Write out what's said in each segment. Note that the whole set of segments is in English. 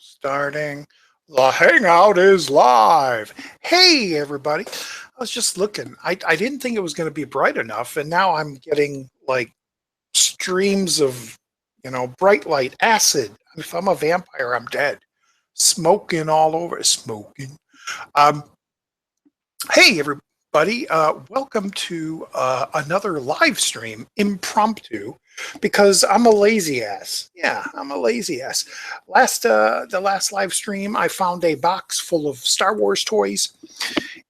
Starting. The Hangout is live. Hey, everybody. I was just looking. I didn't think it was going to be bright enough, and now I'm getting like streams of, bright light acid. If I'm a vampire, I'm dead. Smoking all over. Smoking. Um, Hey, everybody. Welcome to another live stream, impromptu, because I'm a lazy ass. Yeah, I'm a lazy ass. The last live stream, I found a box full of Star Wars toys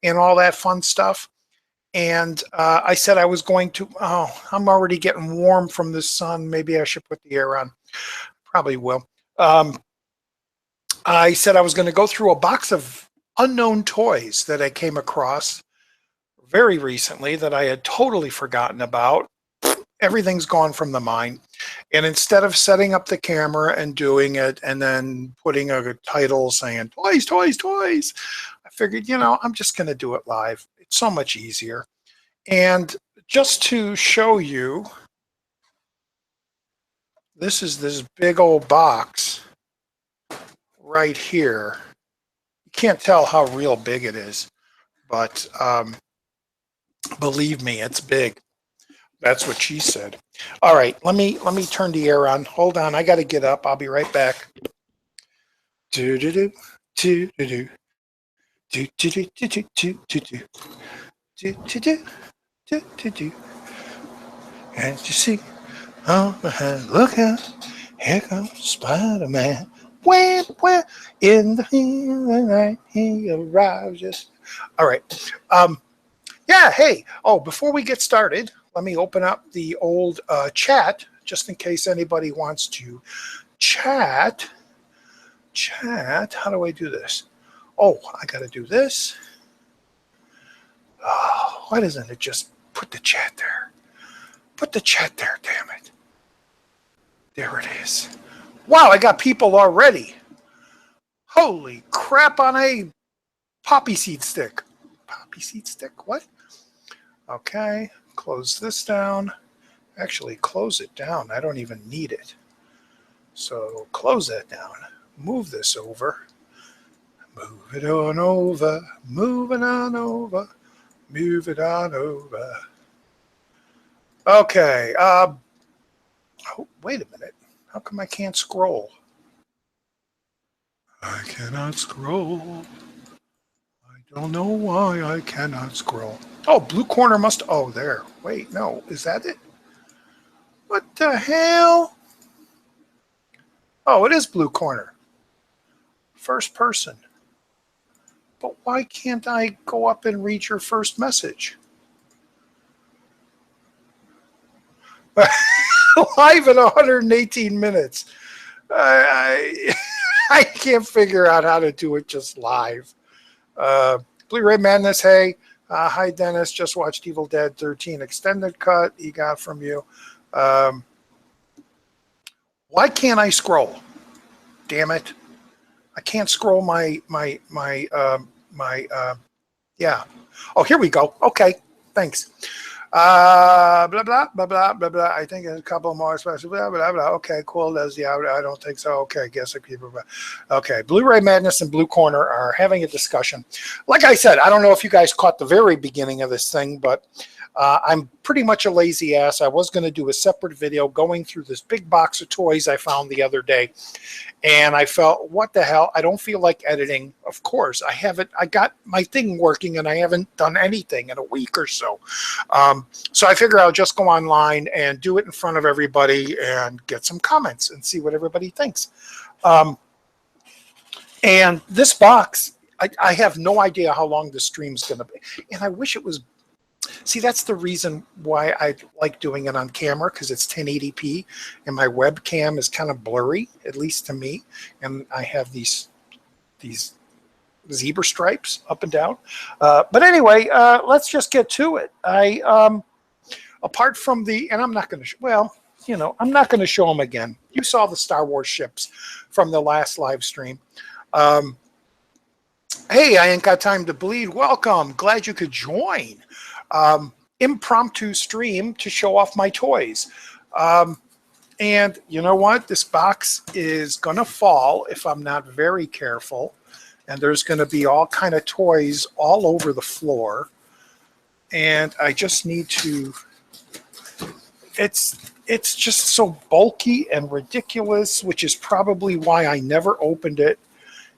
and all that fun stuff. And I said I was going to, oh, I'm already getting warm from the sun. Maybe I should put the air on. Probably will. I said I was going to go through a box of unknown toys that I came across very recently that I had totally forgotten about. Everything's gone from the mind. And instead of setting up the camera and doing it and then putting a title saying toys, toys, toys, I figured, I'm just going to do it live. It's so much easier. And just to show you, this is this big old box right here. You can't tell how real big it is, but believe me, it's big. That's what she said. All right, let me turn the air on. Hold on, I got to get up. I'll be right back. Do do do do do do do do do do do do do do do do do. Can't you see? Oh, look out! Here comes Spider-Man. Where in the night he arrives. Just all right. Yeah. Hey. Oh, before we get started, let me open up the old chat just in case anybody wants to chat. Chat. How do I do this? Oh, I got to do this. Oh, why doesn't it just put the chat there? Put the chat there, damn it. There it is. Wow, I got people already. Holy crap on a poppy seed stick. Poppy seed stick? What? Okay, close this down. Actually, close it down. I don't even need it. So close that down. Move this over. Move it on over. Move it on over. Move it on over. Okay. Oh, wait a minute. How come I can't scroll? I cannot scroll. I don't know why I cannot scroll. Oh, blue corner must... Oh, there. Wait, no. Is that it? What the hell? Oh, it is blue corner. First person. But why can't I go up and read your first message? Live in 118 minutes. I can't figure out how to do it just live. Blu-ray Madness, hey. Hi, Dennis. Just watched Evil Dead 13 extended cut he got from you. Why can't I scroll? Damn it. I can't scroll yeah. Oh, here we go. Okay. Thanks. Blah blah blah blah blah blah. I think a couple more special blah blah blah. Okay, cool. I don't think so. Okay, guess I keep it. Okay, Blu-ray Madness and Blue Corner are having a discussion. Like I said, I don't know if you guys caught the very beginning of this thing, but I'm pretty much a lazy ass. I was going to do a separate video going through this big box of toys I found the other day. And I felt, what the hell? I don't feel like editing. Of course, I haven't. I got my thing working and I haven't done anything in a week or so. So I figure I'll just go online and do it in front of everybody and get some comments and see what everybody thinks. And this box, I have no idea how long the stream's going to be. And I wish it was. See, that's the reason why I like doing it on camera, because it's 1080p and my webcam is kind of blurry, at least to me. And I have these zebra stripes up and down. But anyway, let's just get to it. Apart from and I'm not going to, I'm not going to show them again. You saw the Star Wars ships from the last live stream. Hey, I ain't got time to bleed. Welcome. Glad you could join. Impromptu stream to show off my toys. And you know what? This box is going to fall if I'm not very careful. And there's going to be all kind of toys all over the floor. And I just need to, it's just so bulky and ridiculous, which is probably why I never opened it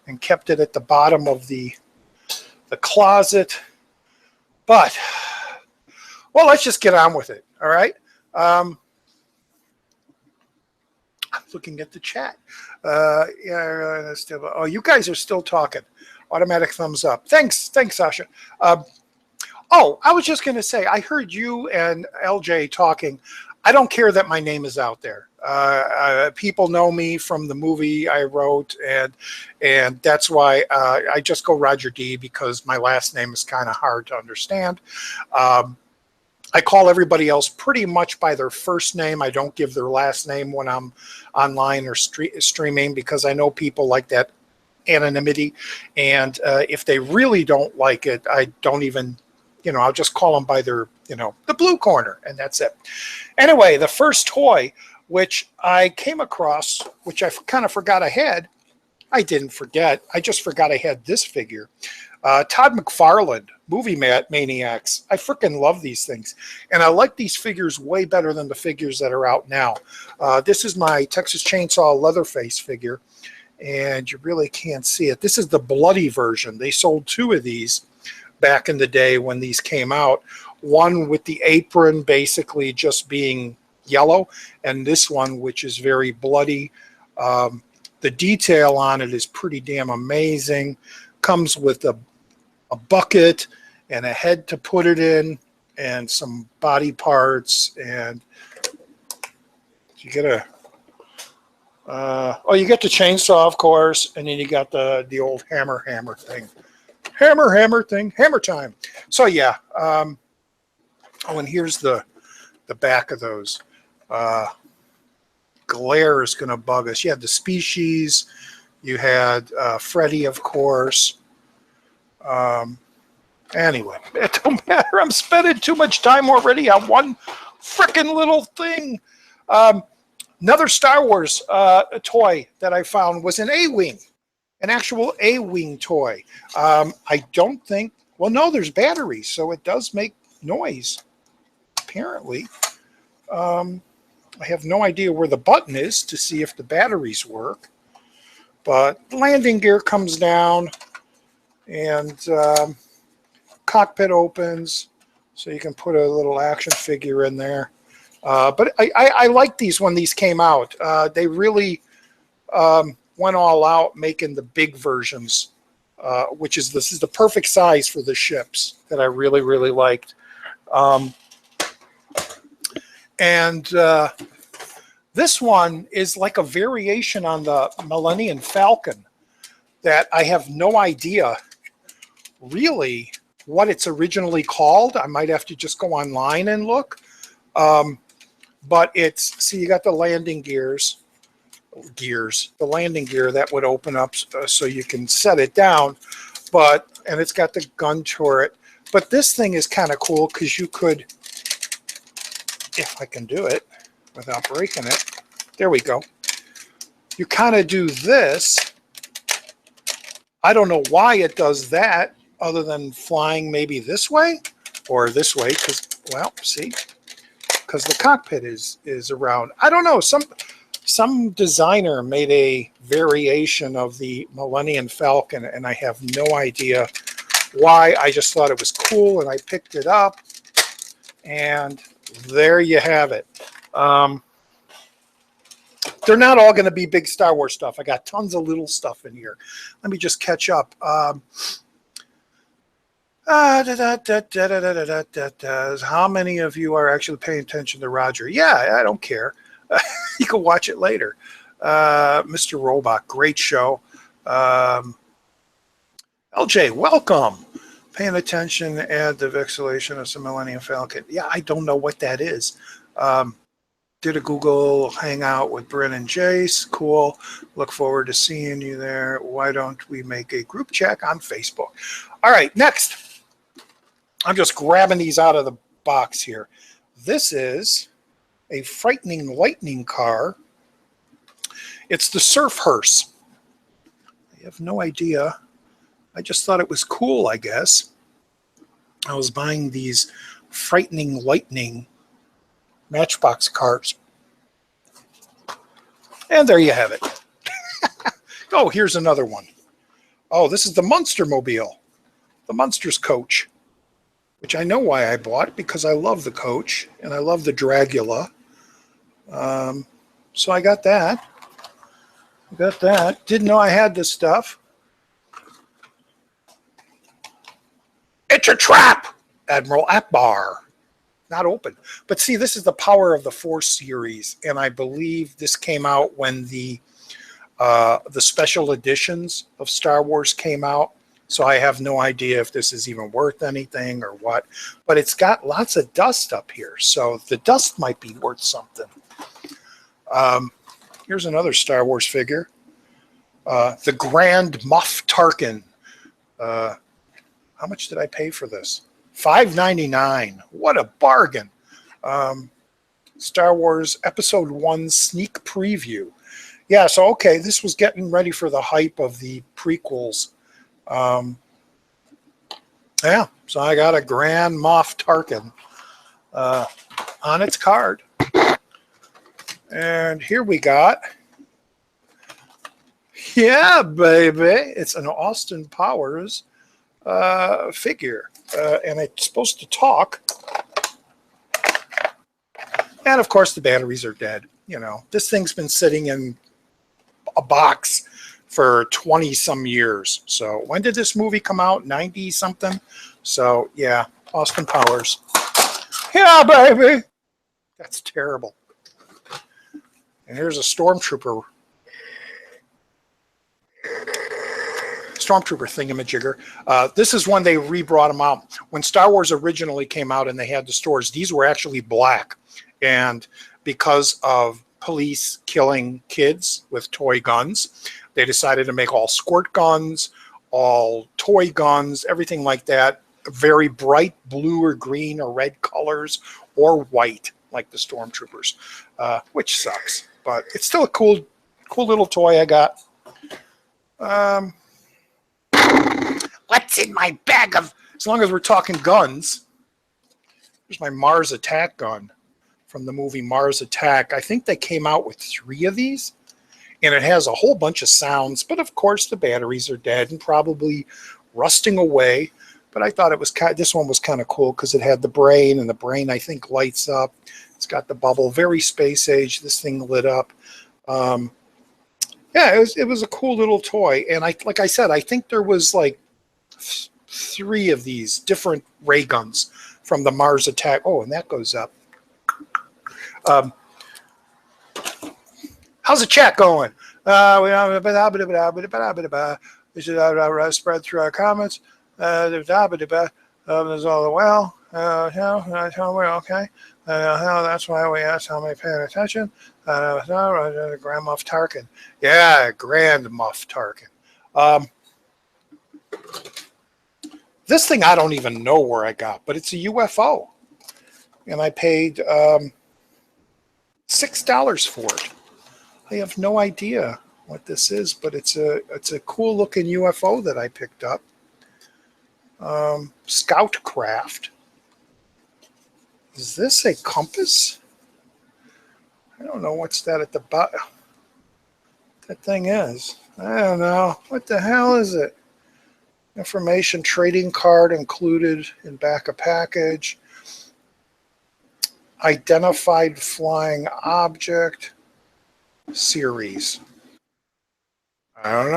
and kept it at the bottom of the closet. But, well, let's just get on with it, all right? I'm looking at the chat. Yeah, still, oh, you guys are still talking. Automatic thumbs up. Thanks, Sasha. Oh, I was just going to say, I heard you and LJ talking. I don't care that my name is out there. People know me from the movie I wrote, and that's why I just go Roger D, because my last name is kind of hard to understand. I call everybody else pretty much by their first name. I don't give their last name when I'm online or streaming, because I know people like that anonymity. And if they really don't like it, I don't even, I'll just call them by their, the blue corner, and that's it. Anyway, the first toy, which I came across, which I kind of forgot I had, I didn't forget. I just forgot I had this figure. Todd McFarlane, Movie Maniacs. I freaking love these things. And I like these figures way better than the figures that are out now. This is my Texas Chainsaw Leatherface figure, and you really can't see it. This is the bloody version. They sold 2 of these back in the day when these came out. One with the apron basically just being yellow, and this one, which is very bloody. The detail on it is pretty damn amazing. Comes with a bucket and a head to put it in, and some body parts, and you get you get the chainsaw, of course, and then you got the old hammer thing. Hammer thing, hammer time. So yeah, and here's the back of those. Glare is going to bug us. You had the Species, you had Freddy, of course. Anyway, it don't matter. I'm spending too much time already on one freaking little thing. Another Star Wars toy that I found was an A-Wing, an actual A-Wing toy. I don't think, well, no, there's batteries, so it does make noise, apparently. I have no idea where the button is to see if the batteries work, but the landing gear comes down, and cockpit opens, so you can put a little action figure in there. But I like these when these came out. They really went all out making the big versions, this is the perfect size for the ships that I really, really liked. This one is like a variation on the Millennium Falcon that I have no idea really what it's originally called. I might have to just go online and look. But see, you got the landing gears, the landing gear that would open up so you can set it down. And it's got the gun turret. But this thing is kind of cool because you could, if I can do it without breaking it, there we go. You kind of do this. I don't know why it does that other than flying maybe this way or this way, because, well, see, because the cockpit is around. I don't know. Some designer made a variation of the Millennium Falcon, and I have no idea why. I just thought it was cool, and I picked it up, and there you have it. They're not all going to be big Star Wars stuff. I got tons of little stuff in here. Let me just catch up. How many of you are actually paying attention to Roger? Yeah, I don't care. You can watch it later. Mr. Robot, great show. LJ, welcome. Paying attention at the vexillation of some Millennium Falcon. Yeah, I don't know what that is. Did a Google Hangout with Bryn and Jace. Cool. Look forward to seeing you there. Why don't we make a group chat on Facebook? All right, next. I'm just grabbing these out of the box here. This is a frightening lightning car. It's the Surf Hearse. I have no idea. I just thought it was cool, I guess. I was buying these frightening lightning Matchbox cars. And there you have it. Oh, here's another one. Oh, this is the Munster Mobile. The Munster's coach. Which I know why I bought, because I love the coach and I love the Dragula. So I got that. Didn't know I had this stuff. It's a trap! Admiral Akbar. Not open. But see, this is the Power of the Force series, and I believe this came out when the special editions of Star Wars came out. So I have no idea if this is even worth anything or what. But it's got lots of dust up here, so the dust might be worth something. Here's another Star Wars figure. The Grand Moff Tarkin. How much did I pay for this? $5.99. What a bargain. Star Wars Episode 1 sneak preview. Yeah, so okay, this was getting ready for the hype of the prequels. Yeah, so I got a Grand Moff Tarkin on its card. And here we got, yeah, baby, it's an Austin Powers figure. And it's supposed to talk. And of course, the batteries are dead. You know, this thing's been sitting in a box for 20 some years. So when did this movie come out? 90 something. So yeah, Austin Powers. Yeah, baby. That's terrible. And here's a stormtrooper thingamajigger. This is when they re-brought them out. When Star Wars originally came out and they had the stores, these were actually black. And because of police killing kids with toy guns, they decided to make all squirt guns, all toy guns, everything like that, very bright blue or green or red colors, or white, like the Stormtroopers, which sucks. But it's still a cool little toy I got. What's in my bag of... As long as we're talking guns, here's my Mars Attack gun from the movie Mars Attack. I think they came out with 3 of these, and it has a whole bunch of sounds, but of course the batteries are dead and probably rusting away. But I thought it was this one was kind of cool because it had the brain, and the brain, I think, lights up. It's got the bubble, very space age. This thing lit up. Yeah, it was a cool little toy, and like I said, I think there was like 3 of these different ray guns from the Mars Attack. Oh, and that goes up. How's the chat going? We should spread through our comments. There's all the well. Okay. That's why we asked how many paying attention. Grand Moff Tarkin. Yeah, Grand Moff Tarkin. This thing I don't even know where I got, but it's a UFO. And I paid $6 for it. I have no idea what this is, but it's a cool looking UFO that I picked up. Scout Craft. Is this a compass? I don't know what's that at the bottom. That thing is. I don't know. What the hell is it? Information trading card included in back of package. Identified flying object series. I don't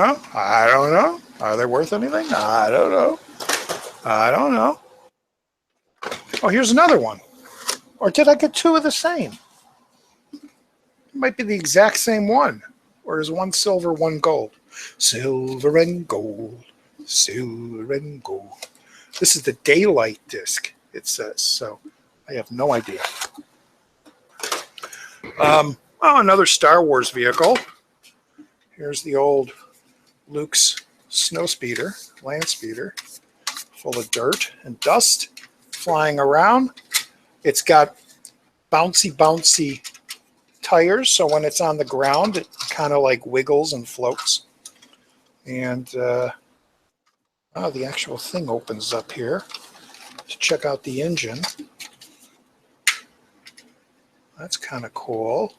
know. Are they worth anything? I don't know. Oh, here's another one. Or did I get 2 of the same? It might be the exact same one. Or is one silver, one gold? Silver and gold. Silver and gold. This is the daylight disc, it says. So I have no idea. Oh, another Star Wars vehicle. Here's the old Luke's snowspeeder, land speeder, full of dirt and dust flying around. It's got bouncy tires, so when it's on the ground, it kind of like wiggles and floats. And oh, the actual thing opens up here to check out the engine. That's kind of cool.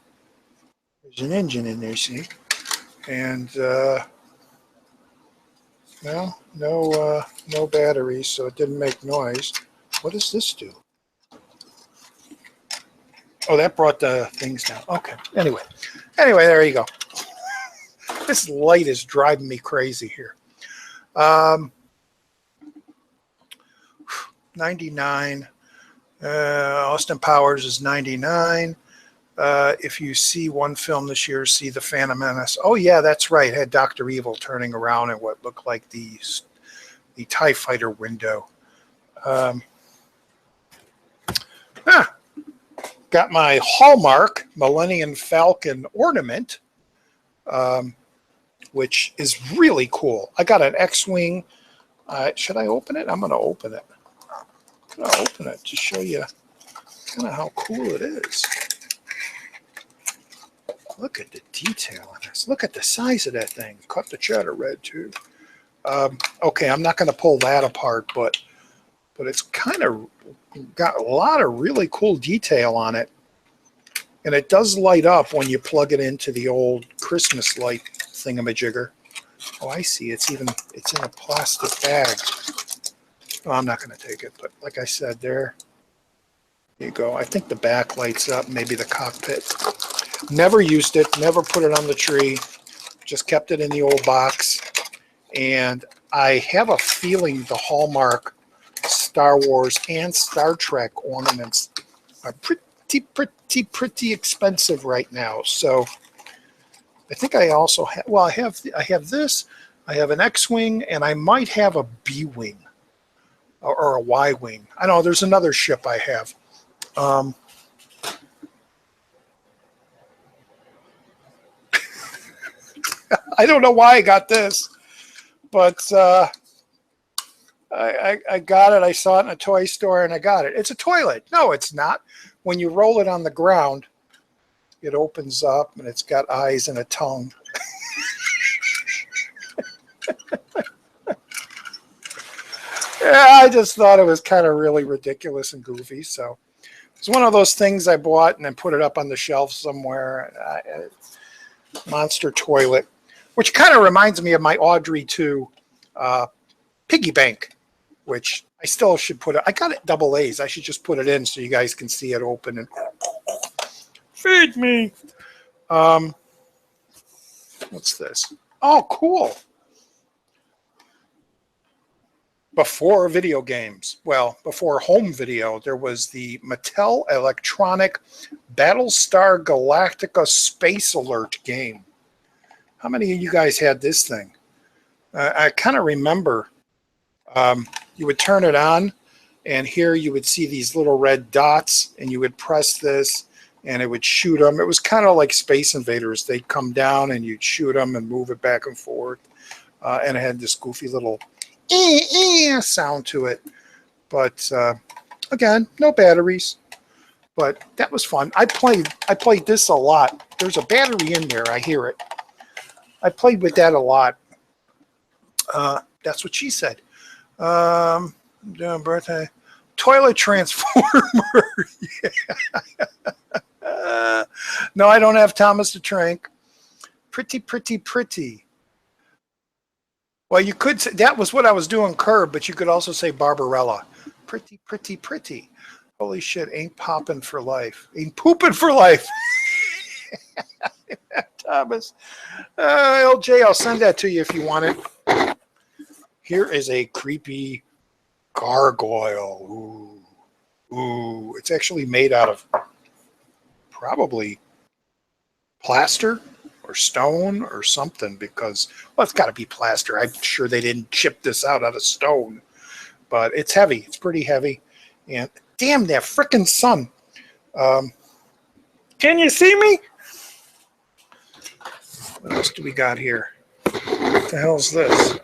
There's an engine in there, see? And well, no batteries, so it didn't make noise. What does this do? Oh, that brought the things down. Okay. Anyway, there you go. This light is driving me crazy here. 99. Austin Powers is 99. If you see one film this year, see The Phantom Menace. Oh, yeah, that's right. It had Dr. Evil turning around in what looked like the TIE fighter window. Got my Hallmark Millennium Falcon ornament, which is really cool. I got an X-Wing. Should I open it? I'm going to open it. I'm going to open it to show you kind of how cool it is. Look at the detail on this. Look at the size of that thing. Cut the cheddar red, too. Okay, I'm not going to pull that apart, but it's kind of got a lot of really cool detail on it. And it does light up when you plug it into the old Christmas light thingamajigger. Oh, I see. It's in a plastic bag. Oh, I'm not going to take it, but like I said, there you go. I think the back lights up, maybe the cockpit. Never used it, never put it on the tree, just kept it in the old box. And I have a feeling the Hallmark Star Wars and Star Trek ornaments are pretty expensive right now. So I think I also have, well, I have this, I have an X-Wing, and I might have a B-Wing or a Y-Wing. I don't know, there's another ship I have. I don't know why I got this, but I got it. I saw it in a toy store and I got it. It's a toilet. No, it's not. When you roll it on the ground, it opens up and it's got eyes and a tongue. Yeah, I just thought it was kind of really ridiculous and goofy. So it's one of those things I bought and then put it up on the shelf somewhere. Monster toilet, which kind of reminds me of my Audrey 2 piggy bank, which I still should put it. I got it double A's. I should just put it in so you guys can see it open and feed me. What's this? Oh, cool. Before video games, well, before home video, there was the Mattel Electronic Battlestar Galactica Space Alert game. How many of you guys had this thing? I kind of remember you would turn it on, and here you would see these little red dots, and you would press this, and it would shoot them. It was kind of like Space Invaders. They'd come down, and you'd shoot them and move it back and forth, and it had this goofy little sound to it. But again, no batteries. But that was fun. I played this a lot. There's a battery in there. I hear it. I played with that a lot. That's what she said. Birthday. Toilet transformer. No, I don't have Thomas the Tank. Pretty. Well, you could say that was what I was doing, Curb, but you could also say Barbarella. Pretty. Holy shit, ain't popping for life. Ain't pooping for life. Thomas. LJ, I'll send that to you if you want it. Here is a creepy gargoyle. Ooh. It's actually made out of probably plaster or stone or something because, well, it's got to be plaster. I'm sure they didn't chip this out of stone. But it's heavy. It's pretty heavy. And damn, that frickin' sun. Can you see me? What else do we got here? What the hell is this?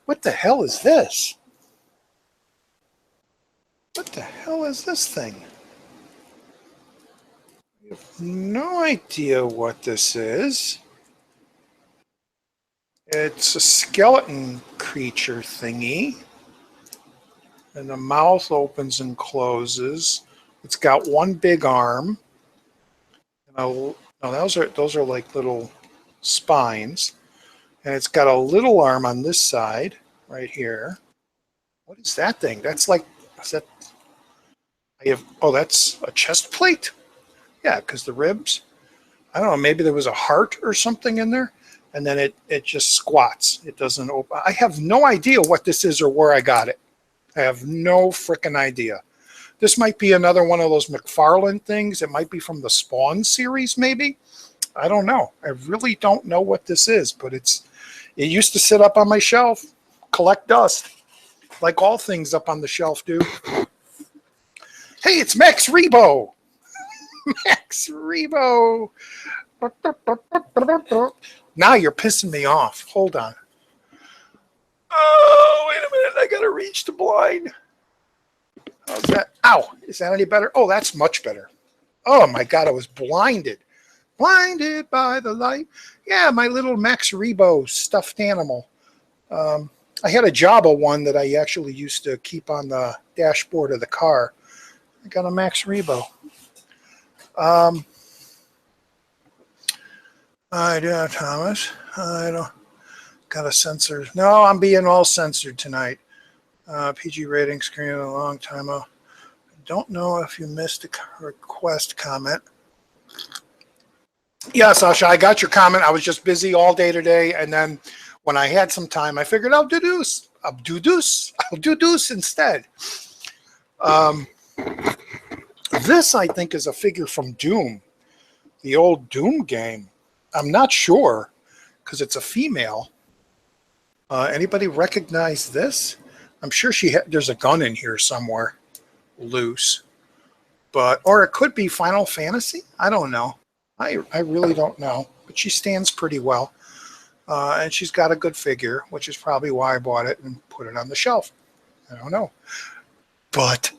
What the hell is this? What the hell is this thing? No idea what this is. It's a skeleton creature thingy. And the mouth opens and closes. It's got one big arm. No, those are like little spines. And it's got a little arm on this side, right here. What is that thing? That's like, is that, that's a chest plate? Yeah, because the ribs. I don't know, maybe there was a heart or something in there. And then it just squats. It doesn't open. I have no idea what this is or where I got it. I have no freaking idea. This might be another one of those McFarlane things. It might be from the Spawn series, maybe. I don't know. I really don't know what this is, but it used to sit up on my shelf, collect dust, like all things up on the shelf do. Hey, it's Max Rebo. Max Rebo. Now you're pissing me off. Hold on. Oh, wait a minute. I got to reach the blind. How's that? Ow. Is that any better? Oh, that's much better. Oh, my God. I was blinded. Blinded by the light. Yeah, my little Max Rebo stuffed animal. I had a Jabba one that I actually used to keep on the dashboard of the car. I got a Max Rebo. I do, Thomas. I don't got a censor. No, I'm being all censored tonight. PG rating screen a long time ago. Don't know if you missed a request comment. Yeah, Sasha, I got your comment. I was just busy all day today, and then when I had some time, I figured I'll do deuce instead. This, I think, is a figure from Doom, the old Doom game. I'm not sure because it's a female. Anybody recognize this? I'm sure there's a gun in here somewhere loose, or it could be Final Fantasy. I don't know. I really don't know, but she stands pretty well. And she's got a good figure, which is probably why I bought it and put it on the shelf. I don't know. But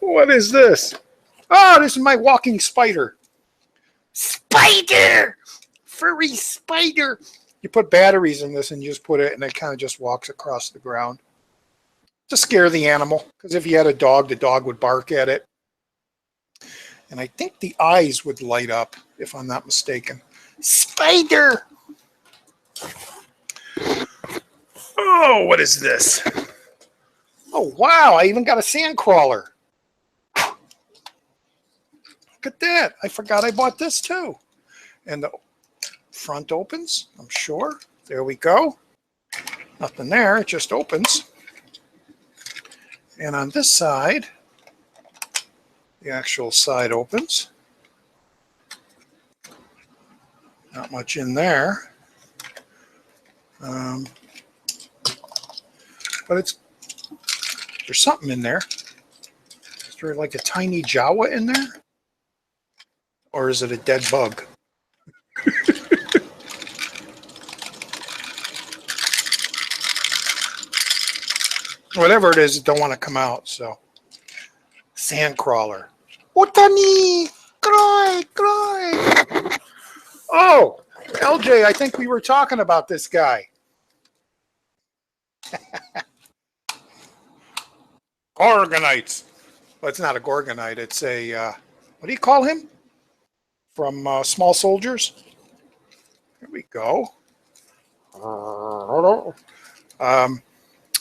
what is this? Oh, this is my walking spider. Spider! Furry spider! You put batteries in this and you just put it, and it kind of just walks across the ground to scare the animal. Because if you had a dog, the dog would bark at it. And I think the eyes would light up, if I'm not mistaken. Spider! Oh, what is this? Oh, wow, I even got a sand crawler. Look at that. I forgot I bought this too. And the front opens, I'm sure. There we go. Nothing there, it just opens. And on this side, the actual side opens. Not much in there. But there's something in there. Is there like a tiny Jawa in there? Or is it a dead bug? Whatever it is, it don't want to come out, so. Sandcrawler. Otani! Cry! Oh! LJ, I think we were talking about this guy. Gorgonites. Well, it's not a Gorgonite. It's a, what do you call him? From Small Soldiers. Here we go.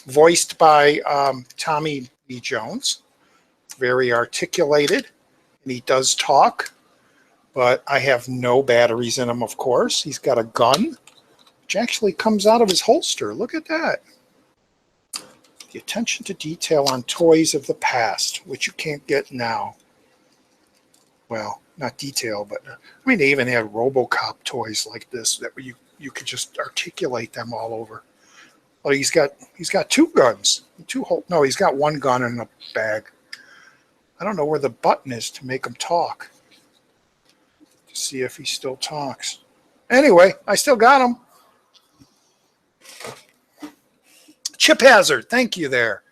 Voiced by Tommy Lee Jones. Very articulated. And he does talk. But I have no batteries in him, of course. He's got a gun, which actually comes out of his holster. Look at that. The attention to detail on toys of the past, which you can't get now. Well, not detail, but I mean, they even had RoboCop toys like this that you could just articulate them all over. Well, he's got two guns, no, he's got one gun in a bag. I don't know where the button is to make him talk. To see if he still talks. Anyway, I still got him. Chip Hazard, thank you there.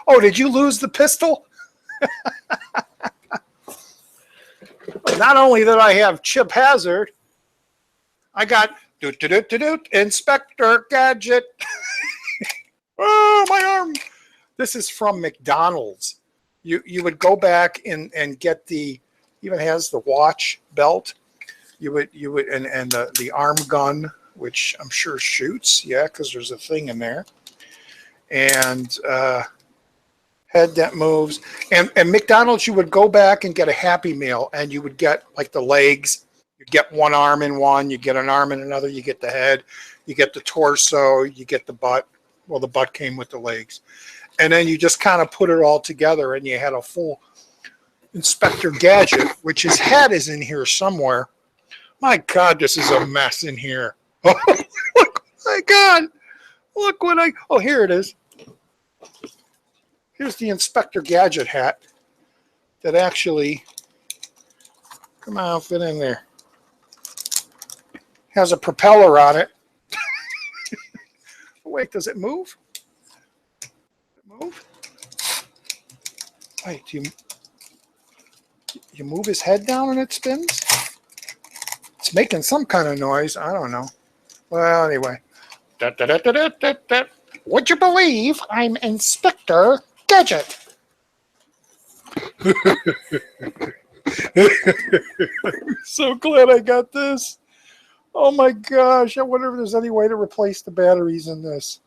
Oh, did you lose the pistol? Not only did I have Chip Hazard, I got Inspector Gadget. Oh, my arm. This is from McDonald's. You would go back and get the, even has the watch belt. You would and the arm gun, which I'm sure shoots, yeah, because there's a thing in there. And head that moves. And McDonald's, you would go back and get a Happy Meal, and you would get like the legs. You get one arm in one, you get an arm in another, you get the head, you get the torso, you get the butt. Well, the butt came with the legs. And then you just kind of put it all together, and you had a full Inspector Gadget, which his head is in here somewhere. My God, this is a mess in here. Oh, look, my God. Look what oh, here it is. Here's the Inspector Gadget hat that actually, come on, fit in there. Has a propeller on it. Wait, does it move? Move? Wait, you move his head down and it spins? It's making some kind of noise. I don't know. Well, anyway. Would you believe I'm Inspector Gadget? I'm so glad I got this. Oh my gosh. I wonder if there's any way to replace the batteries in this.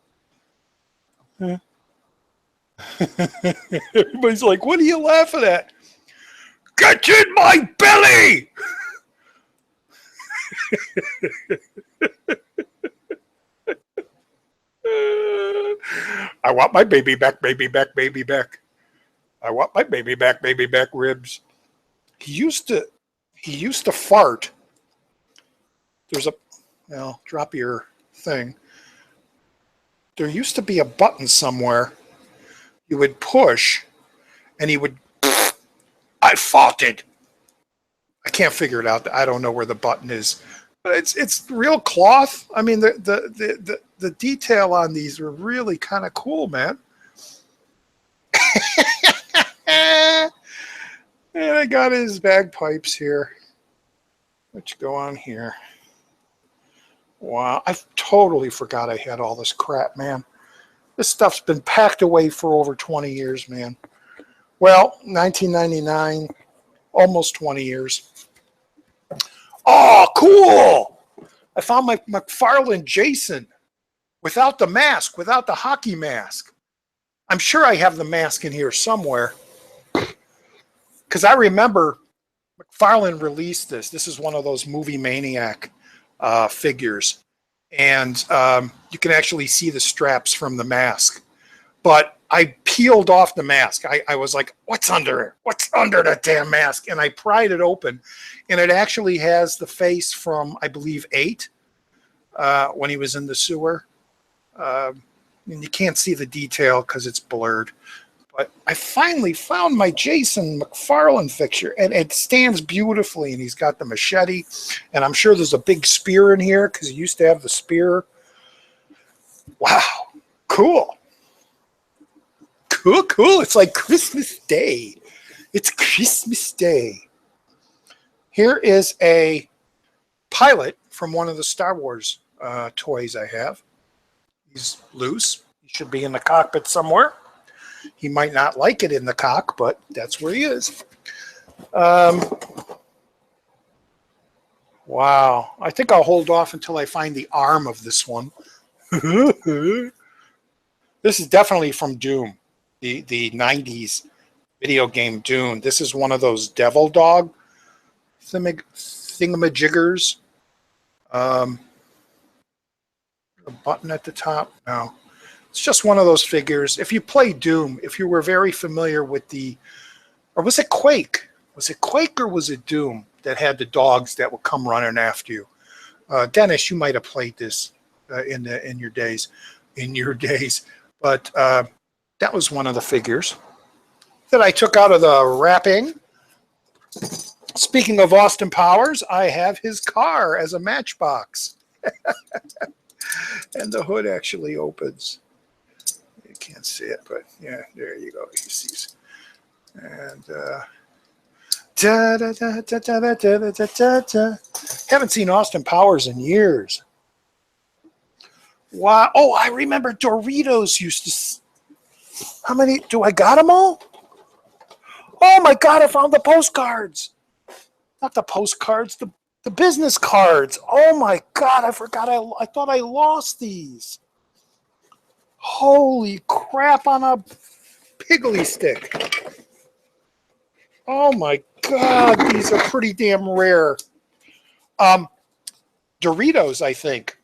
Everybody's like, what are you laughing at? Get in my belly! I want my baby back, baby back, baby back. I want my baby back ribs. He used to fart. There's a, well, drop your thing. There used to be a button somewhere you would push, and he would, I farted. I can't figure it out. I don't know where the button is. But it's real cloth. I mean, the detail on these are really kind of cool, man. And I got his bagpipes here, which go on here. Wow, I totally forgot I had all this crap, man. This stuff's been packed away for over 20 years, man. Well, 1999, almost 20 years. Oh, cool! I found my McFarlane Jason without the mask, without the hockey mask. I'm sure I have the mask in here somewhere. Because I remember McFarlane released this. This is one of those Movie Maniac figures. And you can actually see the straps from the mask. But I peeled off the mask. I was like, what's under it? What's under that damn mask? And I pried it open. And it actually has the face from, I believe, 8 when he was in the sewer. And you can't see the detail because it's blurred. But I finally found my Jason McFarlane fixture, and it stands beautifully, and he's got the machete, and I'm sure there's a big spear in here because he used to have the spear. Wow, cool. Cool. It's like Christmas Day. It's Christmas Day. Here is a pilot from one of the Star Wars toys I have. He's loose. He should be in the cockpit somewhere. He might not like it in the cock, but that's where he is. Wow. I think I'll hold off until I find the arm of this one. This is definitely from Doom, the 90s video game Doom. This is one of those devil dog thingamajiggers. A button at the top? No. It's just one of those figures. If you play Doom, if you were very familiar with or was it Quake? Was it Quake or was it Doom that had the dogs that would come running after you? Dennis, you might have played this in your days. But that was one of the figures that I took out of the wrapping. Speaking of Austin Powers, I have his car as a matchbox. And the hood actually opens. can't see it, but yeah, there you go. He sees. And da, da, da, da, da, da, da, da, da, da. Haven't seen Austin Powers in years. Wow. Oh, I remember Doritos used to. How many? Do I got them all? Oh my God, I found the postcards. Not the postcards, the business cards. Oh my God, I forgot. I thought I lost these. Holy crap on a piggly stick. Oh my God, these are pretty damn rare. Doritos, I think,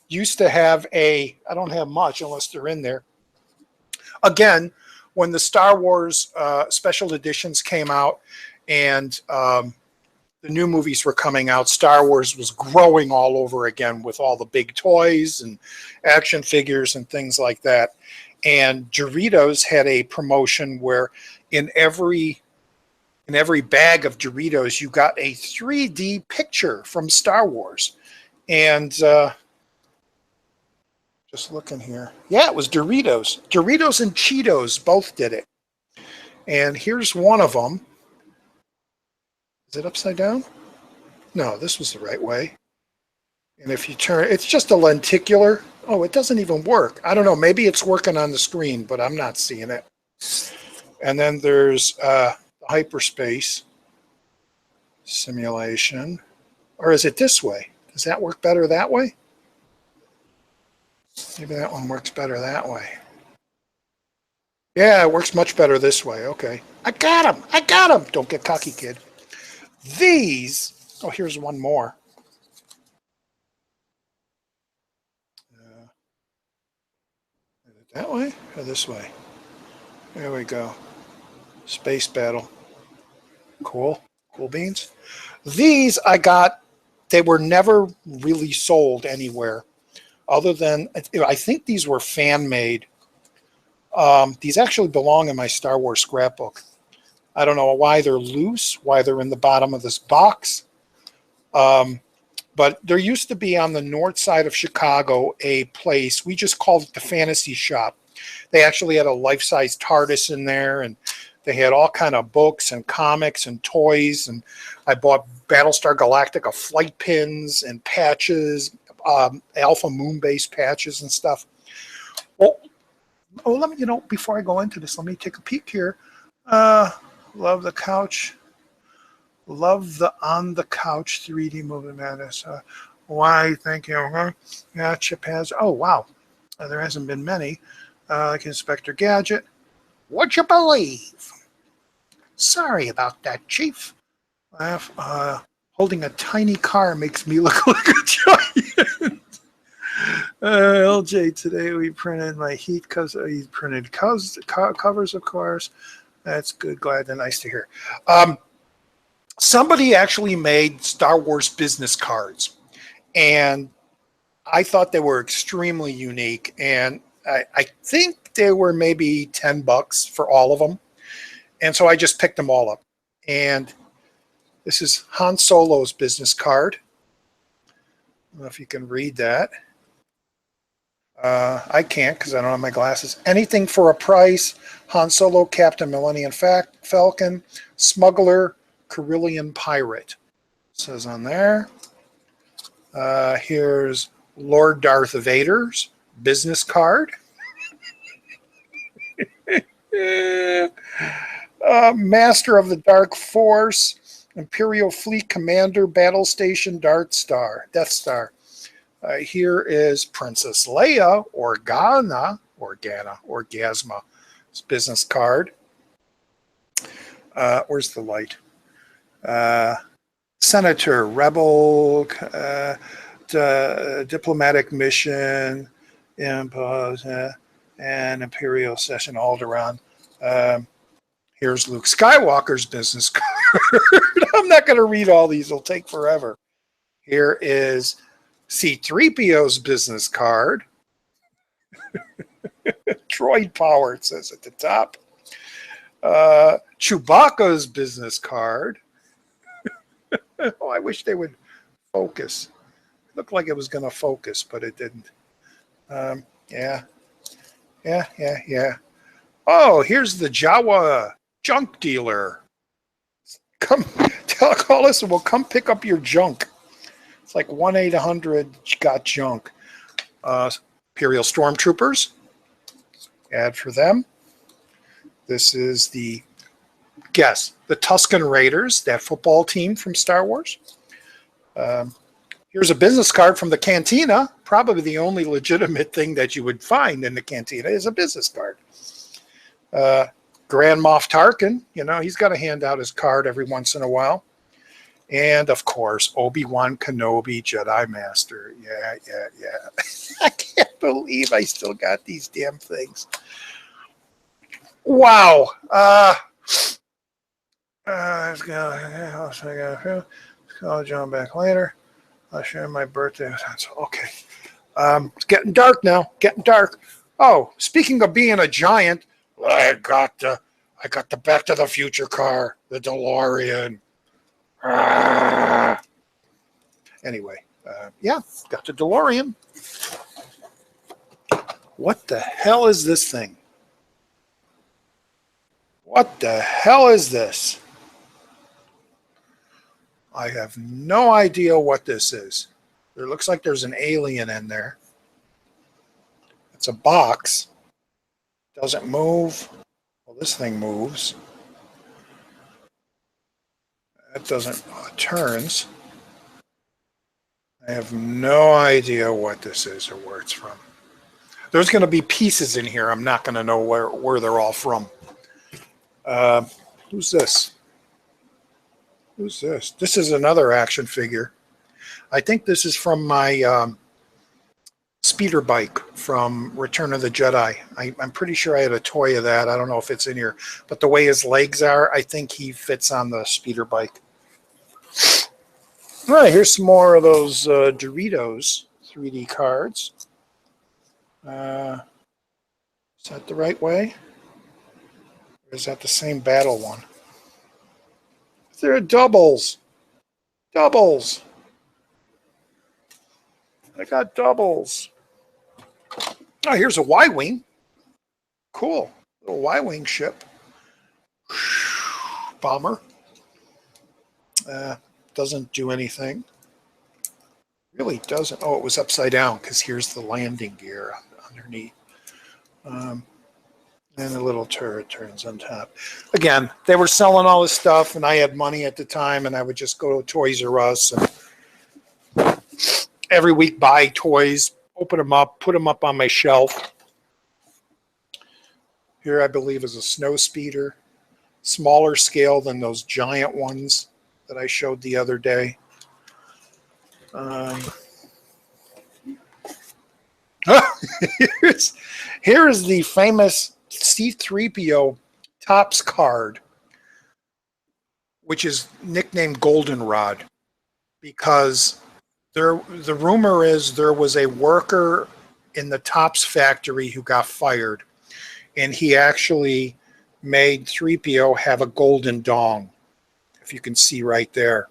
used to have I don't have much unless they're in there. Again, when the Star Wars special editions came out and the new movies were coming out, Star Wars was growing all over again with all the big toys and action figures and things like that. And Doritos had a promotion where in every bag of Doritos, you got a 3D picture from Star Wars. And just looking here. Yeah, it was Doritos. Doritos and Cheetos both did it. And here's one of them. Is it upside down? No, this was the right way. And if you turn, it's just a lenticular. Oh, it doesn't even work. I don't know. Maybe it's working on the screen, but I'm not seeing it. And then there's hyperspace simulation. Or is it this way? Does that work better that way? Maybe that one works better that way. Yeah, it works much better this way. Okay. I got him. I got him. Don't get cocky, kid. These. Oh, here's one more. Is it that way or this way? There we go. Space battle. Cool. Cool beans. These I got. They were never really sold anywhere other than, I think these were fan made. These actually belong in my Star Wars scrapbook. I don't know why they're loose, why they're in the bottom of this box. But there used to be on the north side of Chicago a place, we just called it the Fantasy Shop. They actually had a life-size TARDIS in there, and they had all kind of books and comics and toys. And I bought Battlestar Galactica flight pins and patches, Alpha Moon-based patches and stuff. Well, let me, before I go into this, let me take a peek here. Love the couch. Love the on the couch 3D movie madness. Why? Thank you. Yeah, Chip has. Oh wow, there hasn't been many. Like Inspector Gadget. Would you believe? Sorry about that, Chief. Laugh. Holding a tiny car makes me look like a giant. LJ, today we printed my heat because he printed covers, of course. That's good. Glad and nice to hear. Somebody actually made Star Wars business cards, and I thought they were extremely unique. And I think they were maybe $10 for all of them. And so I just picked them all up. And this is Han Solo's business card. I don't know if you can read that. I can't because I don't have my glasses. Anything for a price. Han Solo, Captain Millennium Falcon, Smuggler, Carillion Pirate. It says on there. Here's Lord Darth Vader's business card. Master of the Dark Force, Imperial Fleet Commander, Battle Station, Death Star. Here is Princess Leia, Organa's business card. Where's the light? Senator, Rebel, Diplomatic Mission, Impose, and Imperial Session Alderaan. Here's Luke Skywalker's business card. I'm not going to read all these. It'll take forever. Here is C-3PO's business card. Droid power, it says at the top. Chewbacca's business card. Oh, I wish they would focus. It looked like it was going to focus, but it didn't. Yeah. Yeah, yeah, yeah. Oh, here's the Jawa junk dealer. Come, call us and we'll come pick up your junk. It's like 1-800 got junk. Imperial Stormtroopers. Ad for them. This is the Tusken Raiders, that football team from Star Wars. Here's a business card from the cantina. Probably the only legitimate thing that you would find in the cantina is a business card. Grand Moff Tarkin, he's got to hand out his card every once in a while. And of course, Obi-Wan Kenobi, Jedi Master. Yeah, yeah, yeah. I can't believe I still got these damn things. Wow. Let's go. Call John back later. I'll share my birthday. Okay. It's getting dark now. Getting dark. Oh, speaking of being a giant, I got the Back to the Future car, the DeLorean. Anyway, yeah, got the DeLorean. What the hell is this thing? What the hell is this? I have no idea what this is. There looks like there's an alien in there. It's a box. Doesn't move. Well, this thing moves. That doesn't, it turns. I have no idea what this is or where it's from. There's going to be pieces in here. I'm not going to know where they're all from. Who's this? Who's this? This is another action figure. I think this is from my speeder bike from Return of the Jedi. I'm pretty sure I had a toy of that. I don't know if it's in here. But the way his legs are, I think he fits on the speeder bike. All right, here's some more of those Doritos 3D cards. Is that the right way? Or is that the same battle one? They're doubles. Doubles. I got doubles. Oh, here's a Y-Wing. Cool. Little Y-Wing ship. Bomber. Doesn't do anything. Really doesn't. Oh, it was upside down because here's the landing gear underneath. And the little turret turns on top. Again, they were selling all this stuff, and I had money at the time, and I would just go to Toys R Us and every week buy toys, open them up, put them up on my shelf. Here, I believe, is a snow speeder, smaller scale than those giant ones that I showed the other day. Here is the famous C-3PO Topps card, which is nicknamed Goldenrod, because the rumor is there was a worker in the Topps factory who got fired, and he actually made 3PO have a golden dong, if you can see right there.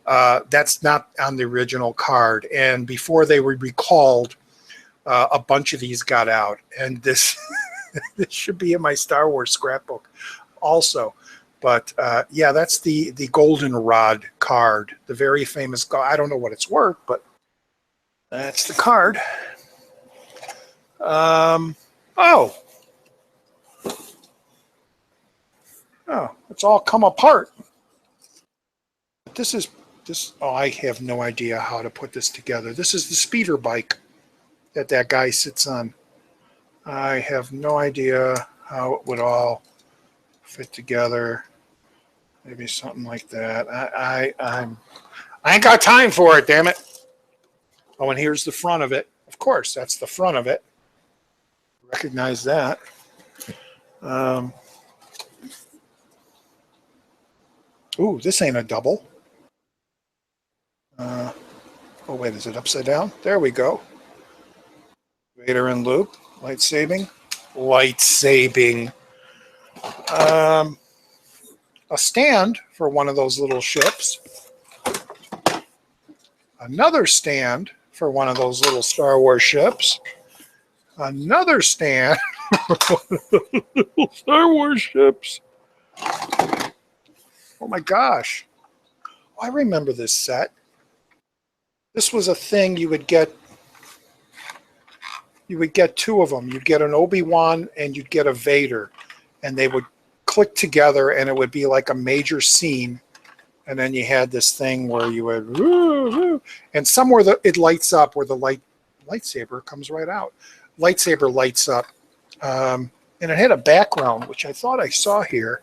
That's not on the original card, and before they were recalled, a bunch of these got out, and this this should be in my Star Wars scrapbook also. But yeah, that's the Goldenrod card, the very famous. I don't know what it's worth, but that's the card. Oh, it's all come apart. This. Oh, I have no idea how to put this together. This is the speeder bike that guy sits on. I have no idea how it would all fit together. Maybe something like that. I ain't got time for it, damn it. Oh, and here's the front of it. Of course, that's the front of it. Recognize that. Ooh, this ain't a double. Oh, wait, is it upside down? There we go. Vader and Luke. Lightsabing. A stand for one of those little ships. Another stand for one of those little Star Wars ships. Another stand Star Wars ships. Oh my gosh. Oh, I remember this set. This was a thing you would get. You would get two of them. You'd get an Obi-Wan and you'd get a Vader, and they would click together, and it would be like a major scene. And then you had this thing where you would, and somewhere it lights up where the lightsaber comes right out. Lightsaber lights up, and it had a background, which I thought I saw here.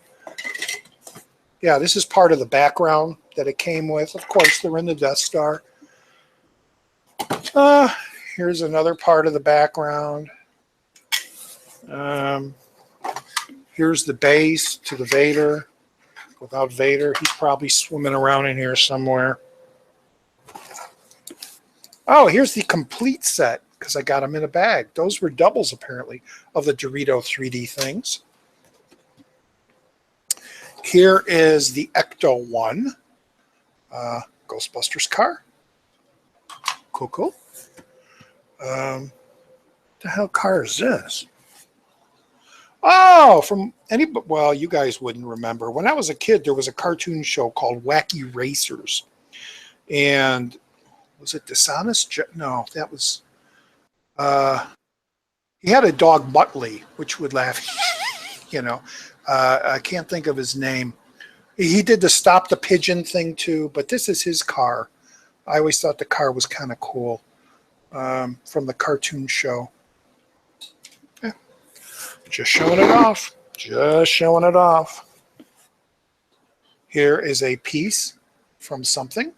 Yeah, this is part of the background that it came with. Of course, they're in the Death Star. Here's another part of the background. Here's the base to the Vader. Without Vader, he's probably swimming around in here somewhere. Oh, here's the complete set, because I got them in a bag. Those were doubles, apparently, of the Dorito 3D things. Here is the Ecto one. Ghostbusters car. Cool. The hell car is this? Oh, well, you guys wouldn't remember. When I was a kid, there was a cartoon show called Wacky Racers. And was it Dishonest? No, that was, he had a dog, Muttley, which would laugh, I can't think of his name. He did the Stop the Pigeon thing too, but this is his car. I always thought the car was kind of cool, from the cartoon show. Yeah. Just showing it off. Just showing it off. Here is a piece from something.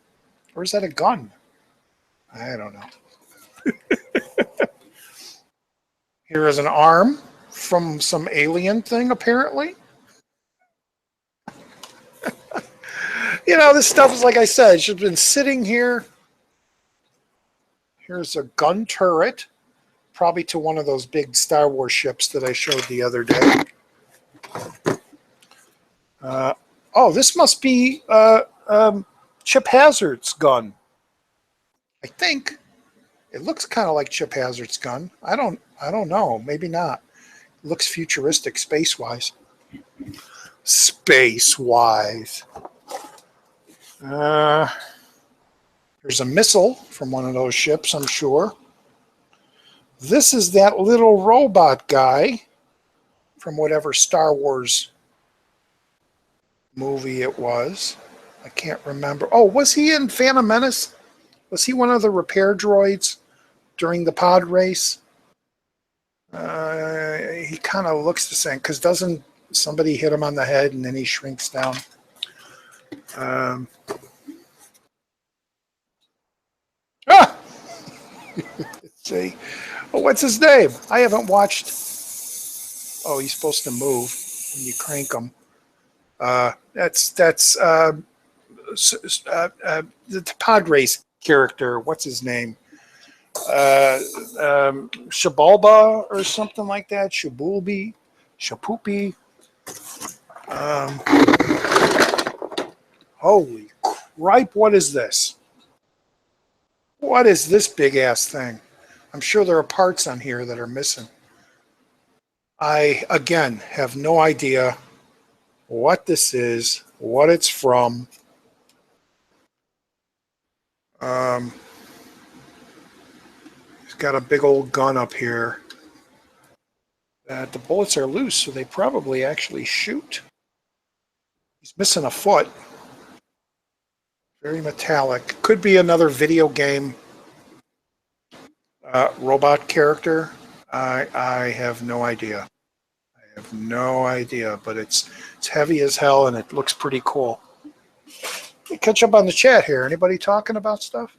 Or is that a gun? I don't know. Here is an arm from some alien thing, apparently. This stuff is, like I said, it's just been sitting here. Here's a gun turret, probably to one of those big Star Wars ships that I showed the other day. This must be Chip Hazard's gun. I think it looks kind of like Chip Hazard's gun. I don't know. Maybe not. It looks futuristic, space-wise. Space-wise. There's a missile from one of those ships, I'm sure. This is that little robot guy from whatever Star Wars movie it was. I can't remember. Oh, was he in Phantom Menace? Was he one of the repair droids during the pod race? He kind of looks the same, because doesn't somebody hit him on the head and then he shrinks down? Let's see. Oh, what's his name? I haven't watched. Oh, he's supposed to move when you crank him. That's the pod race character. What's his name? Shabalba or something like that. Shapoopy. Holy cripe! What is this? What is this big ass thing? I'm sure there are parts on here that are missing. I, again, have no idea what this is, what it's from. He's got a big old gun up here. The bullets are loose, so they probably actually shoot. He's missing a foot. Very metallic. Could be another video game robot character. I have no idea. I have no idea, but it's heavy as hell and it looks pretty cool. Let me catch up on the chat here. Anybody talking about stuff?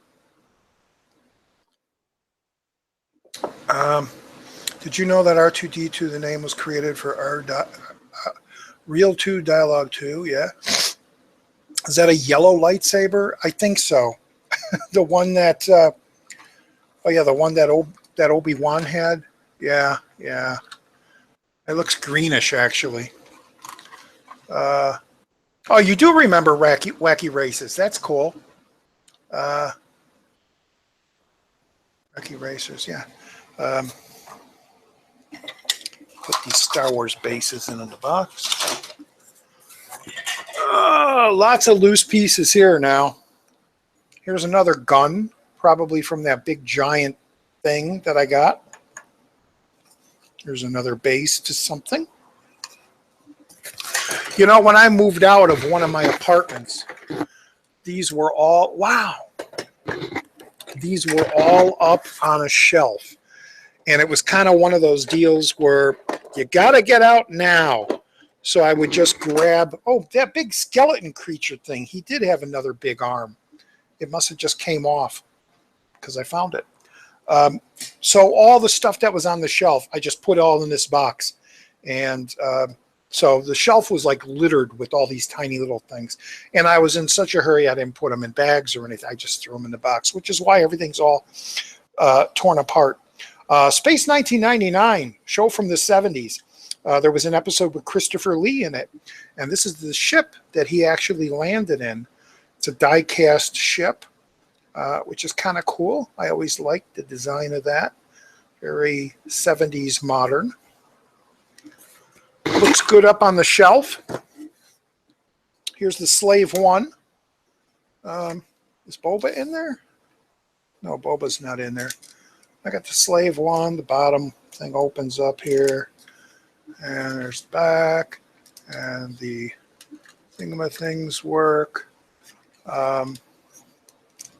Did you know that R2D2, the name was created for Real 2 Dialogue 2? Yeah. Is that a yellow lightsaber? I think so. The one that, the one that Obi-Wan had. Yeah. It looks greenish, actually. Oh, you do remember Wacky Races. That's cool. Wacky Racers, yeah. Put these Star Wars bases in the box. Lots of loose pieces here now. Here's another gun, probably from that big giant thing that I got. Here's another base to something. You know, when I moved out of one of my apartments, these were all, wow, these were all up on a shelf. And it was kind of one of those deals where you got to get out now. So I would just grab, oh, that big skeleton creature thing. He did have another big arm. It must have just came off because I found it. So all the stuff that was on the shelf, I just put all in this box. And so the shelf was like littered with all these tiny little things. And I was in such a hurry, I didn't put them in bags or anything. I just threw them in the box, which is why everything's all torn apart. Space 1999, show from the 70s. There was an episode with Christopher Lee in it. And this is the ship that he actually landed in. It's a die-cast ship, which is kind of cool. I always liked the design of that. Very 70s modern. Looks good up on the shelf. Here's the Slave One. Is Boba in there? No, Boba's not in there. I got the Slave One. The bottom thing opens up here. And there's the back. And the thingamathings work.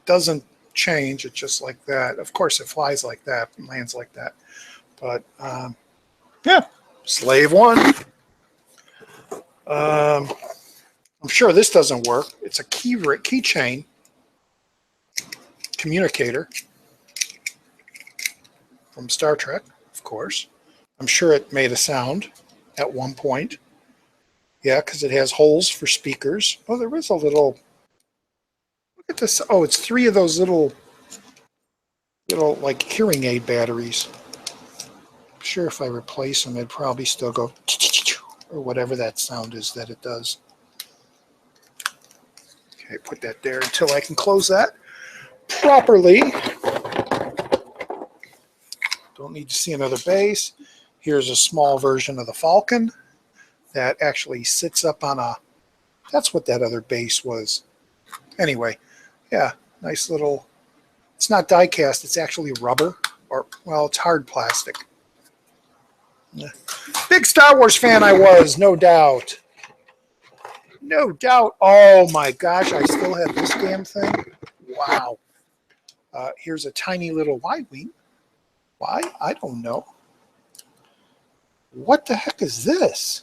Doesn't change. It's just like that. Of course, it flies like that and lands like that. But, yeah. Slave One. I'm sure this doesn't work. It's a keychain communicator from Star Trek, of course. I'm sure it made a sound at one point. Yeah, because it has holes for speakers. Oh, there is a little. Look at this. Oh, it's 3 of those little like hearing aid batteries. Sure, if I replace them, it'd probably still go or whatever that sound is that it does. Okay, put that there until I can close that properly. Don't need to see another base. Here's a small version of the Falcon that actually sits up on a, that's what that other base was. Anyway, yeah, nice little, it's not die cast, it's actually rubber, or, well, it's hard plastic. Big Star Wars fan I was, no doubt. No doubt. Oh my gosh, I still have this damn thing. Wow. Here's a tiny little Y-wing. Why? I don't know. What the heck is this?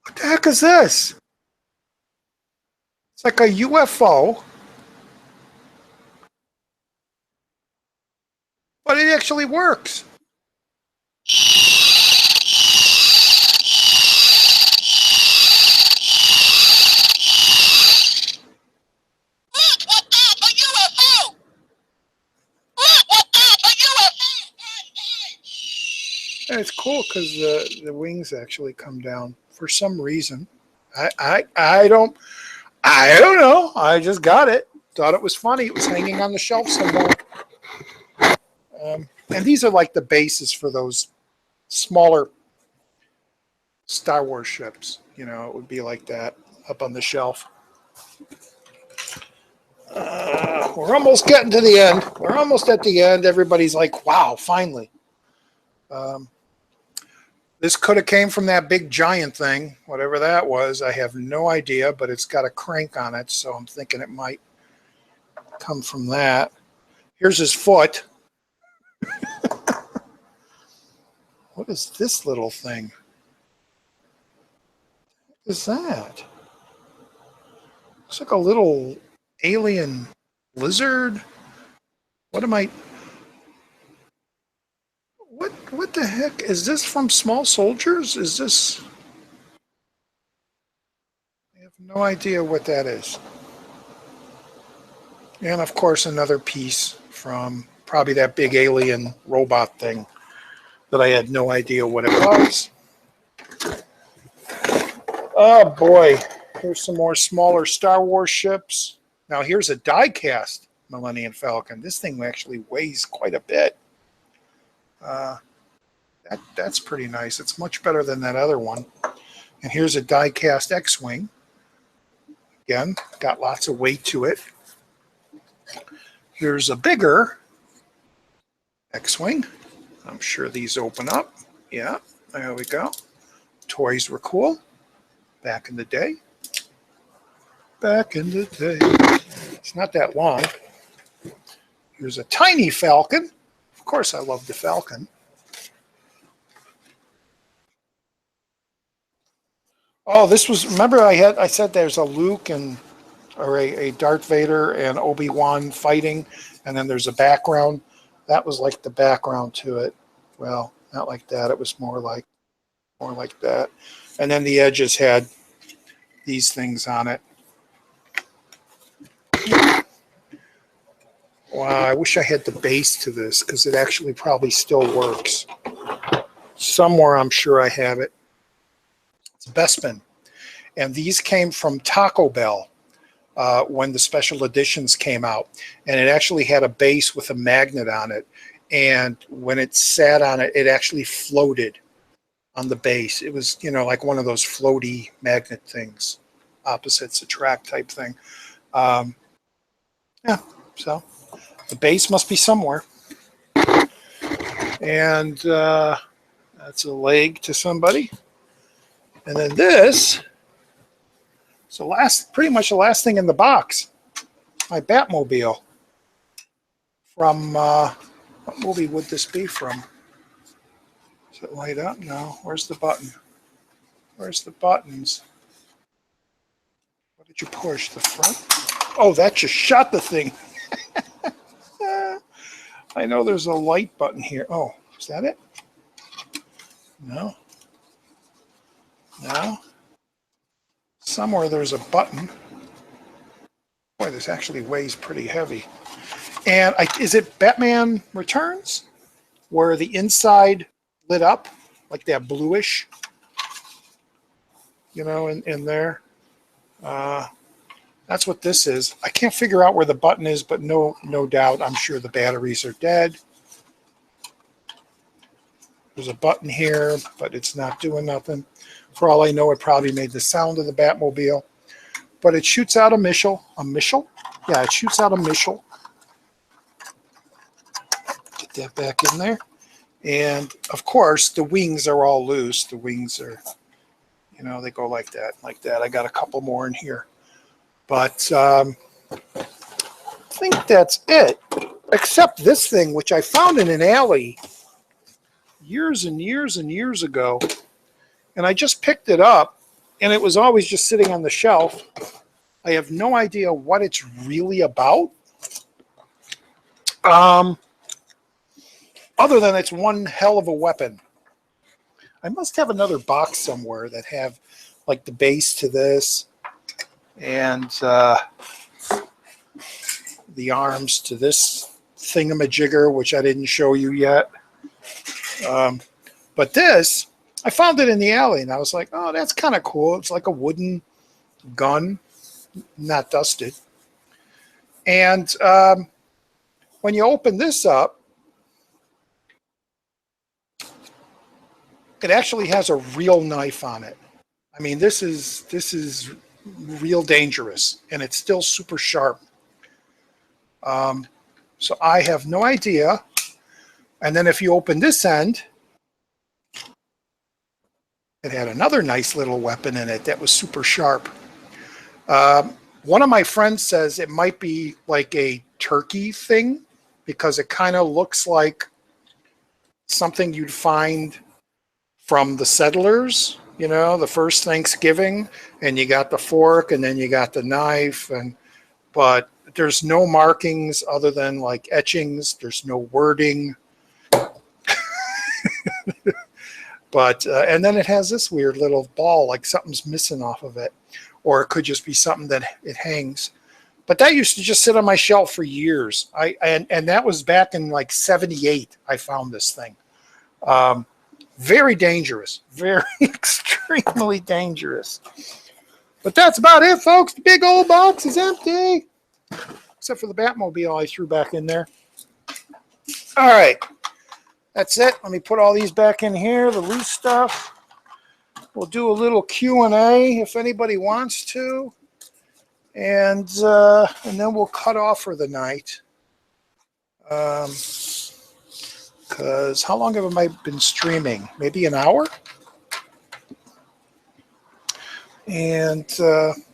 What the heck is this? It's like a UFO. But it actually works. And it's cool because the wings actually come down for some reason. I don't know. I just got it. Thought it was funny. It was hanging on the shelf somewhere. And these are like the bases for those smaller Star Wars ships. You know, it would be like that up on the shelf. We're almost getting to the end. We're almost at the end. Everybody's like, wow, finally. This could have came from that big giant thing, whatever that was. I have no idea, but it's got a crank on it, so I'm thinking it might come from that. Here's his foot. What is this little thing? What is that? Looks like a little alien lizard. What am I... What the heck? Is this from Small Soldiers? Is this... I have no idea what that is. And of course another piece from probably that big alien robot thing that I had no idea what it was. Oh boy, here's some more smaller Star Wars ships. Now here's a die-cast Millennium Falcon. This thing actually weighs quite a bit. That's pretty nice. It's much better than that other one. And here's a die-cast X-Wing. Again, got lots of weight to it. Here's a bigger X-Wing. I'm sure these open up. Yeah, there we go. Toys were cool back in the day. Back in the day. It's not that long. Here's a tiny Falcon. Of course, I love the Falcon. Oh, this was, remember I said there's a Luke and, or a Darth Vader and Obi-Wan fighting, and then there's a background. That was like the background to it. Well, not like that. It was more like that. And then the edges had these things on it. Wow, I wish I had the base to this because it actually probably still works. Somewhere I'm sure I have it. It's Bespin. And these came from Taco Bell when the special editions came out. And it actually had a base with a magnet on it. And when it sat on it, it actually floated on the base. It was, you know, like one of those floaty magnet things, opposites attract type thing. Yeah, so the base must be somewhere. And that's a leg to somebody. And then this, so pretty much the last thing in the box, my Batmobile. From, what movie would this be from? Does it light up? No. Where's the button? Where's the buttons? What did you push? The front? Oh, that just shot the thing. I know there's a light button here. Oh, is that it? No. No. Somewhere there's a button. Boy, this actually weighs pretty heavy. And is it Batman Returns? Where the inside lit up, like that bluish, you know, in there. That's what this is. I can't figure out where the button is, but no doubt, I'm sure the batteries are dead. There's a button here, but it's not doing nothing. For all I know, it probably made the sound of the Batmobile. But it shoots out a missile. A missile? Yeah, it shoots out a missile. Get that back in there. And, of course, the wings are all loose. The wings are, you know, they go like that, like that. I got a couple more in here. But I think that's it, except this thing, which I found in an alley years and years and years ago. And I just picked it up, and it was always just sitting on the shelf. I have no idea what it's really about. Other than it's one hell of a weapon. I must have another box somewhere that have like the base to this and the arms to this thingamajigger, which I didn't show you yet. But this, I found it in the alley, and I was like, oh, that's kind of cool. It's like a wooden gun, not dusted. And when you open this up, it actually has a real knife on it. I mean, this is real dangerous, and it's still super sharp. So I have no idea. And then if you open this end, it had another nice little weapon in it that was super sharp. One of my friends says it might be like a turkey thing because it kind of looks like something you'd find from the settlers, you know, the first Thanksgiving, and you got the fork and then you got the knife, but there's no markings other than like etchings. There's no wording. But and then it has this weird little ball, like something's missing off of it, or it could just be something that it hangs. But that used to just sit on my shelf for years. And that was back in like '78. I found this thing. Very dangerous, very extremely dangerous. But that's about it, folks. The big old box is empty. except for the Batmobile I threw back in there. All right, that's it. Let me put all these back in here, the loose stuff. We'll do a little Q&A if anybody wants to, and then we'll cut off for the night. Because how long have I been streaming? Maybe an hour? And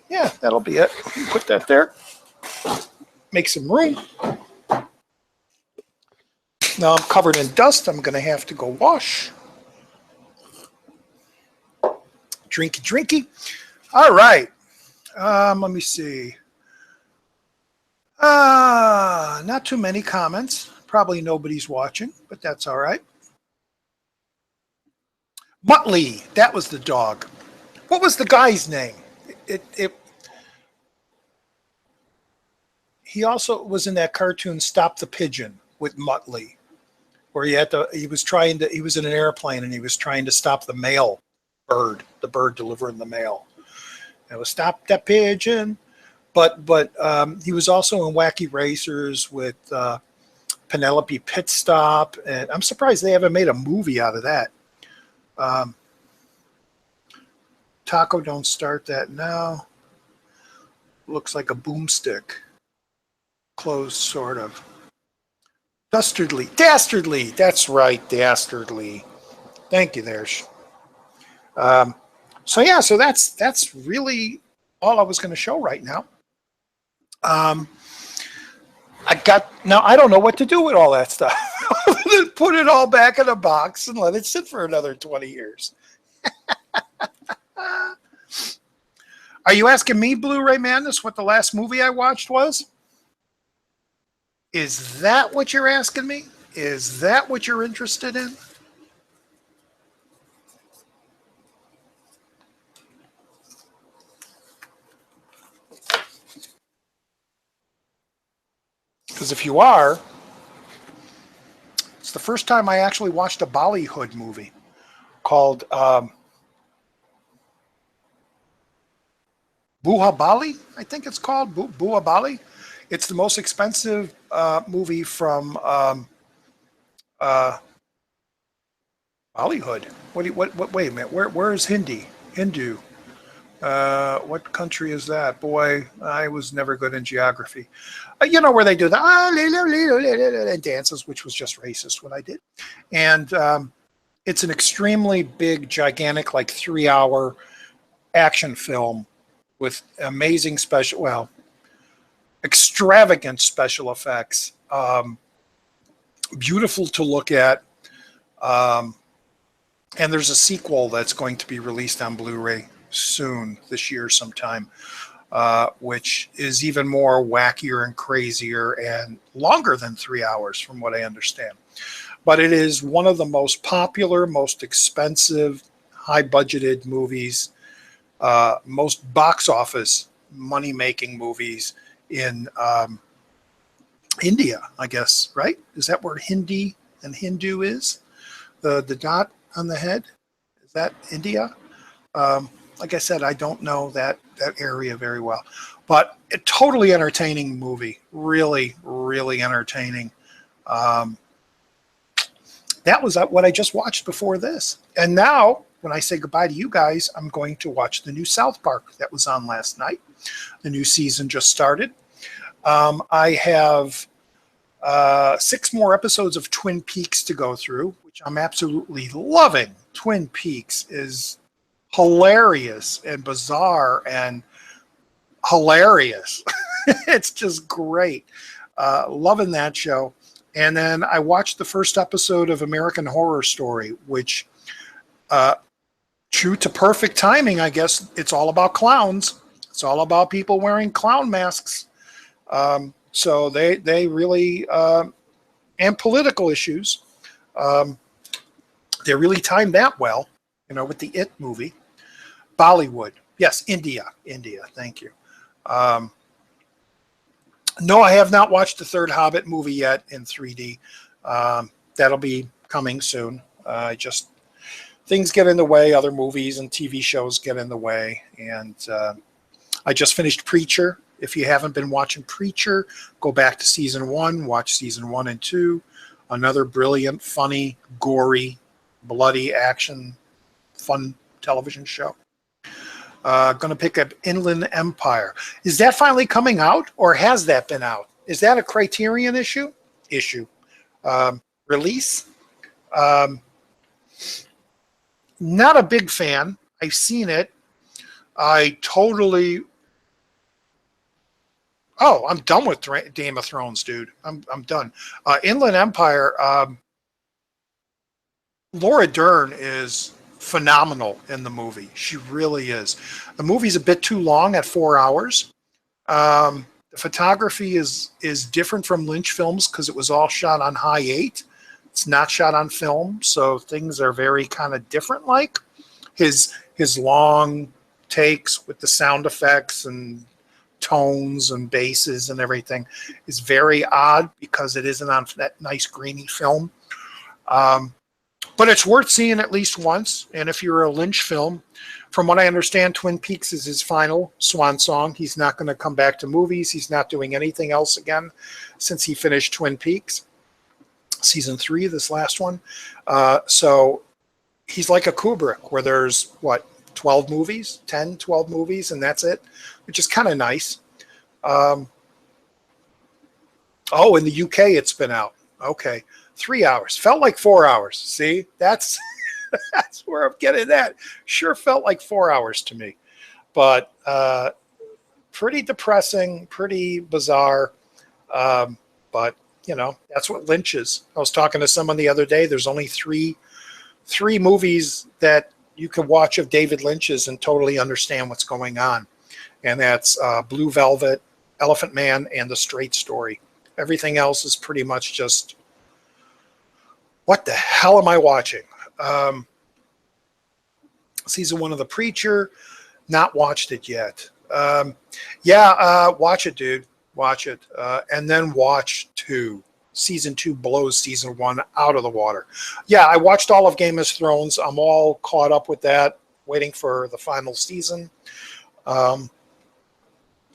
yeah, that'll be it. Put that there. Make some room. Now I'm covered in dust. I'm going to have to go wash. Drinky, drinky. All right. Let me see. Not too many comments. Probably nobody's watching, but that's all right. Muttley, that was the dog. What was the guy's name? He also was in that cartoon Stop the Pigeon with Muttley, where he was in an airplane and he was trying to stop the bird delivering the mail. It was Stop That Pigeon. But he was also in Wacky Racers with Penelope Pitstop, and I'm surprised they haven't made a movie out of that. Taco, don't start that now. Looks like a boomstick. Closed, sort of. Dastardly. That's right, Dastardly. Thank you there. So that's really all I was going to show right now. I don't know what to do with all that stuff. Put it all back in a box and let it sit for another 20 years. Are you asking me, Blu-ray Madness, what the last movie I watched was? Is that what you're asking me? Is that what you're interested in? Because if you are, it's the first time I actually watched a Bollywood movie called Buha Bali, I think it's called, Buha Bali. It's the most expensive movie from Bollywood. Wait a minute, where is Hindu? What country is that? Boy, I was never good in geography. You know where they do the and dances, which was just racist what I did. And it's an extremely big, gigantic, like 3-hour action film with amazing extravagant special effects. Beautiful to look at. And there's a sequel that's going to be released on Blu-ray soon, this year sometime, which is even more wackier and crazier and longer than 3 hours from what I understand. But it is one of the most popular, most expensive, high-budgeted movies, most box office money-making movies in India, I guess, right? Is that where Hindi and Hindu is? The dot on the head? Is that India? Like I said, I don't know that area very well. But a totally entertaining movie. Really, really entertaining. That was what I just watched before this. And now, when I say goodbye to you guys, I'm going to watch the new South Park that was on last night. The new season just started. I have 6 more episodes of Twin Peaks to go through, which I'm absolutely loving. Twin Peaks is hilarious and bizarre and hilarious. It's just great. Loving that show. And then I watched the first episode of American Horror Story, which, true to perfect timing, I guess, it's all about clowns. It's all about people wearing clown masks. So they really, and political issues, they really timed that well, with the It movie. Bollywood. Yes, India. Thank you. No, I have not watched the third Hobbit movie yet in 3D. That'll be coming soon. Things get in the way. Other movies and TV shows get in the way. And I just finished Preacher. If you haven't been watching Preacher, go back to season 1, watch season 1 and 2. Another brilliant, funny, gory, bloody action, fun television show. Going to pick up Inland Empire. Is that finally coming out, or has that been out? Is that a Criterion issue? Release? Not a big fan. I've seen it. I totally. Oh, I'm done with Game of Thrones, dude. I'm done. Inland Empire. Laura Dern is phenomenal in the movie. She really is. The movie's a bit too long at 4 hours. The photography is different from Lynch films because it was all shot on high 8. It's not shot on film, so things are very kind of different. Like his long takes with the sound effects and tones and basses and everything is very odd because it isn't on that nice grainy film. But it's worth seeing at least once. And if you're a Lynch film, from what I understand, Twin Peaks is his final swan song. He's not going to come back to movies. He's not doing anything else again since he finished Twin Peaks. Season 3, this last one. So he's like a Kubrick, where there's, 12 movies? 10, 12 movies, and that's it, which is kind of nice. In the UK it's been out. Okay. 3 hours. Felt like 4 hours. See? That's where I'm getting that. Sure felt like 4 hours to me. But pretty depressing, pretty bizarre. But, that's what Lynch is. I was talking to someone the other day. There's only three movies that you can watch of David Lynch's and totally understand what's going on. And that's Blue Velvet, Elephant Man, and The Straight Story. Everything else is pretty much just, what the hell am I watching? Season 1 of The Preacher, not watched it yet. Watch it, dude. Watch it. And then watch 2. Season 2 blows season 1 out of the water. Yeah, I watched all of Game of Thrones. I'm all caught up with that, waiting for the final season. Love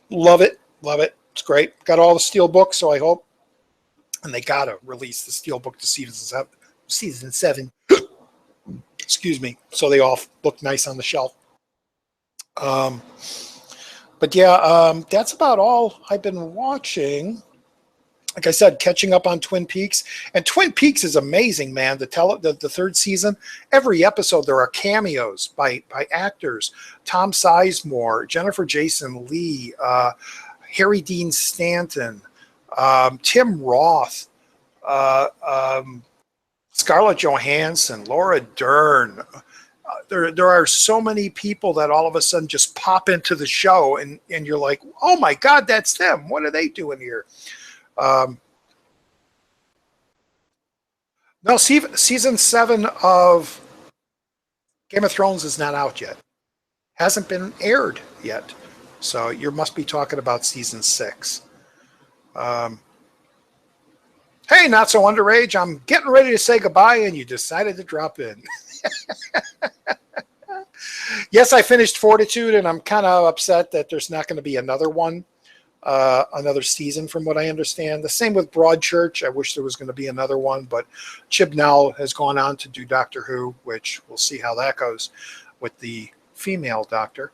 it. Love it. It's great. Got all the steel books, so I hope. And they got to release the steel book to season 7. Excuse me. So they all look nice on the shelf. That's about all I've been watching. Like I said, catching up on Twin Peaks. And Twin Peaks is amazing, man. The third season, every episode there are cameos by actors. Tom Sizemore, Jennifer Jason Leigh, Harry Dean Stanton, Tim Roth, Scarlett Johansson, Laura Dern. There are so many people that all of a sudden just pop into the show, and you're like, oh my God, that's them. What are they doing here? No, season 7 of Game of Thrones is not out yet. Hasn't been aired yet. So you must be talking about season 6. Hey, not so underage. I'm getting ready to say goodbye, and you decided to drop in. Yes, I finished Fortitude, and I'm kind of upset that there's not going to be another one. Another season, from what I understand. The same with Broadchurch. I wish there was going to be another one, but Chibnall has gone on to do Doctor Who, which we'll see how that goes with the female doctor.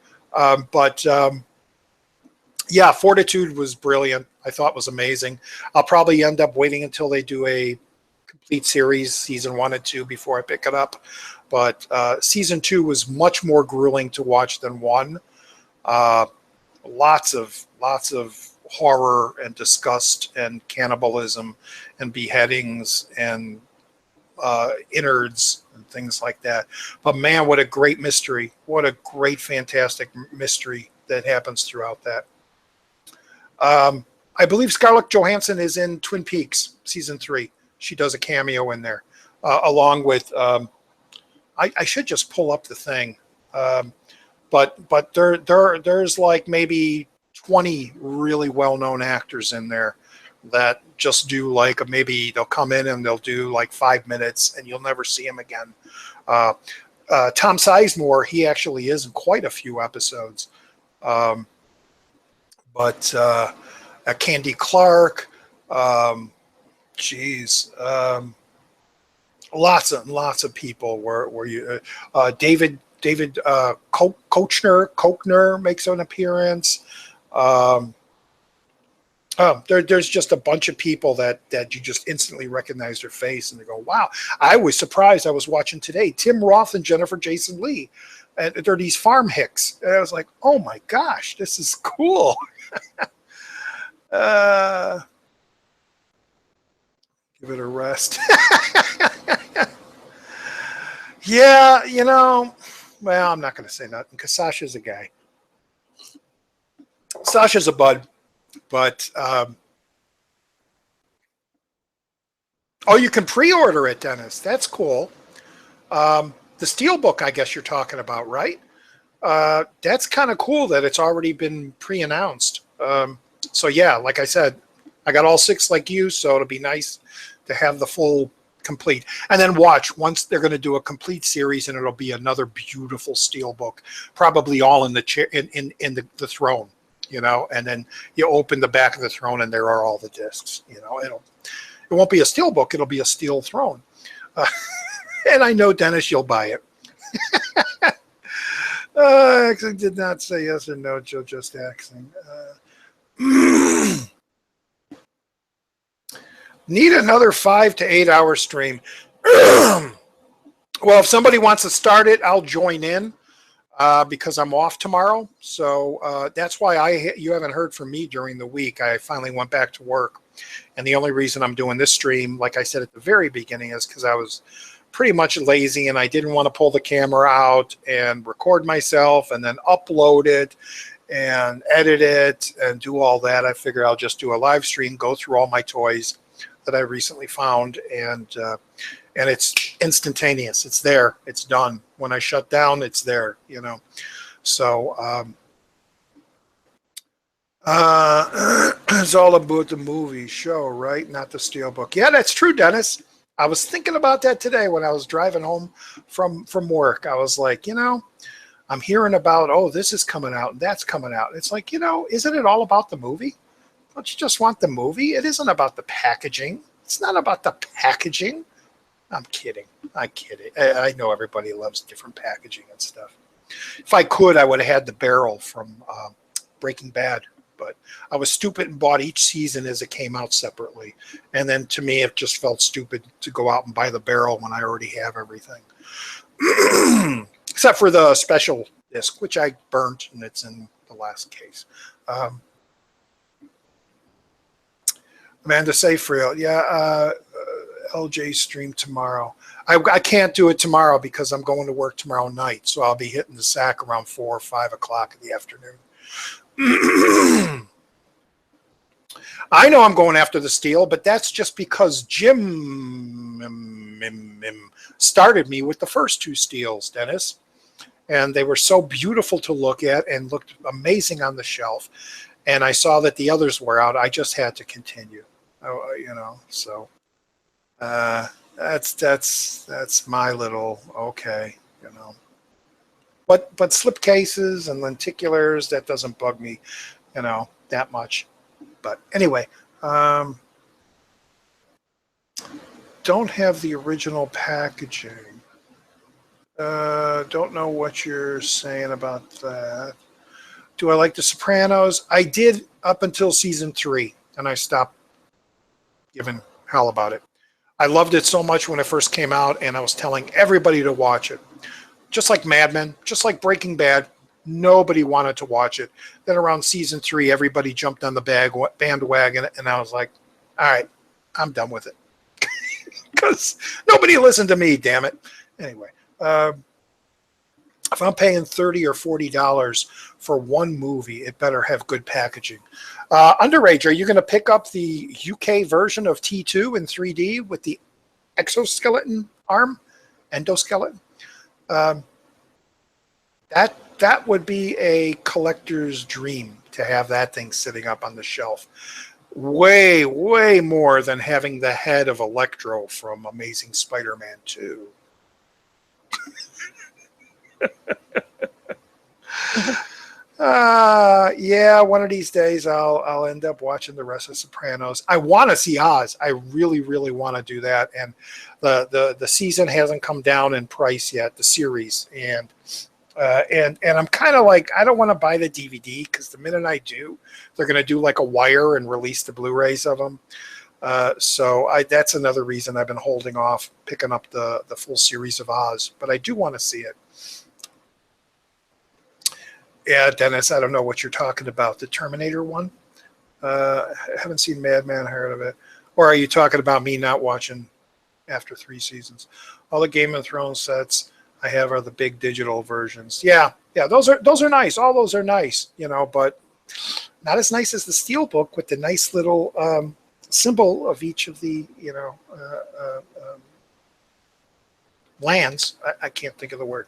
Fortitude was brilliant. I thought was amazing. I'll probably end up waiting until they do a complete series, season 1 and 2, before I pick it up. But season 2 was much more grueling to watch than 1. Lots of horror and disgust and cannibalism and beheadings and innards and things like that. But man, what a great mystery. What a great, fantastic mystery that happens throughout that. I believe Scarlett Johansson is in Twin Peaks season 3. She does a cameo in there, along with, I should just pull up the thing. But there's like maybe 20 really well-known actors in there that just do like, maybe they'll come in and they'll do like 5 minutes and you'll never see them again. Tom Sizemore, he actually is in quite a few episodes. But Candy Clark, geez, lots of people were you David Kochner makes an appearance. Um, there's just a bunch of people that you just instantly recognize their face and they go, wow. I was surprised. I was watching today Tim Roth and Jennifer Jason Leigh, and they're these farm hicks, and I was like, oh my gosh, this is cool. uh, Give it a rest. Yeah, well, I'm not going to say nothing because Sasha's a guy. Sasha's a bud, but oh, you can pre-order it, Dennis. That's cool. The Steelbook, I guess you're talking about, right? That's kind of cool that it's already been pre-announced. So yeah, like I said, I got all 6 like you, so it'll be nice to have the full complete. And then watch, once they're going to do a complete series, and it'll be another beautiful Steelbook, probably all in the chair in the throne, and then you open the back of the throne and there are all the discs. It won't be a Steelbook, it'll be a steel throne. And I know, Dennis, you'll buy it. I did not say yes or no, Joe, just asking. Need another 5 to 8 hour stream. Well, if somebody wants to start it, I'll join in because I'm off tomorrow. So that's why you haven't heard from me during the week. I finally went back to work. And the only reason I'm doing this stream, like I said at the very beginning, is because I was pretty much lazy and I didn't want to pull the camera out and record myself and then upload it and edit it and do all that. I figure I'll just do a live stream, go through all my toys that I recently found, and it's instantaneous. It's there. It's done. When I shut down, it's there. So it's all about the movie show, right? Not the Steelbook. Yeah, that's true, Dennis. I was thinking about that today when I was driving home from work. I was like, I'm hearing about, oh, this is coming out and that's coming out. It's like, isn't it all about the movie? Don't you just want the movie? It isn't about the packaging. It's not about the packaging. I'm kidding. I kid it. I know everybody loves different packaging and stuff. If I could, I would have had the barrel from Breaking Bad. But I was stupid and bought each season as it came out separately. And then to me, it just felt stupid to go out and buy the barrel when I already have everything. Except for the special disc, which I burnt, and it's in the last case. Amanda Seyfried, yeah, LJ stream tomorrow. I can't do it tomorrow because I'm going to work tomorrow night, so I'll be hitting the sack around 4 or 5 o'clock in the afternoon. I know I'm going after the steel, but that's just because Jim started me with the first 2 steels, Dennis. And they were so beautiful to look at and looked amazing on the shelf. And I saw that the others were out. I just had to continue, so that's my little, okay, But slip cases and lenticulars, that doesn't bug me, that much. But anyway, don't have the original packaging. Don't know what you're saying about that. Do I like The Sopranos? I did up until season 3, and I stopped giving hell about it. I loved it so much when it first came out, and I was telling everybody to watch it. Just like Mad Men, just like Breaking Bad, nobody wanted to watch it. Then around season 3, everybody jumped on the bandwagon, and I was like, all right, I'm done with it. Because nobody listened to me, damn it. Anyway, if I'm paying $30 or $40 for one movie, it better have good packaging. Underage, are you going to pick up the UK version of T2 in 3D with the exoskeleton arm, endoskeleton? That would be a collector's dream to have that thing sitting up on the shelf. Way, way more than having the head of Electro from Amazing Spider-Man 2. Yeah, one of these days I'll end up watching the rest of Sopranos. I want to see Oz. I really, really want to do that. And the season hasn't come down in price yet, the series. And I'm kind of like, I don't want to buy the DVD because the minute I do, they're going to do like a wire and release the Blu-rays of them. So that's another reason I've been holding off picking up the full series of Oz. But I do want to see it. Yeah, Dennis, I don't know what you're talking about. The Terminator one? I haven't seen Madman, heard of it. Or are you talking about me not watching after 3 seasons? All the Game of Thrones sets I have are the big digital versions. Yeah, those are nice. All those are nice, but not as nice as the Steelbook with the nice little symbol of each of the lands. I can't think of the word.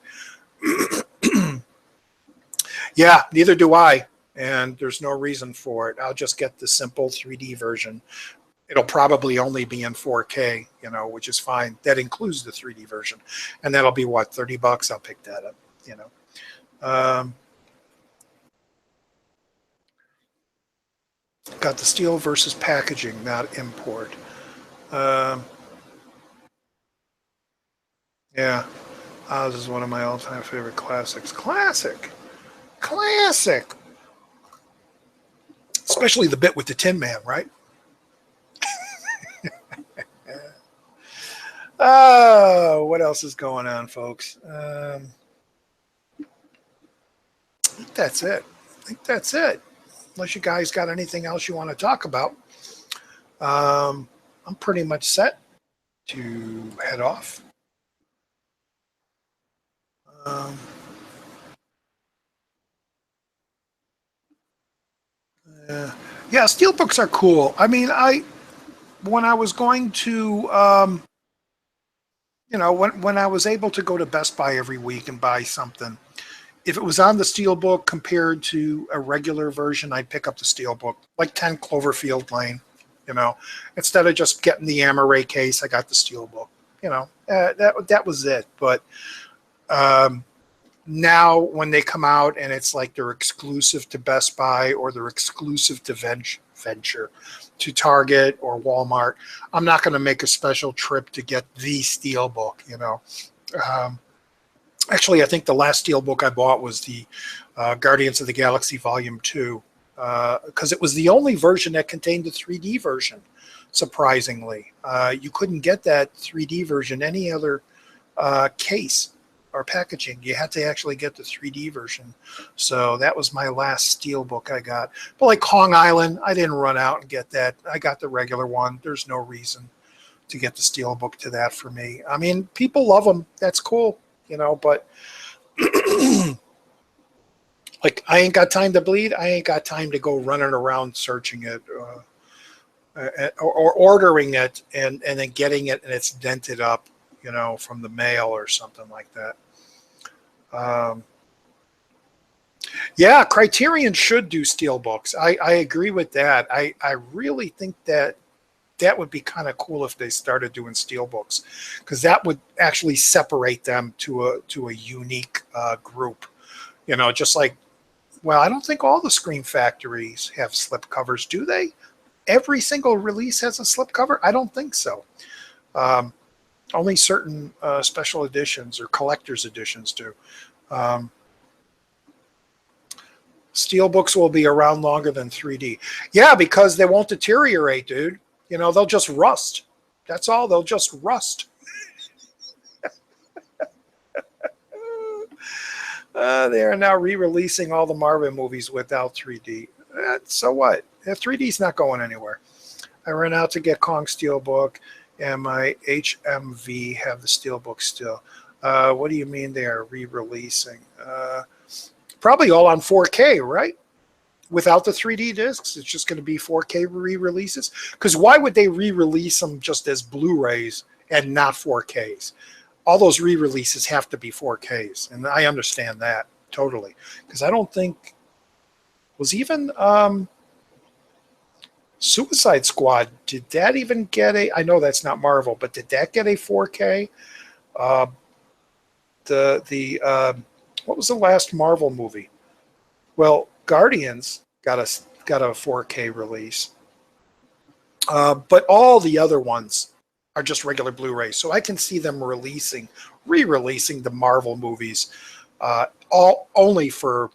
Yeah, neither do I. And there's no reason for it. I'll just get the simple 3D version. It'll probably only be in 4K, which is fine. That includes the 3D version. And that'll be what, $30? I'll pick that up, Got the steel versus packaging, not import. Yeah, Oz is one of my all-time favorite classics. Classic. Especially the bit with the Tin Man, right? Oh, what else is going on, folks? I think that's it. Unless you guys got anything else you want to talk about. I'm pretty much set to head off. Yeah, steelbooks are cool. I mean, when I was going to when I was able to go to Best Buy every week and buy something, if it was on the Steelbook compared to a regular version, I'd pick up the Steelbook, like 10 Cloverfield Lane. Instead of just getting the Amaray case, I got the Steelbook. That was it. But now when they come out and it's like they're exclusive to Best Buy or they're exclusive to Venture, to Target or Walmart, I'm not going to make a special trip to get the Steelbook. Actually, I think the last Steelbook I bought was the Guardians of the Galaxy Volume 2, because it was the only version that contained the 3D version, surprisingly. You couldn't get that 3D version any other case or packaging. You had to actually get the 3D version. So that was my last Steelbook I got. But like Kong Island, I didn't run out and get that. I got the regular one. There's no reason to get the Steelbook to that for me. I mean, people love them. That's cool. But like, I ain't got time to bleed. I ain't got time to go running around searching it or ordering it and then getting it and it's dented up, from the mail or something like that. Yeah, Criterion should do Steelbooks. I agree with that. I really think that would be kind of cool if they started doing Steelbooks, because that would actually separate them to a unique group. Just like, well, I don't think all the Scream Factories have slip covers, do they? Every single release has a slip cover? I don't think so. Only certain special editions or collector's editions do. Steelbooks will be around longer than 3D. Yeah, because they won't deteriorate, dude. They'll just rust. That's all. They'll just rust. They are now re-releasing all the Marvel movies without 3D. So what? 3D's not going anywhere. I ran out to get Kong Steelbook, and my HMV have the Steelbook still. What do you mean they are re-releasing? Probably all on 4K, right? Without the 3D discs, it's just going to be 4K re-releases. Because why would they re-release them just as Blu-rays and not 4Ks? All those re-releases have to be 4Ks, and I understand that totally. Because I don't think was even Suicide Squad. Did that even get a? I know that's not Marvel, but did that get a 4K? What was the last Marvel movie? Well, Guardians got a 4K release, but all the other ones are just regular Blu-ray. So I can see them re-releasing the Marvel movies, all only for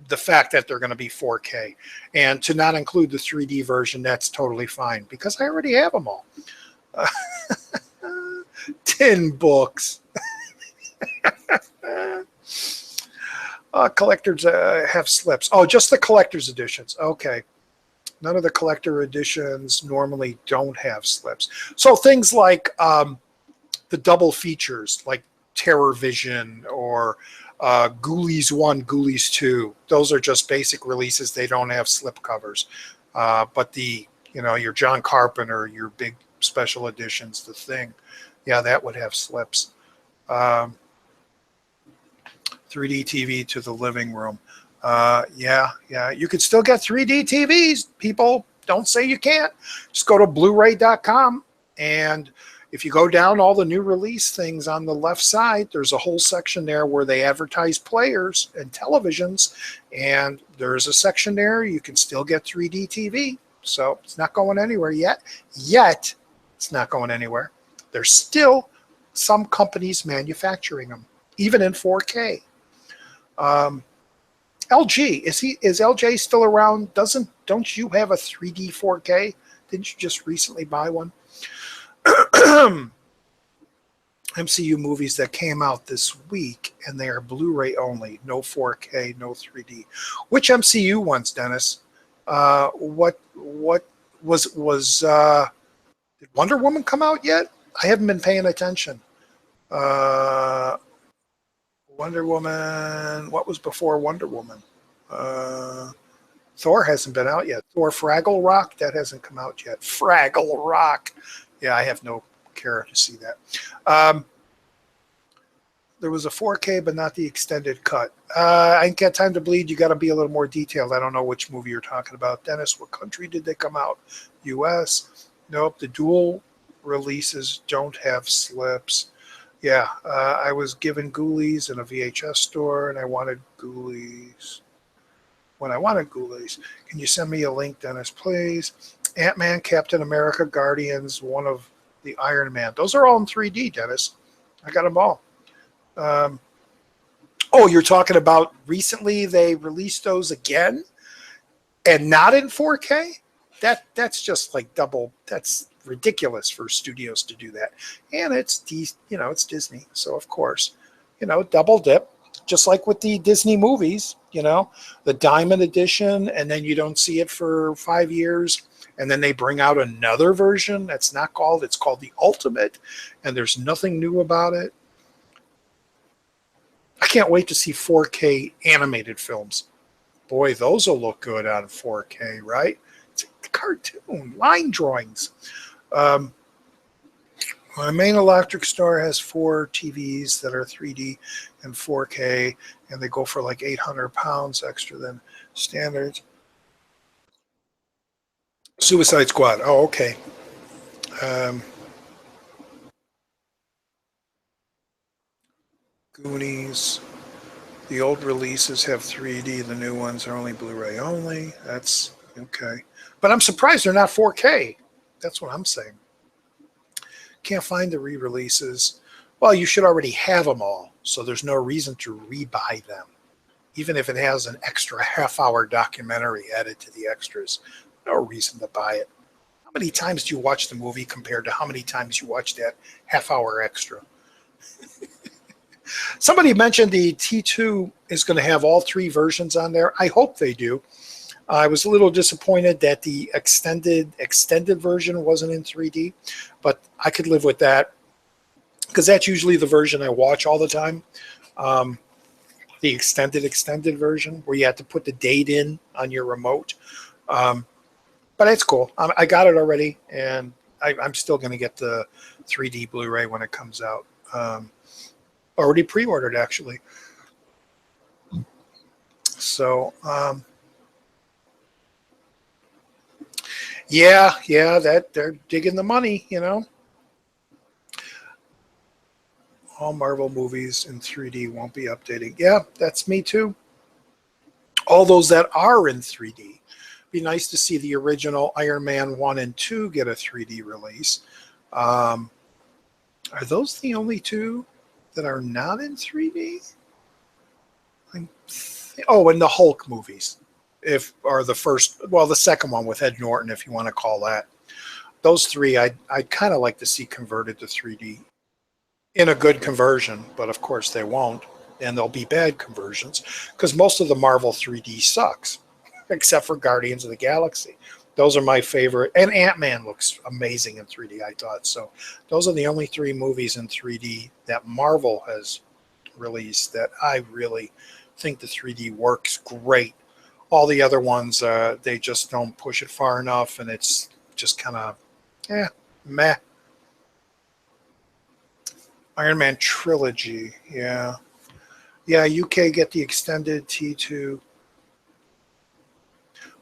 the fact that they're going to be 4K, and to not include the 3D version. That's totally fine because I already have them all. 10 books. Collectors have slips. Oh, just the collector's editions. Okay. None of the collector editions normally don't have slips. So things like the double features, like Terror Vision or Ghoulies 1, Ghoulies 2, those are just basic releases. They don't have slip covers. But your John Carpenter, your big special editions, the Thing, yeah, that would have slips. 3D TV to the living room. Yeah. You could still get 3D TVs. People don't say you can't. Just go to Blu-ray.com, and if you go down all the new release things on the left side, there's a whole section there where they advertise players and televisions, and there's a section there you can still get 3D TV. So it's not going anywhere yet. It's not going anywhere. There's still some companies manufacturing them, even in 4K. LG, is LJ still around? Don't you have a 3D 4K? Didn't you just recently buy one? MCU movies that came out this week, and they are Blu-ray only, no 4K, no 3D. Which MCU ones, Dennis? What was did Wonder Woman come out yet? I haven't been paying attention. Wonder Woman. What was before Wonder Woman? Thor hasn't been out yet. Thor Fraggle Rock, that hasn't come out yet. Fraggle Rock. Yeah, I have no care to see that. There was a 4K, but not the extended cut. I ain't got time to bleed. You got to be a little more detailed. I don't know which movie you're talking about. Dennis, what country did they come out? U.S.? Nope, the dual releases don't have slips. Yeah, I was given Ghoulies in a VHS store, and I wanted Ghoulies. When I wanted Ghoulies, can you send me a link, Dennis, please? Ant-Man, Captain America, Guardians, one of the Iron Man. Those are all in 3D, Dennis. I got them all. Oh, you're talking about recently they released those again and not in 4K? That's just like double. That's ridiculous for studios to do that. And it's Disney, so of course, double dip, just like with the Disney movies. The Diamond Edition, and then you don't see it for 5 years, and then they bring out another version that's not called. It's called the Ultimate, and there's nothing new about it. I can't wait to see 4K animated films. Boy, those will look good on 4K, right? It's a cartoon, line drawings. My main electric store has 4 TVs that are 3D and 4K, and they go for like 800 pounds extra than standard. Suicide Squad. Oh, okay. Goonies. The old releases have 3D. The new ones are only Blu-ray only. That's okay. But I'm surprised they're not 4K. That's what I'm saying. Can't find the re-releases. Well, you should already have them all, so there's no reason to re-buy them. Even if it has an extra half-hour documentary added to the extras, no reason to buy it. How many times do you watch the movie compared to how many times you watch that half-hour extra? Somebody mentioned the T2 is going to have all 3 versions on there. I hope they do. I was a little disappointed that the extended version wasn't in 3D, but I could live with that because that's usually the version I watch all the time. The extended version where you have to put the date in on your remote. But it's cool. I got it already, and I'm still going to get the 3D Blu-ray when it comes out. Already pre-ordered, actually. So, yeah, that they're digging the money, All Marvel movies in 3D won't be updating. Yeah, that's me too. all those that are in 3D. Be nice to see the original Iron Man 1 and 2 get a 3D release. Are those the only two that are not in 3D? Oh, and the Hulk movies, if are the first, well, the second one with Ed Norton, if you want to call that. Those three, I'd kind of like to see converted to 3D in a good conversion, but of course they won't, and there'll be bad conversions because most of the Marvel 3D sucks, except for Guardians of the Galaxy. Those are my favorite, and Ant-Man looks amazing in 3D, I thought. So those are the only three movies in 3D that Marvel has released that I really think the 3D works great. All the other ones, they just don't push it far enough, and it's just kind of, meh. Iron Man trilogy, yeah. Yeah, UK get the extended T2.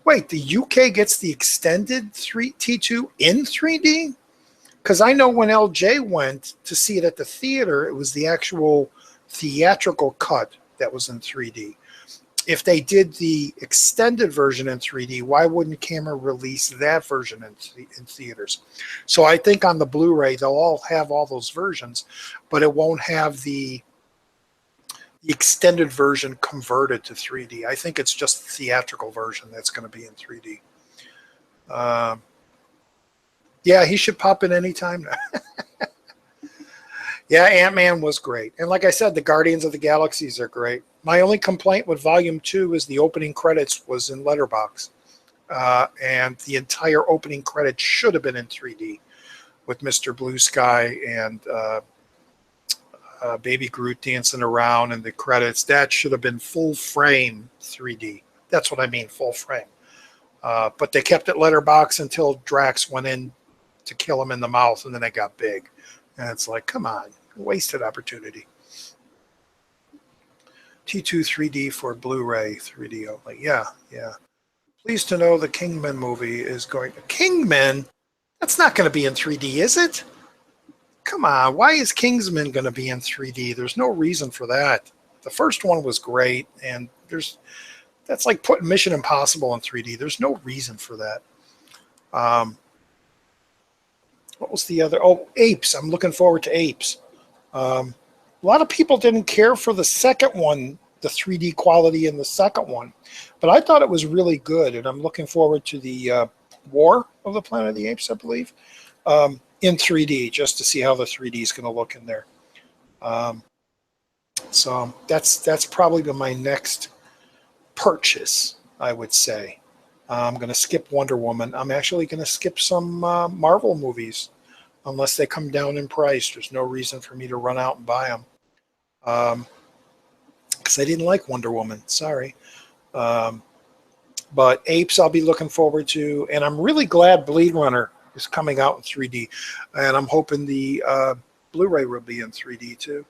Wait, the UK gets the extended T2 in 3D? Because I know when LJ went to see it at the theater, it was the actual theatrical cut that was in 3D. If they did the extended version in 3D, why wouldn't Camera release that version in theaters? So I think on the Blu-ray, they'll all have all those versions, but it won't have the extended version converted to 3D. I think it's just the theatrical version that's going to be in 3D. Yeah, he should pop in anytime now. Yeah, Ant-Man was great. And like I said, the Guardians of the Galaxies are great. My only complaint with Volume 2 is the opening credits was in letterbox. And the entire opening credits should have been in 3D with Mr. Blue Sky and Baby Groot dancing around in the credits. That should have been full frame 3D. That's what I mean, full frame. But they kept it letterbox until Drax went in to kill him in the mouth, and then it got big. And it's like, come on, wasted opportunity. T2 3D for Blu-ray 3D only. Yeah. Pleased to know the Kingman movie is going to... Kingman? That's not going to be in 3D, is it? Come on, why is Kingsman going to be in 3D? There's no reason for that. The first one was great, and that's like putting Mission Impossible in 3D. There's no reason for that. What was the other? Oh, Apes. I'm looking forward to Apes. A lot of people didn't care for the second one, the 3D quality in the second one, but I thought it was really good, and I'm looking forward to the War of the Planet of the Apes, I believe, in 3D, just to see how the 3D is going to look in there. So that's probably my next purchase, I would say. I'm going to skip Wonder Woman. I'm actually going to skip some Marvel movies unless they come down in price. There's no reason for me to run out and buy them because I didn't like Wonder Woman. Sorry. But Apes I'll be looking forward to, and I'm really glad Blade Runner is coming out in 3D, and I'm hoping the Blu-ray will be in 3D too.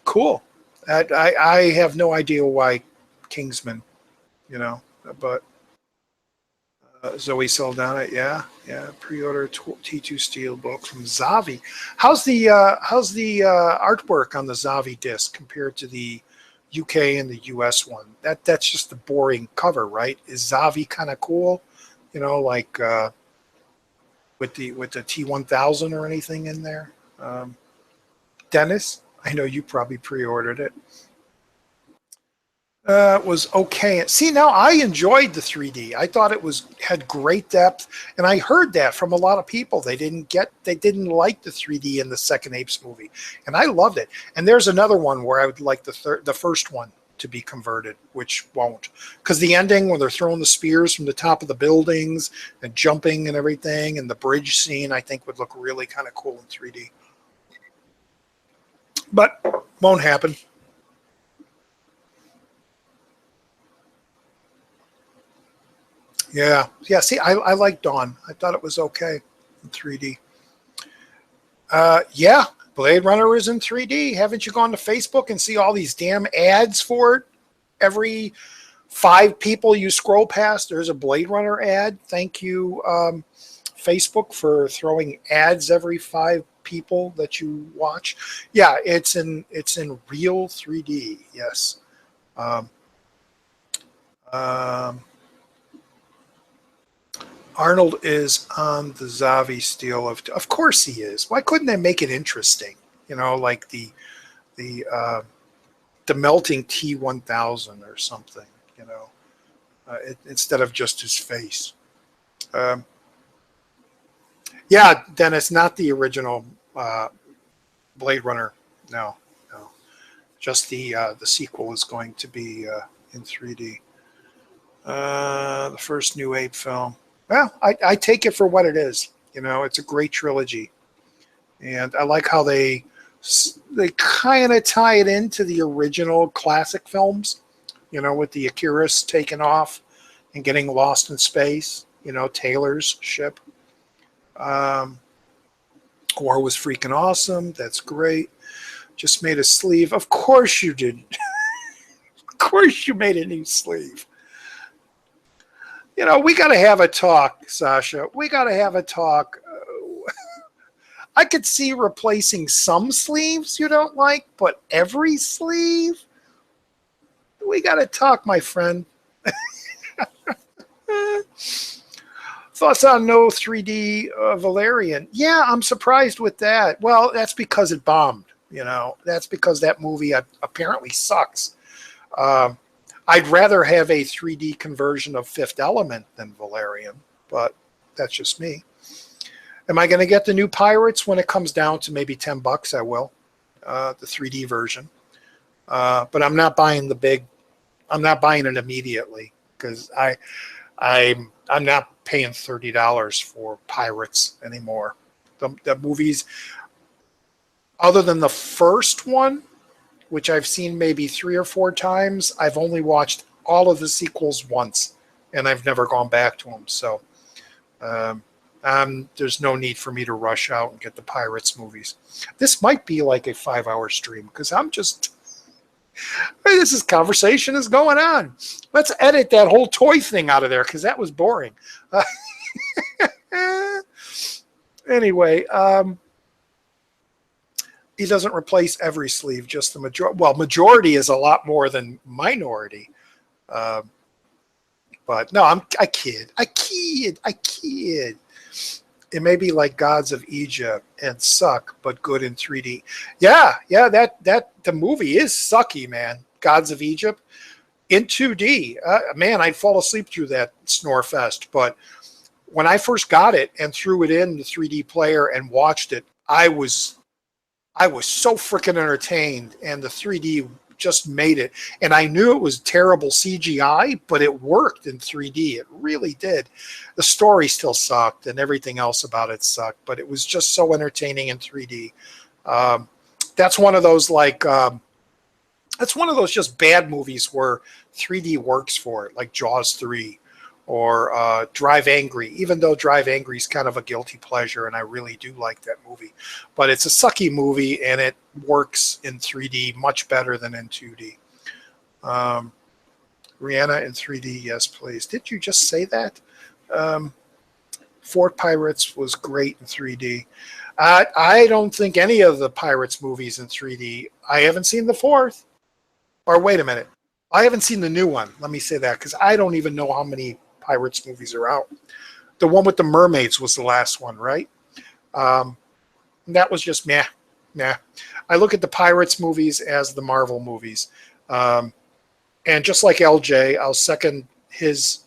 Cool. I have no idea why Kingsman, but Zoe Saldana, yeah, pre-order T2 Steelbook from Zavi. How's the artwork on the Zavi disc compared to the UK and the US one? That's just a boring cover, right? Is Zavi kind of cool? Like with the T1000 or anything in there? Dennis, I know you probably pre-ordered it. Was okay. See, now I enjoyed the 3D. I thought it had great depth, and I heard that from a lot of people. They didn't like the 3D in the second Apes movie, and I loved it. And there's another one where I would like the first one to be converted, which won't, because the ending when they're throwing the spears from the top of the buildings and jumping and everything, and the bridge scene, I think would look really kind of cool in 3D. But won't happen. Yeah. See, I like Dawn. I thought it was okay in 3D. Yeah, Blade Runner is in 3D. Haven't you gone to Facebook and see all these damn ads for it? Every 5 people you scroll past, there's a Blade Runner ad. Thank you, Facebook, for throwing ads every 5 people that you watch. Yeah, it's in real 3D. Yes. Um, Arnold is on the Zavi steel of course he is. Why couldn't they make it interesting? You know, like the the melting T1000 or something. You know, instead of just his face. Um, yeah, Dennis, not the original Blade Runner. No, no, just the sequel is going to be in 3D. The first New Ape film. Well, I take it for what it is. You know, it's a great trilogy, and I like how they kind of tie it into the original classic films. You know, with the Akira's taken off and getting lost in space. You know, Taylor's ship. Um, War was freaking awesome. That's great. Just made a sleeve. Of course you did. Of course you made a new sleeve. You know, we got to have a talk, Sasha. We got to have a talk. I could see replacing some sleeves you don't like, but every sleeve? We got to talk, my friend. Thoughts on no 3D Valerian? Yeah, I'm surprised with that. Well, that's because it bombed. You know, that's because that movie apparently sucks. Um, I'd rather have a 3D conversion of Fifth Element than Valerian, but that's just me. Am I going to get the new Pirates when it comes down to maybe $10? I will, the 3D version. But I'm not buying the big. I'm not buying it immediately because I'm not paying $30 for Pirates anymore. The movies, other than the first one, which I've seen maybe 3 or 4 times, I've only watched all of the sequels once, and I've never gone back to them. So um, there's no need for me to rush out and get the Pirates movies. This might be like a 5-hour stream because I'm just. This is conversation is going on. Let's edit that whole toy thing out of there because that was boring. Anyway, he doesn't replace every sleeve, just the majority. Well, majority is a lot more than minority. Um, but no, I kid. I kid. I kid. It may be like Gods of Egypt and suck, but good in 3D. Yeah, yeah, that the movie is sucky, man. Gods of Egypt in 2D. Man, I'd fall asleep through that snore fest. But when I first got it and threw it in the 3D player and watched it, I was so freaking entertained, and the 3D just made it. And I knew it was terrible CGI, but it worked in 3D. It really did. The story still sucked, and everything else about it sucked, but it was just so entertaining in 3D. Um, that's one of those that's one of those just bad movies where 3D works for it, like Jaws 3 or Drive Angry, even though Drive Angry is kind of a guilty pleasure, and I really do like that movie. But it's a sucky movie, and it works in 3D much better than in 2D. Um, Rihanna in 3D, yes, please. Did you just say that? Fort Pirates was great in 3D. I don't think any of the Pirates movies in 3D. I haven't seen the fourth. Or wait a minute. I haven't seen the new one. Let me say that because I don't even know how many Pirates movies are out. The one with the mermaids was the last one, right? Um, that was just meh, meh. I look at the Pirates movies as the Marvel movies. And just like LJ, I'll second his,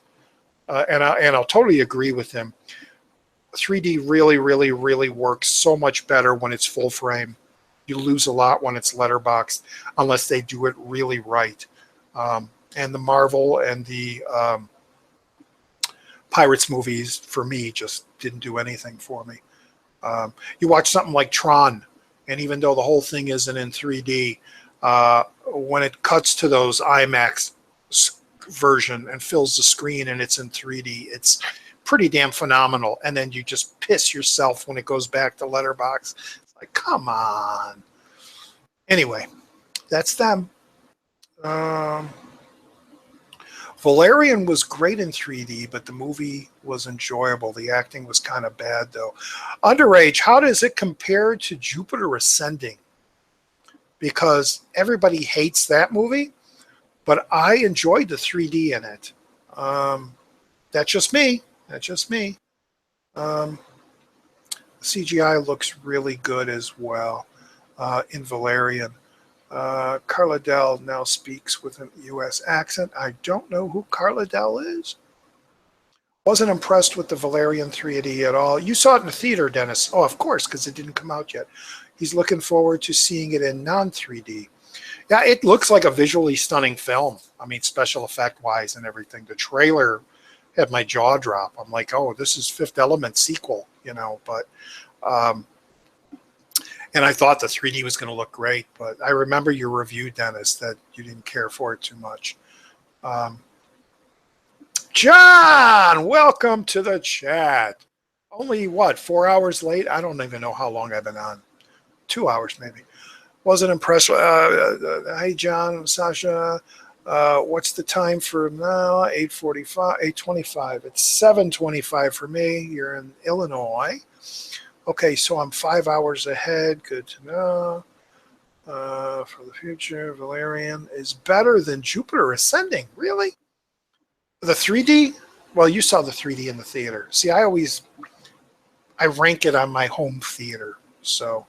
and I'll totally agree with him. 3D really, really, really works so much better when it's full frame. You lose a lot when it's letterboxed, unless they do it really right. And the Marvel and the Pirates movies, for me, just didn't do anything for me. You watch something like Tron, and even though the whole thing isn't in 3D, when it cuts to those IMAX version and fills the screen and it's in 3D, it's pretty damn phenomenal. And then you just piss yourself when it goes back to letterbox. It's like, come on. Anyway, that's them. Um, Valerian was great in 3D, but the movie was enjoyable. The acting was kind of bad, though. Underage, how does it compare to Jupiter Ascending? Because everybody hates that movie. but I enjoyed the 3D in it. Um, that's just me. That's just me. Um, CGI looks really good as well in Valerian. Carla Dell now speaks with a U.S. accent. I don't know who Carla Dell is. Wasn't impressed with the Valerian 3D at all. You saw it in the theater, Dennis. Oh, of course, because it didn't come out yet. He's looking forward to seeing it in non-3D. Yeah, it looks like a visually stunning film. I mean, special effect wise and everything. The trailer had my jaw drop. I'm like, oh, this is Fifth Element sequel, you know. But and I thought the 3D was going to look great. But I remember your review, Dennis, that you didn't care for it too much. Um, John, welcome to the chat. Only what, 4 hours late? I don't even know how long I've been on. 2 hours maybe. Wasn't impressed. Hey, John, Sasha. What's the time for now? 8:45, 8:25. It's 7:25 for me. You're in Illinois. Okay, so I'm 5 hours ahead. Good to know. For the future, Valerian is better than Jupiter Ascending. Really? The 3D? Well, you saw the 3D in the theater. See, I rank it on my home theater. So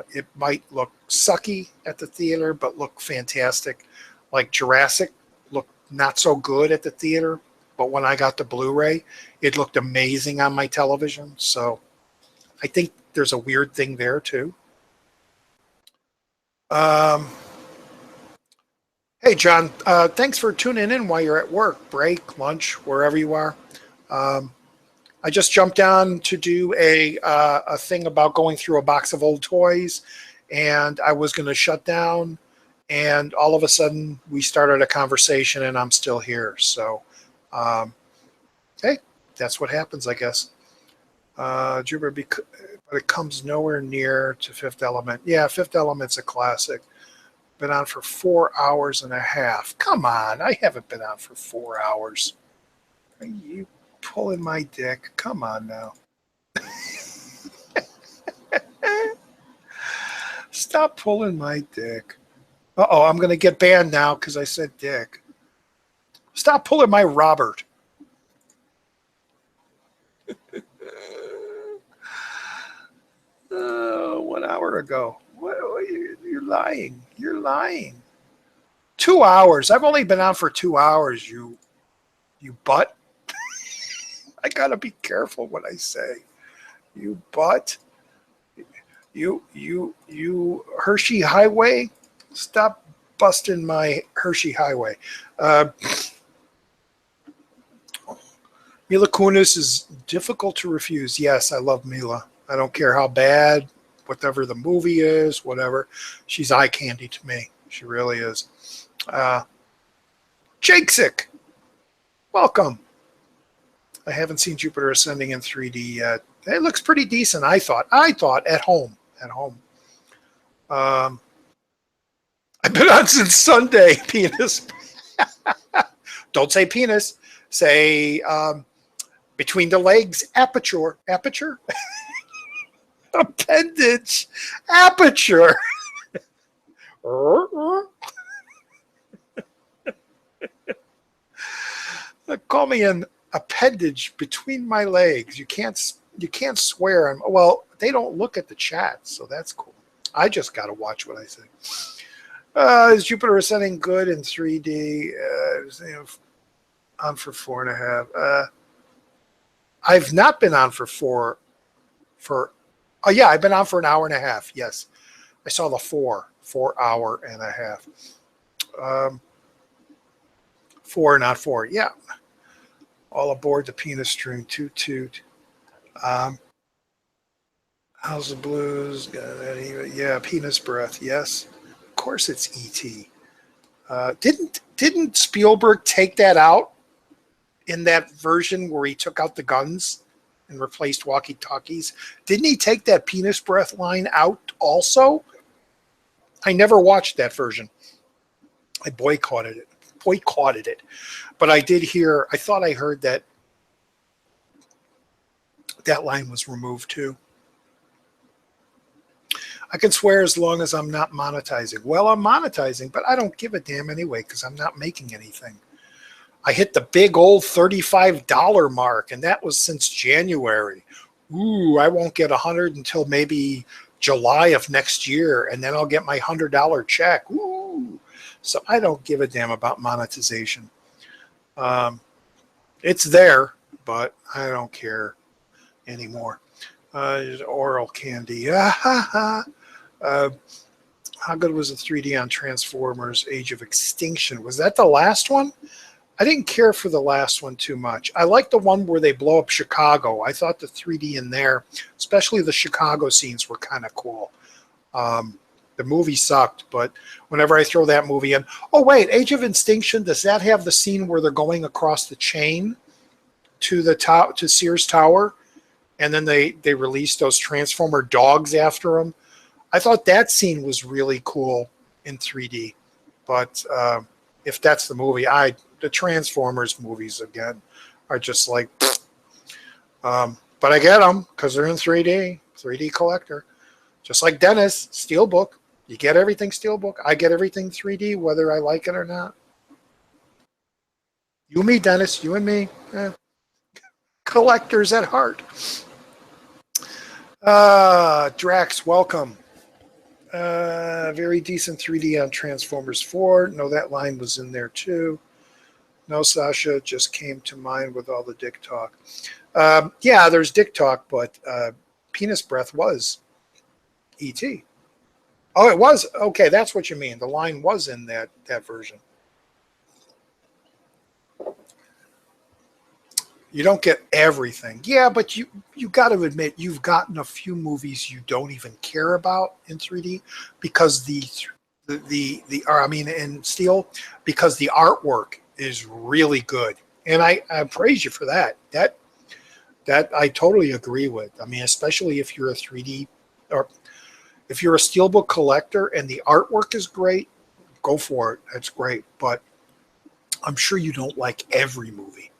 it might look sucky at the theater, but look fantastic. Like Jurassic looked not so good at the theater, but when I got the Blu-ray, it looked amazing on my television. So I think there's a weird thing there too. Um, hey, John, thanks for tuning in while you're at work, break, lunch, wherever you are. Um, I just jumped on to do a thing about going through a box of old toys, and I was going to shut down, and all of a sudden we started a conversation, and I'm still here. So, hey, that's what happens, I guess. Jupiter, but it comes nowhere near to Fifth Element. Yeah, Fifth Element's a classic. Been on for 4 hours and a half. Come on, I haven't been on for 4 hours. Are you pulling my dick? Come on now. Stop pulling my dick. Uh-oh, I'm going to get banned now because I said dick. Stop pulling my Robert. 1 hour ago. What, you're lying. You're lying. 2 hours. I've only been on for 2 hours, you butt. I got to be careful what I say. You butt. You Hershey Highway. Stop busting my Hershey Highway. Mila Kunis is difficult to refuse. Yes, I love Mila. I don't care how bad, whatever the movie is, whatever. She's eye candy to me. She really is. Jakesick, welcome. I haven't seen Jupiter Ascending in 3D yet. It looks pretty decent, I thought. At home. I've been on since Sunday, penis. Don't say penis. Say between the legs, aperture. Appendage, aperture. Call me an appendage between my legs. You can't swear. Well, they don't look at the chat, so that's cool. I just got to watch what I say. Is Jupiter Ascending good in 3D? On for 4.5. I've not been on for four. Oh yeah, I've been on for an hour and a half. Yes, I saw the 4 hour and a half. 4, not 4. Yeah. All aboard the penis stream. Toot toot. House of Blues. Yeah, penis breath. Yes. Of course it's E.T. Didn't Spielberg take that out in that version where he took out the guns and replaced walkie-talkies? Didn't he take that penis breath line out also? I never watched that version. I boycotted it. But I did hear, I thought I heard that line was removed too. I can swear as long as I'm not monetizing. Well, I'm monetizing, but I don't give a damn anyway because I'm not making anything. I hit the big old $35 mark, and that was since January. Ooh, I won't get 100 until maybe July of next year, and then I'll get my $100 check. Ooh. So I don't give a damn about monetization. Um, it's there, but I don't care anymore. Oral candy. How good was the 3D on Transformers Age of Extinction? Was that the last one? I didn't care for the last one too much. I liked the one where they blow up Chicago. I thought the 3D in there, especially the Chicago scenes, were kind of cool. The movie sucked, but whenever I throw that movie in, oh wait, Age of Extinction, does that have the scene where they're going across the chain to the top to Sears Tower, and then they release those Transformer dogs after them? I thought that scene was really cool in 3D, but if that's the movie, the Transformers movies again are just like, but I get them because they're in 3D collector, just like Dennis Steelbook. You get everything Steelbook. I get everything 3D, whether I like it or not. You and me, Dennis. You and me. Collectors at heart. Drax, welcome. Very decent 3D on Transformers 4. No, that line was in there too. No, Sasha, just came to mind with all the dick talk. Yeah, there's dick talk, but penis breath was E.T. Oh, it was? Okay, that's what you mean. The line was in that version. You don't get everything. Yeah, but you got to admit you've gotten a few movies you don't even care about in 3D because in Steel, because the artwork is really good. And I praise you for that. That I totally agree with. I mean, especially if you're a 3D or if you're a Steelbook collector and the artwork is great, go for it. That's great. But I'm sure you don't like every movie.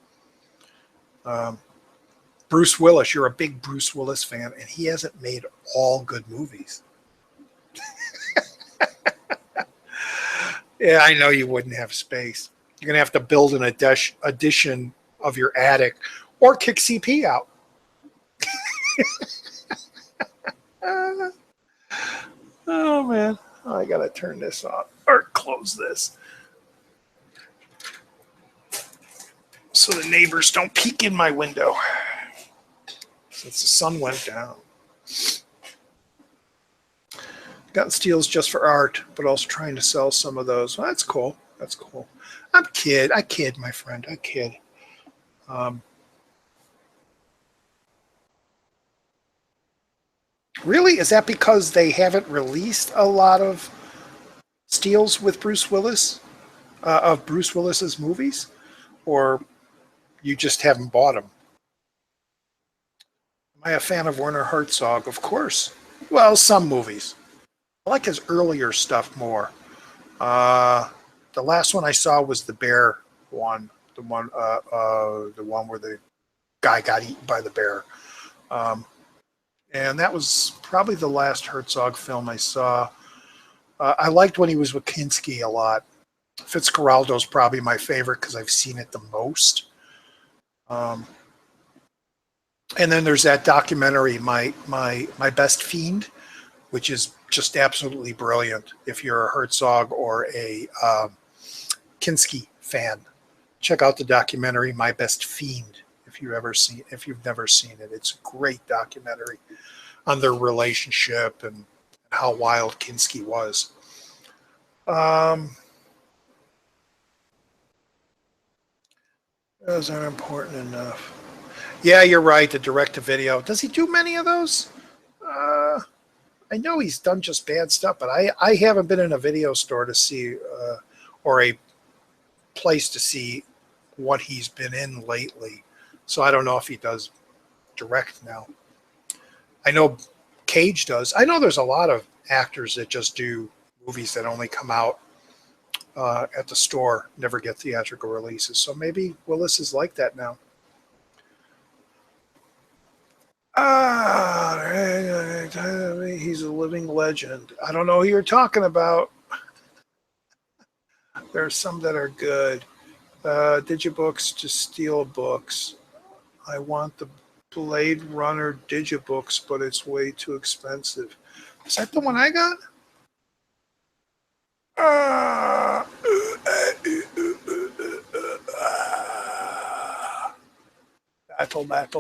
Bruce Willis, you're a big Bruce Willis fan, and he hasn't made all good movies. Yeah, I know you wouldn't have space. You're going to have to build an addition of your attic or kick CP out. Oh, man. Oh, I got to turn this off or close this so the neighbors don't peek in my window since the sun went down. Got steals just for art, but also trying to sell some of those. Well, that's cool. That's cool. I kid, my friend. I kid. Really? Is that because they haven't released a lot of steals with Bruce Willis, of Bruce Willis's movies? Or you just haven't bought them? Am I a fan of Werner Herzog? Of course. Well, some movies. I like his earlier stuff more. The last one I saw was the bear one, the one where the guy got eaten by the bear, and that was probably the last Herzog film I saw. I liked when he was with Kinski a lot. Fitzcarraldo's probably my favorite because I've seen it the most. And then there's that documentary, my Best Fiend, which is just absolutely brilliant. If you're a Herzog or a Kinski fan, check out the documentary My Best Fiend if you've never seen it. It's a great documentary on their relationship and how wild Kinski was. Those aren't important enough. Yeah, you're right. The direct-to-video. Does he do many of those? I know he's done just bad stuff, but I haven't been in a video store to see or a place to see what he's been in lately. So I don't know if he does direct now. I know Cage does. I know there's a lot of actors that just do movies that only come out at the store, never get theatrical releases. So maybe Willis is like that now. He's a living legend. I don't know who you're talking about. There's some that are good. Digibooks to Steel Books. I want the Blade Runner Digibooks, but it's way too expensive. Is that the one I got?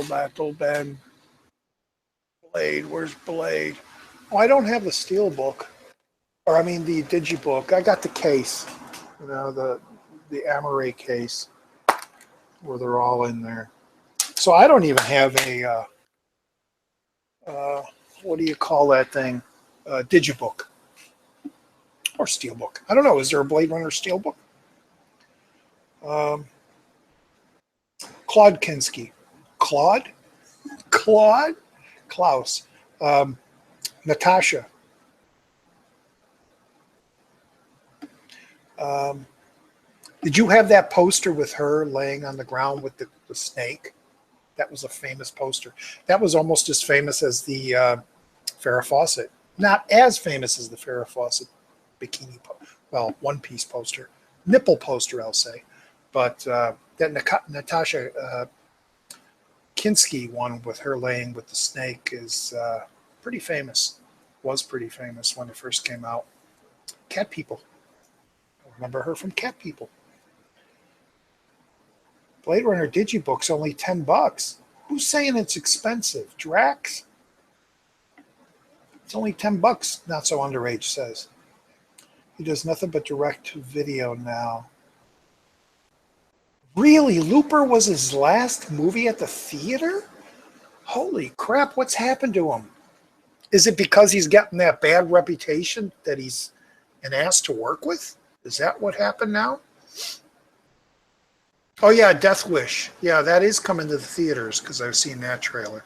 Battle, Ben. Blade, where's Blade? Oh, I don't have the Steel book. Or I mean the Digibook. I got the case. The Amaray case where they're all in there. So I don't even have a what do you call that thing? Digibook or Steelbook. I don't know. Is there a Blade Runner Steelbook? Um, Claude Kinski. Claude? Claude? Klaus. Natasha. Did you have that poster with her laying on the ground with the snake? That was a famous poster. That was almost as famous as the Farrah Fawcett. Not as famous as the Farrah Fawcett bikini, one piece poster, nipple poster, I'll say. But that Natasha Kinski one with her laying with the snake is pretty famous. Was pretty famous when it first came out. Cat People. I remember her from Cat People. Blade Runner Digibook's only $10. Who's saying it's expensive? Drax? It's only $10. Not so underage says. He does nothing but direct video now. Really? Looper was his last movie at the theater? Holy crap, what's happened to him? Is it because he's gotten that bad reputation that he's an ass to work with? Is that what happened now? Oh, yeah, Death Wish. Yeah, that is coming to the theaters because I've seen that trailer.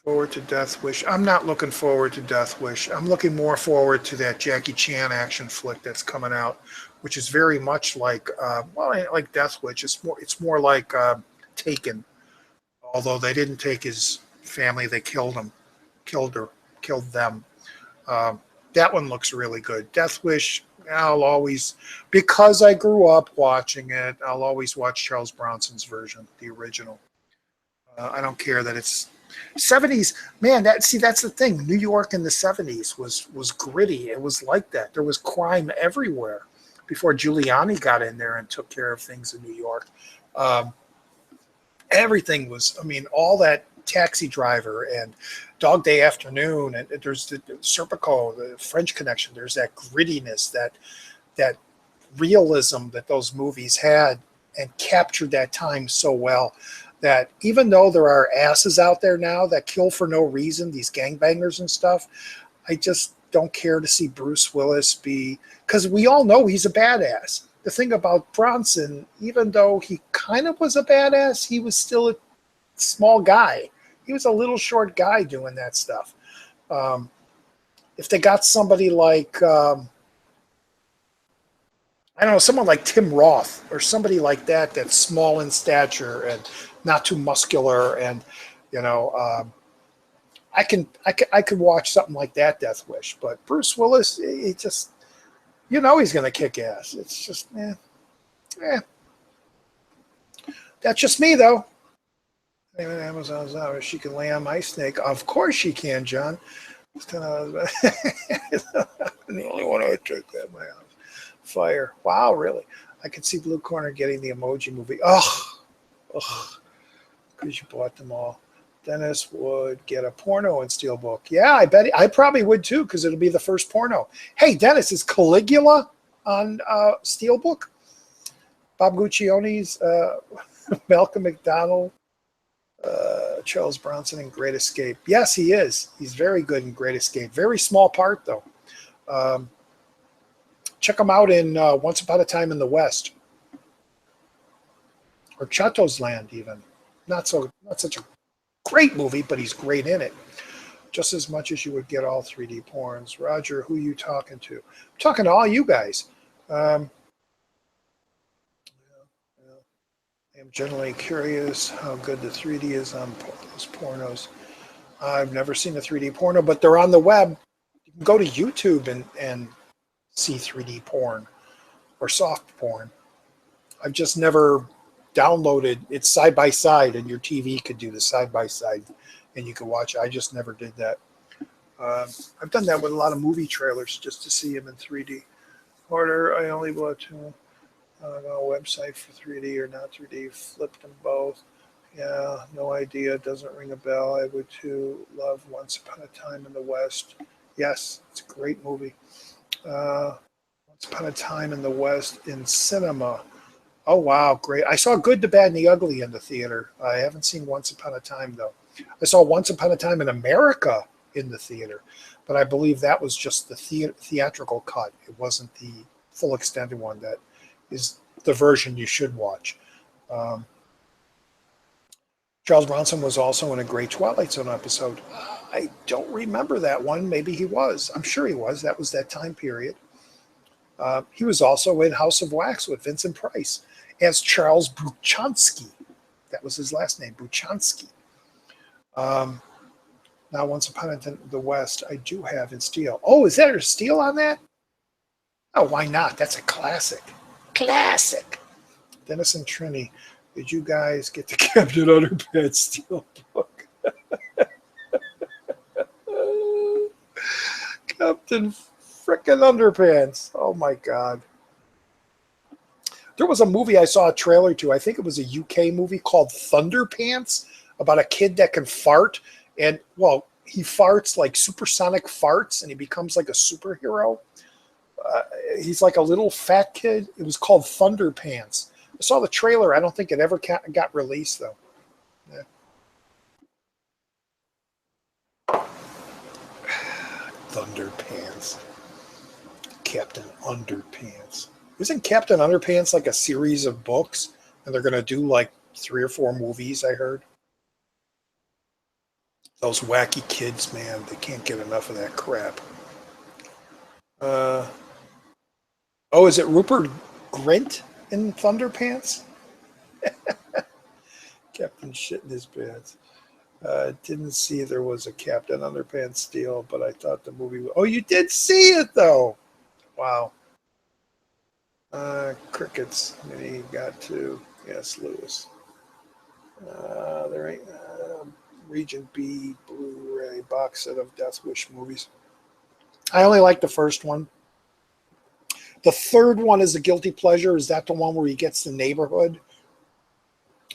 Forward to Death Wish. I'm not looking forward to Death Wish. I'm looking more forward to that Jackie Chan action flick that's coming out, which is very much like, like Death Wish. It's more like Taken. Although they didn't take his family, they killed them. That one looks really good. Death Wish, I'll always, because I grew up watching it, I'll always watch Charles Bronson's version, the original. I don't care that it's 70s. Man, that's the thing. New York in the 70s was gritty. It was like that. There was crime everywhere before Giuliani got in there and took care of things in New York. Everything was, all that Taxi Driver and Dog Day Afternoon, and there's the Serpico, the French Connection. There's that grittiness, that realism that those movies had and captured that time so well that even though there are asses out there now that kill for no reason, these gangbangers and stuff, I just don't care to see Bruce Willis be, because we all know he's a badass. The thing about Bronson, even though he kind of was a badass, he was still a small guy. He was a little short guy doing that stuff. If they got somebody like, I don't know, someone like Tim Roth or somebody like that that's small in stature and not too muscular, and I could watch something like that, Death Wish. But Bruce Willis, he just, he's going to kick ass. It's just, That's just me, though. Amazon's out. She can lay on my snake. Of course she can, John. The only one I took at my house. Fire. Wow, really? I could see Blue Corner getting the Emoji Movie. Ugh. Because you bought them all. Dennis would get a porno in Steelbook. Yeah, I probably would too, because it'll be the first porno. Hey, Dennis, is Caligula on Steelbook? Bob Guccione's Malcolm McDonald, Charles Bronson in Great Escape. Yes, he is. He's very good in Great Escape. Very small part, though. Check him out in Once Upon a Time in the West. Or Chato's Land, even. Not such a great movie, but he's great in it. Just as much as you would get all 3D porns. Roger, who you talking to? I'm talking to all you guys. I'm generally curious how good the 3D is on those pornos. I've never seen a 3D porno, but they're on the web. You can go to YouTube and see 3D porn or soft porn. I've just never downloaded it side by side, and your TV could do the side by side, and you could watch it. I just never did that. Uh, I've done that with a lot of movie trailers just to see them in 3D. Order, I only bought two on a website for 3D or not 3D. Flipped them both. Yeah, no idea. Doesn't ring a bell. I would too love Once Upon a Time in the West. Yes, it's a great movie. Once Upon a Time in the West in cinema. Oh wow, great! I saw Good, the Bad, and the Ugly in the theater. I haven't seen Once Upon a Time though. I saw Once Upon a Time in America in the theater, but I believe that was just the theatrical cut. It wasn't the full extended one. That is the version you should watch. Um, Charles Bronson was also in a great Twilight Zone episode. I don't remember that one. Maybe he was. I'm sure he was. That was that time period. He was also in House of Wax with Vincent Price as Charles Buchansky. That was his last name, Buchansky. Um, Now, Once Upon a Time in the West, I do have in steel. Oh, is there a steel on that? Oh, why not? That's a classic. Classic. Dennis and Trini, did you guys get the Captain Underpants steel book? Captain frickin' Underpants. Oh my God. There was a movie I saw a trailer to. I think it was a UK movie called Thunderpants about a kid that can fart. And, well, he farts like supersonic farts and he becomes like a superhero. He's like a little fat kid. It was called Thunderpants. I saw the trailer. I don't think it ever got released, though. Yeah. Thunderpants. Captain Underpants. Isn't Captain Underpants like a series of books? And they're going to do like 3 or 4 movies, I heard. Those wacky kids, man, they can't get enough of that crap. Uh, oh, is it Rupert Grint in Thunderpants? Captain shit in his pants. Didn't see there was a Captain Underpants deal, but I thought the movie. Oh, you did see it though. Wow. Crickets. He got to. Yes, Lewis. There ain't Region B Blu-ray box set of Death Wish movies. I only like the first one. The third one is a guilty pleasure. Is that the one where he gets the neighborhood?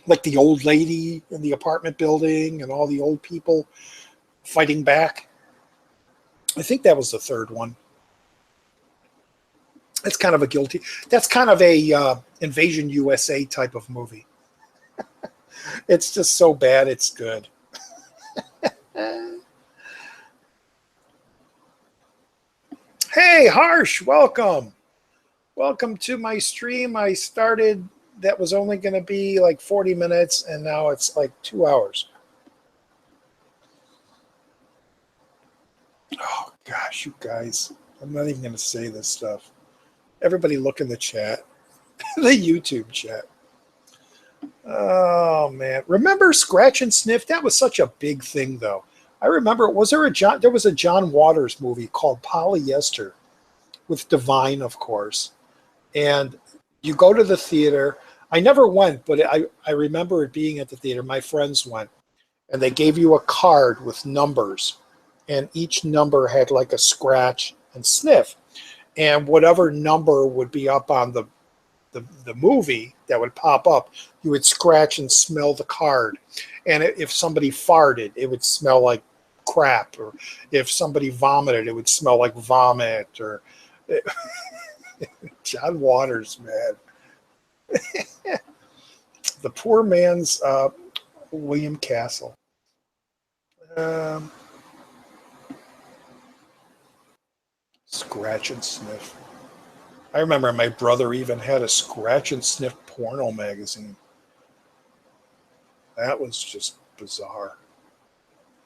Like the old lady in the apartment building and all the old people fighting back. I think that was the third one. That's kind of a guilty. That's kind of a Invasion USA type of movie. It's just so bad it's good. Hey, Harsh, welcome. Welcome to my stream. I started, that was only going to be like 40 minutes, and now it's like 2 hours. Oh, gosh, you guys. I'm not even going to say this stuff. Everybody look in the chat, the YouTube chat. Oh, man. Remember Scratch and Sniff? That was such a big thing, though. I remember, there was a John Waters movie called Polyester with Divine, of course. And you go to the theater. I never went, but I remember it being at the theater. My friends went. And they gave you a card with numbers. And each number had like a scratch and sniff. And whatever number would be up on the movie that would pop up, you would scratch and smell the card. And if somebody farted, it would smell like crap. Or if somebody vomited, it would smell like vomit. Or John Waters, man. The poor man's William Castle. Scratch and Sniff. I remember my brother even had a Scratch and Sniff porno magazine. That was just bizarre.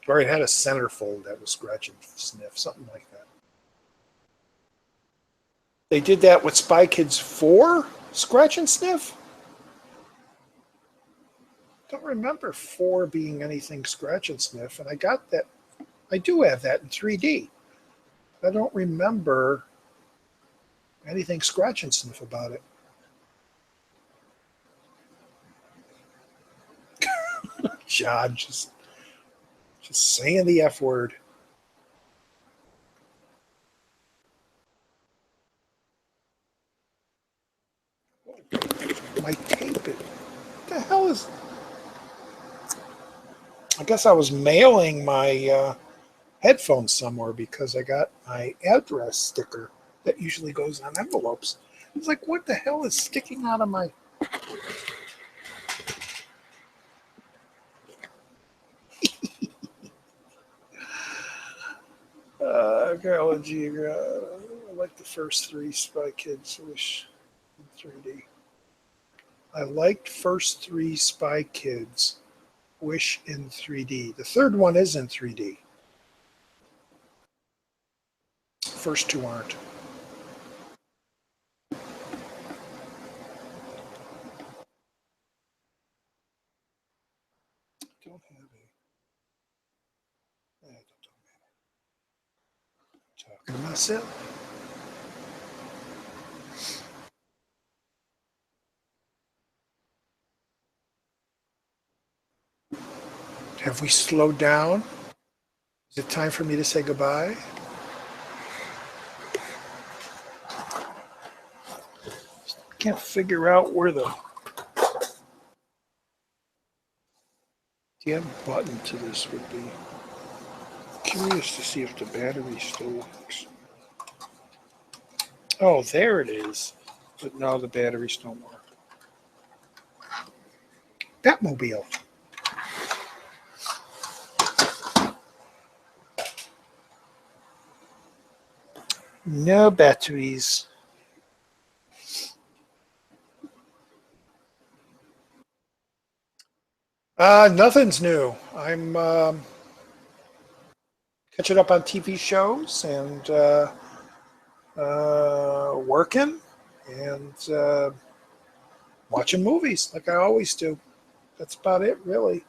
Or it had a centerfold that was Scratch and Sniff, something like that. They did that with Spy Kids 4? Scratch and Sniff? don't remember 4 being anything scratch and sniff, and I got that. I do have that in 3D. I don't remember anything scratch and sniff about it. John, just saying the F word. My tape it. What the hell is? I guess I was mailing my headphones somewhere because I got my address sticker that usually goes on envelopes. It's like, what the hell is sticking out of my? Archaeology. I like the first 3 Spy Kids. Wish in 3D. I liked first 3 Spy Kids. Wish in 3D. The third one is in 3D. First 2 aren't. Don't have a. Don't matter. Talking to myself. Have we slowed down? Is it time for me to say goodbye? Can't figure out where the. The other button to this would be. Curious to see if the battery still works. Oh, there it is. But no, the batteries don't work. Batmobile. No batteries. Nothing's new. I'm catching up on TV shows and working and watching movies like I always do. That's about it, really.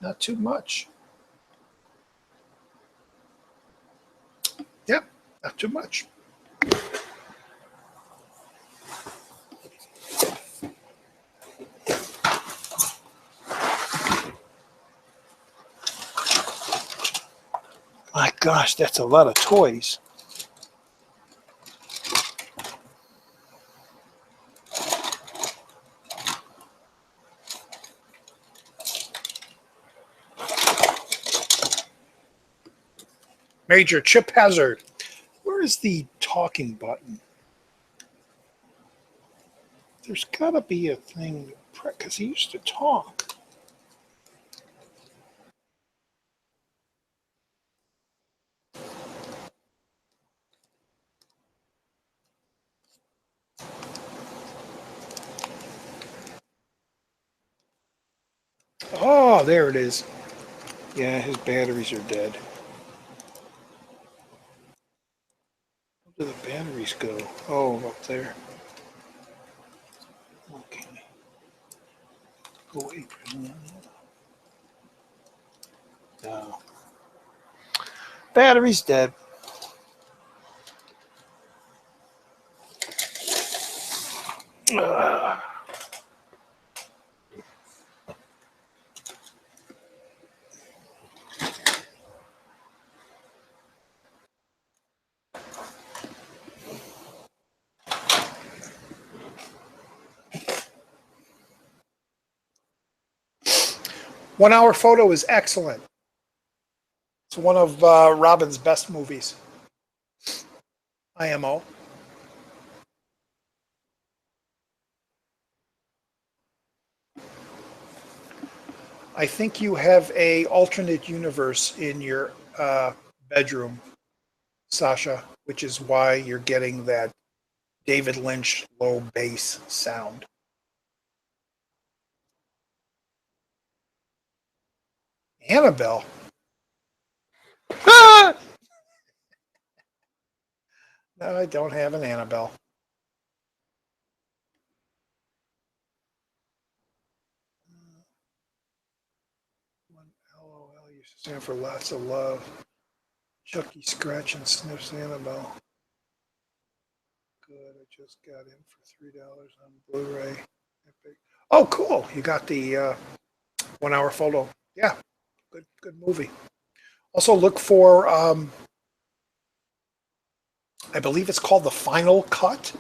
Not too much. Yep, not too much. My gosh, that's a lot of toys. Major chip hazard. Where is the talking button? There's got to be a thing because he used to talk. Oh, there it is. Yeah, his batteries are dead. Where do the batteries go? Oh, up there. Okay. Go away. No. Battery's dead. Ugh. 1 Hour Photo is excellent. It's one of Robin's best movies. IMO. I think you have a alternate universe in your bedroom, Sasha, which is why you're getting that David Lynch low bass sound. Annabelle. Ah! No, I don't have an Annabelle. LOL used to stand for lots of love. Chucky scratch and sniffs Annabelle. Good. I just got in for $3 on Blu-ray. Epic. Oh, cool! You got the 1 hour photo. Yeah, good movie. Also, look for I believe it's called The Final Cut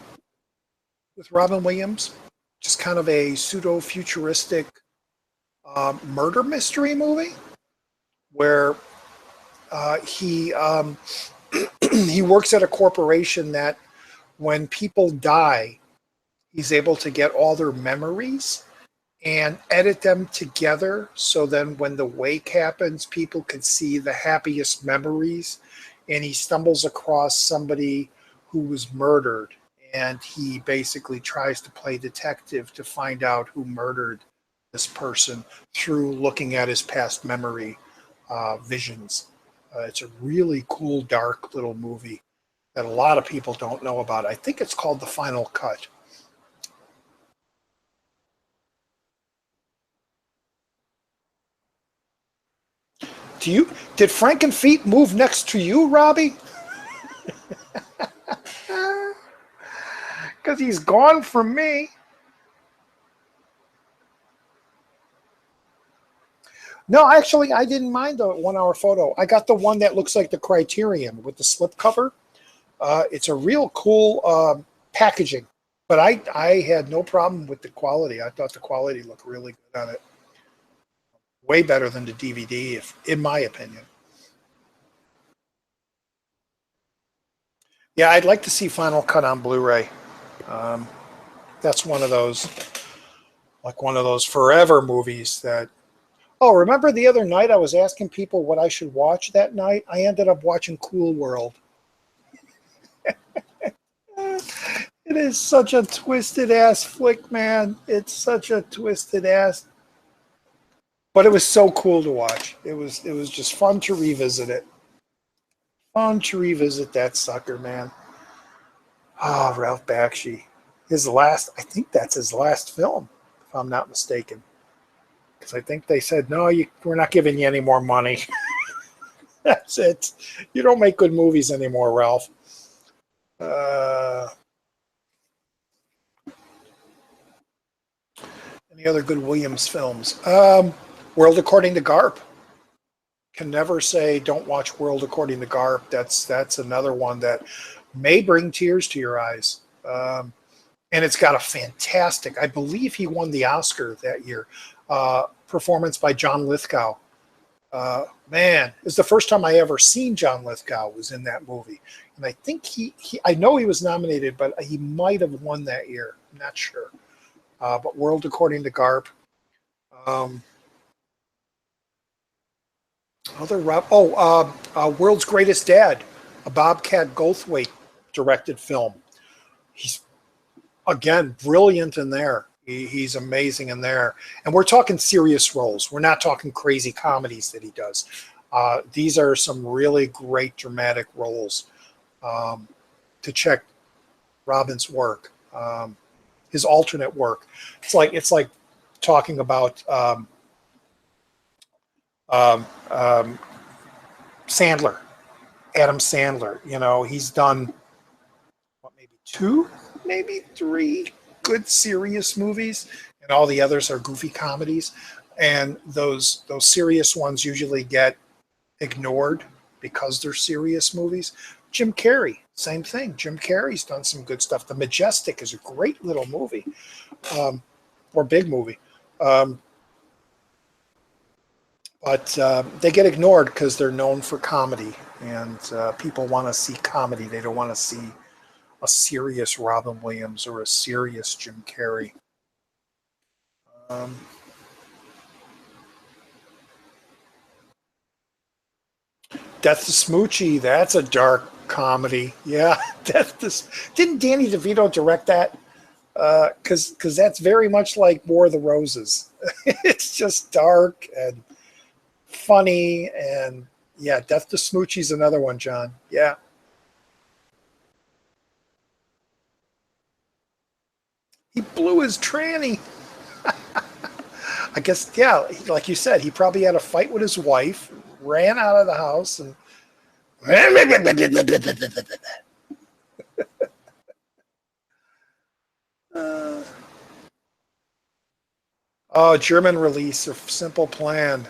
with Robin Williams. Just kind of a pseudo futuristic murder mystery movie where he he works at a corporation that when people die, he's able to get all their memories and edit them together so then when the wake happens, people can see the happiest memories. And he stumbles across somebody who was murdered, and he basically tries to play detective to find out who murdered this person through looking at his past memory visions. It's a really cool, dark little movie that a lot of people don't know about. I think it's called The Final Cut. Did Frankenfeet move next to you, Robbie? Because he's gone from me. No, actually, I didn't mind the 1 hour photo. I got the one that looks like the Criterion with the slipcover. It's a real cool packaging, but I had no problem with the quality. I thought the quality looked really good on it. Way better than the DVD, in my opinion. Yeah, I'd like to see Final Cut on Blu-ray. Um, that's one of those forever movies that. Oh, remember the other night I was asking people what I should watch that night? I ended up watching Cool World. It is such a twisted ass flick, man. It's such a twisted ass. But it was so cool to watch. It was just fun to revisit it. Fun to revisit that sucker, man. Ah, oh, Ralph Bakshi. I think that's his last film, if I'm not mistaken. Because I think they said, no, we're not giving you any more money. That's it. You don't make good movies anymore, Ralph. Uh, any other good Williams films? World According to Garp. Can never say don't watch World According to Garp. That's another one that may bring tears to your eyes. And it's got a fantastic, I believe he won the Oscar that year, performance by John Lithgow. Man, it's the first time I ever seen John Lithgow was in that movie. And I think I know he was nominated, but he might have won that year. I'm not sure. But World According to Garp. Um, World's Greatest Dad, a Bobcat Goldthwait directed film. He's again brilliant in there. He's amazing in there, and we're talking serious roles. We're not talking crazy comedies that he does. These are some really great dramatic roles. To check Robin's work, his alternate work. It's like talking about um, um, Sandler, Adam Sandler. You know, he's done what, maybe two, maybe three good serious movies, and all the others are goofy comedies. And those serious ones usually get ignored because they're serious movies. Jim Carrey, same thing. Jim Carrey's done some good stuff. The Majestic is a great little movie, or big movie. Um, but they get ignored because they're known for comedy, and people want to see comedy. They don't want to see a serious Robin Williams or a serious Jim Carrey. Um, Death to Smoochie, that's a dark comedy. Yeah, didn't Danny DeVito direct that? Because that's very much like War of the Roses. It's just dark and funny, and yeah, Death to Smoochie's another one, John. Yeah, he blew his tranny. I guess, yeah, like you said, he probably had a fight with his wife, ran out of the house, and uh, oh, German release of Simple Plan,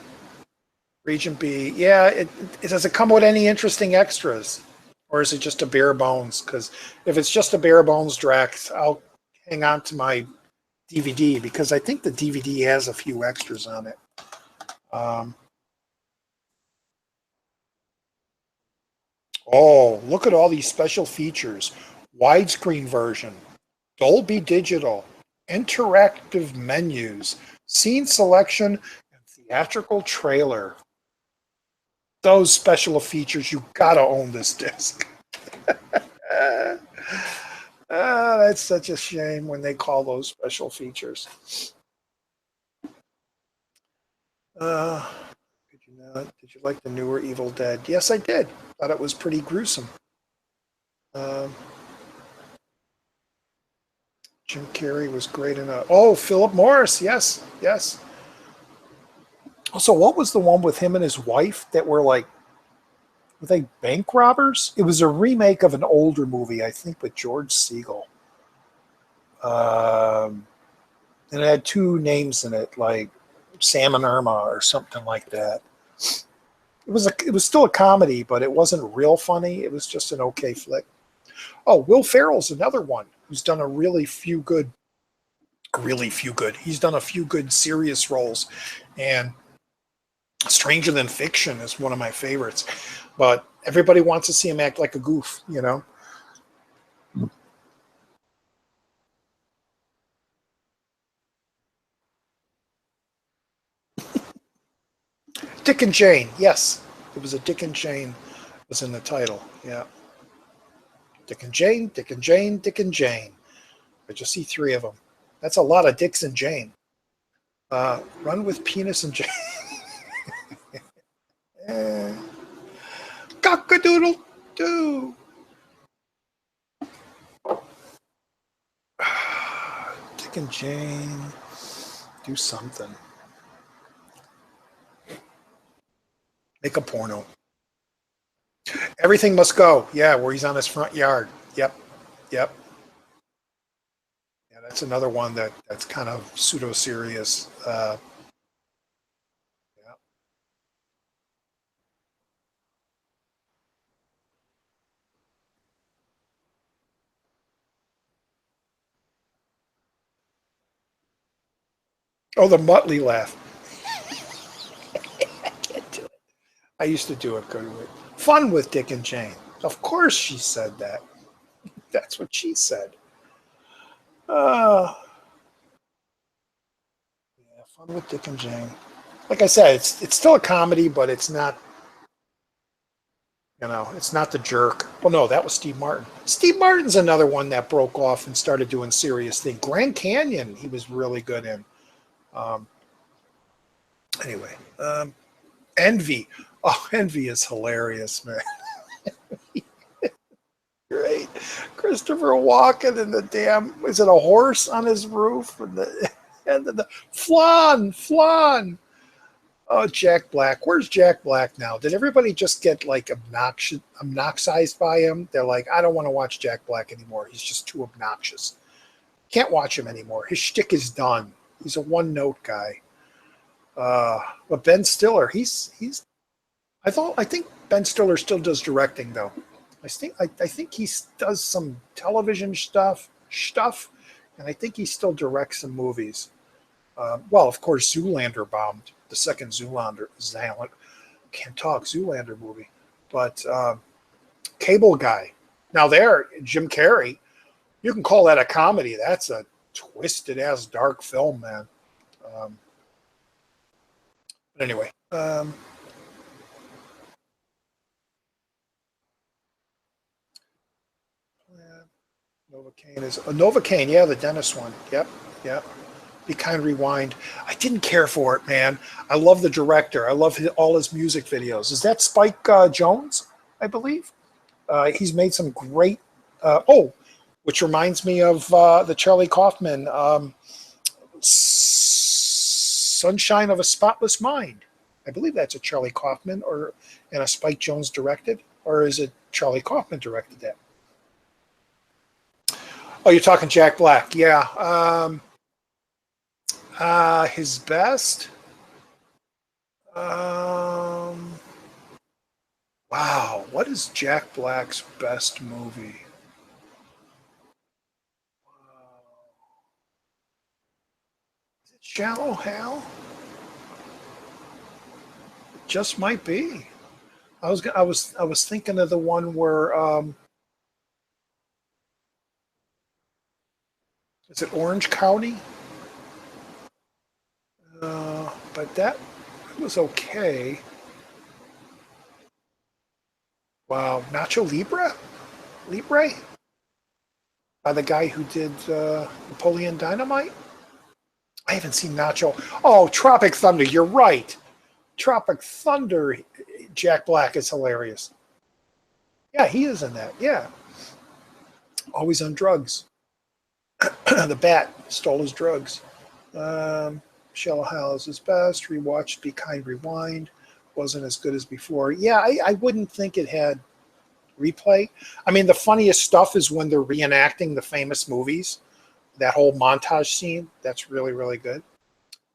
Region B. Yeah, it does it come with any interesting extras, or is it just a bare bones? Because if it's just a bare bones Drax, I'll hang on to my DVD because I think the DVD has a few extras on it. Um, oh, look at all these special features: widescreen version, Dolby Digital, interactive menus, scene selection, and theatrical trailer. Those special features, you gotta own this disc. That's such a shame when they call those special features. Uh, did you not? Did you like the newer Evil Dead? Yes, I did. Thought it was pretty gruesome. Um, Jim Carrey was great in a. Oh, Philip Morris. Yes, yes. So, what was the one with him and his wife that were they bank robbers? It was a remake of an older movie, I think, with George Siegel. Um, and it had two names in it, like Sam and Irma or something like that. It was still a comedy, but it wasn't real funny. It was just an okay flick. Oh, Will Ferrell's another one who's done a really few good. He's done a few good serious roles, and Stranger Than Fiction is one of my favorites. But everybody wants to see him act like a goof, you know. Dick and Jane, yes, it was a Dick and Jane was in the title. Yeah, Dick and Jane, Dick and Jane, Dick and Jane. I just see three of them. That's a lot of Dicks and Jane. Run with Penis and Jane. eh, Cock-a-doodle doo. Dick and Jane, do something. Make a porno. Everything must go. Yeah, where he's on his front yard. Yep, yep. Yeah, that's another one that's kind of pseudo serious. Yeah. Oh, the Muttley laugh. I can't do it. I used to do it. Fun with Dick and Jane. Of course, she said that. That's what she said. Uh, yeah, fun with Dick and Jane. Like I said, it's still a comedy, but it's not. It's not the jerk. Well, no, that was Steve Martin. Steve Martin's another one that broke off and started doing serious things. Grand Canyon, he was really good in. Um, anyway, Envy. Oh, Envy is hilarious, man. Great. Christopher Walken and the damn, is it a horse on his roof? And the Flan. Oh, Jack Black. Where's Jack Black now? Did everybody just get like obnoxized by him? They're like, I don't want to watch Jack Black anymore. He's just too obnoxious. Can't watch him anymore. His shtick is done. He's a one note guy. But Ben Stiller, he's. I think Ben Stiller still does directing though. I think he does some television stuff, and I think he still directs some movies. Well, of course, Zoolander bombed. The second Zoolander, can't talk Zoolander movie, but Cable Guy. Now there, Jim Carrey. You can call that a comedy. That's a twisted ass dark film, man. Um, but anyway, yeah, Novocaine is Novocaine. Yeah, the dentist one. Yep, yep. Be Kind Rewind. I didn't care for it, man. I love the director. I love all his music videos. Is that Spike Jones? I believe he's made some great. Which reminds me of the Charlie Kaufman Sunshine of a Spotless Mind. I believe that's a Charlie Kaufman and a Spike Jonze directed, or is it Charlie Kaufman directed that? Oh, you're talking Jack Black. Yeah. His best. Um, wow. What is Jack Black's best movie? Is it Shallow Hal? It just might be. I was thinking of the one where is it Orange County? But that was okay. Wow, Nacho Libre, by the guy who did Napoleon Dynamite. I haven't seen Nacho. Oh, Tropic Thunder. You're right. Tropic Thunder. Jack Black is hilarious. Yeah, he is in that. Yeah, always on drugs. The bat stole his drugs. Shallow Hal is his best. Rewatched Be Kind Rewind. Wasn't as good as before. Yeah, I wouldn't think it had replay. I mean, the funniest stuff is when they're reenacting the famous movies. That whole montage scene, that's really, really good.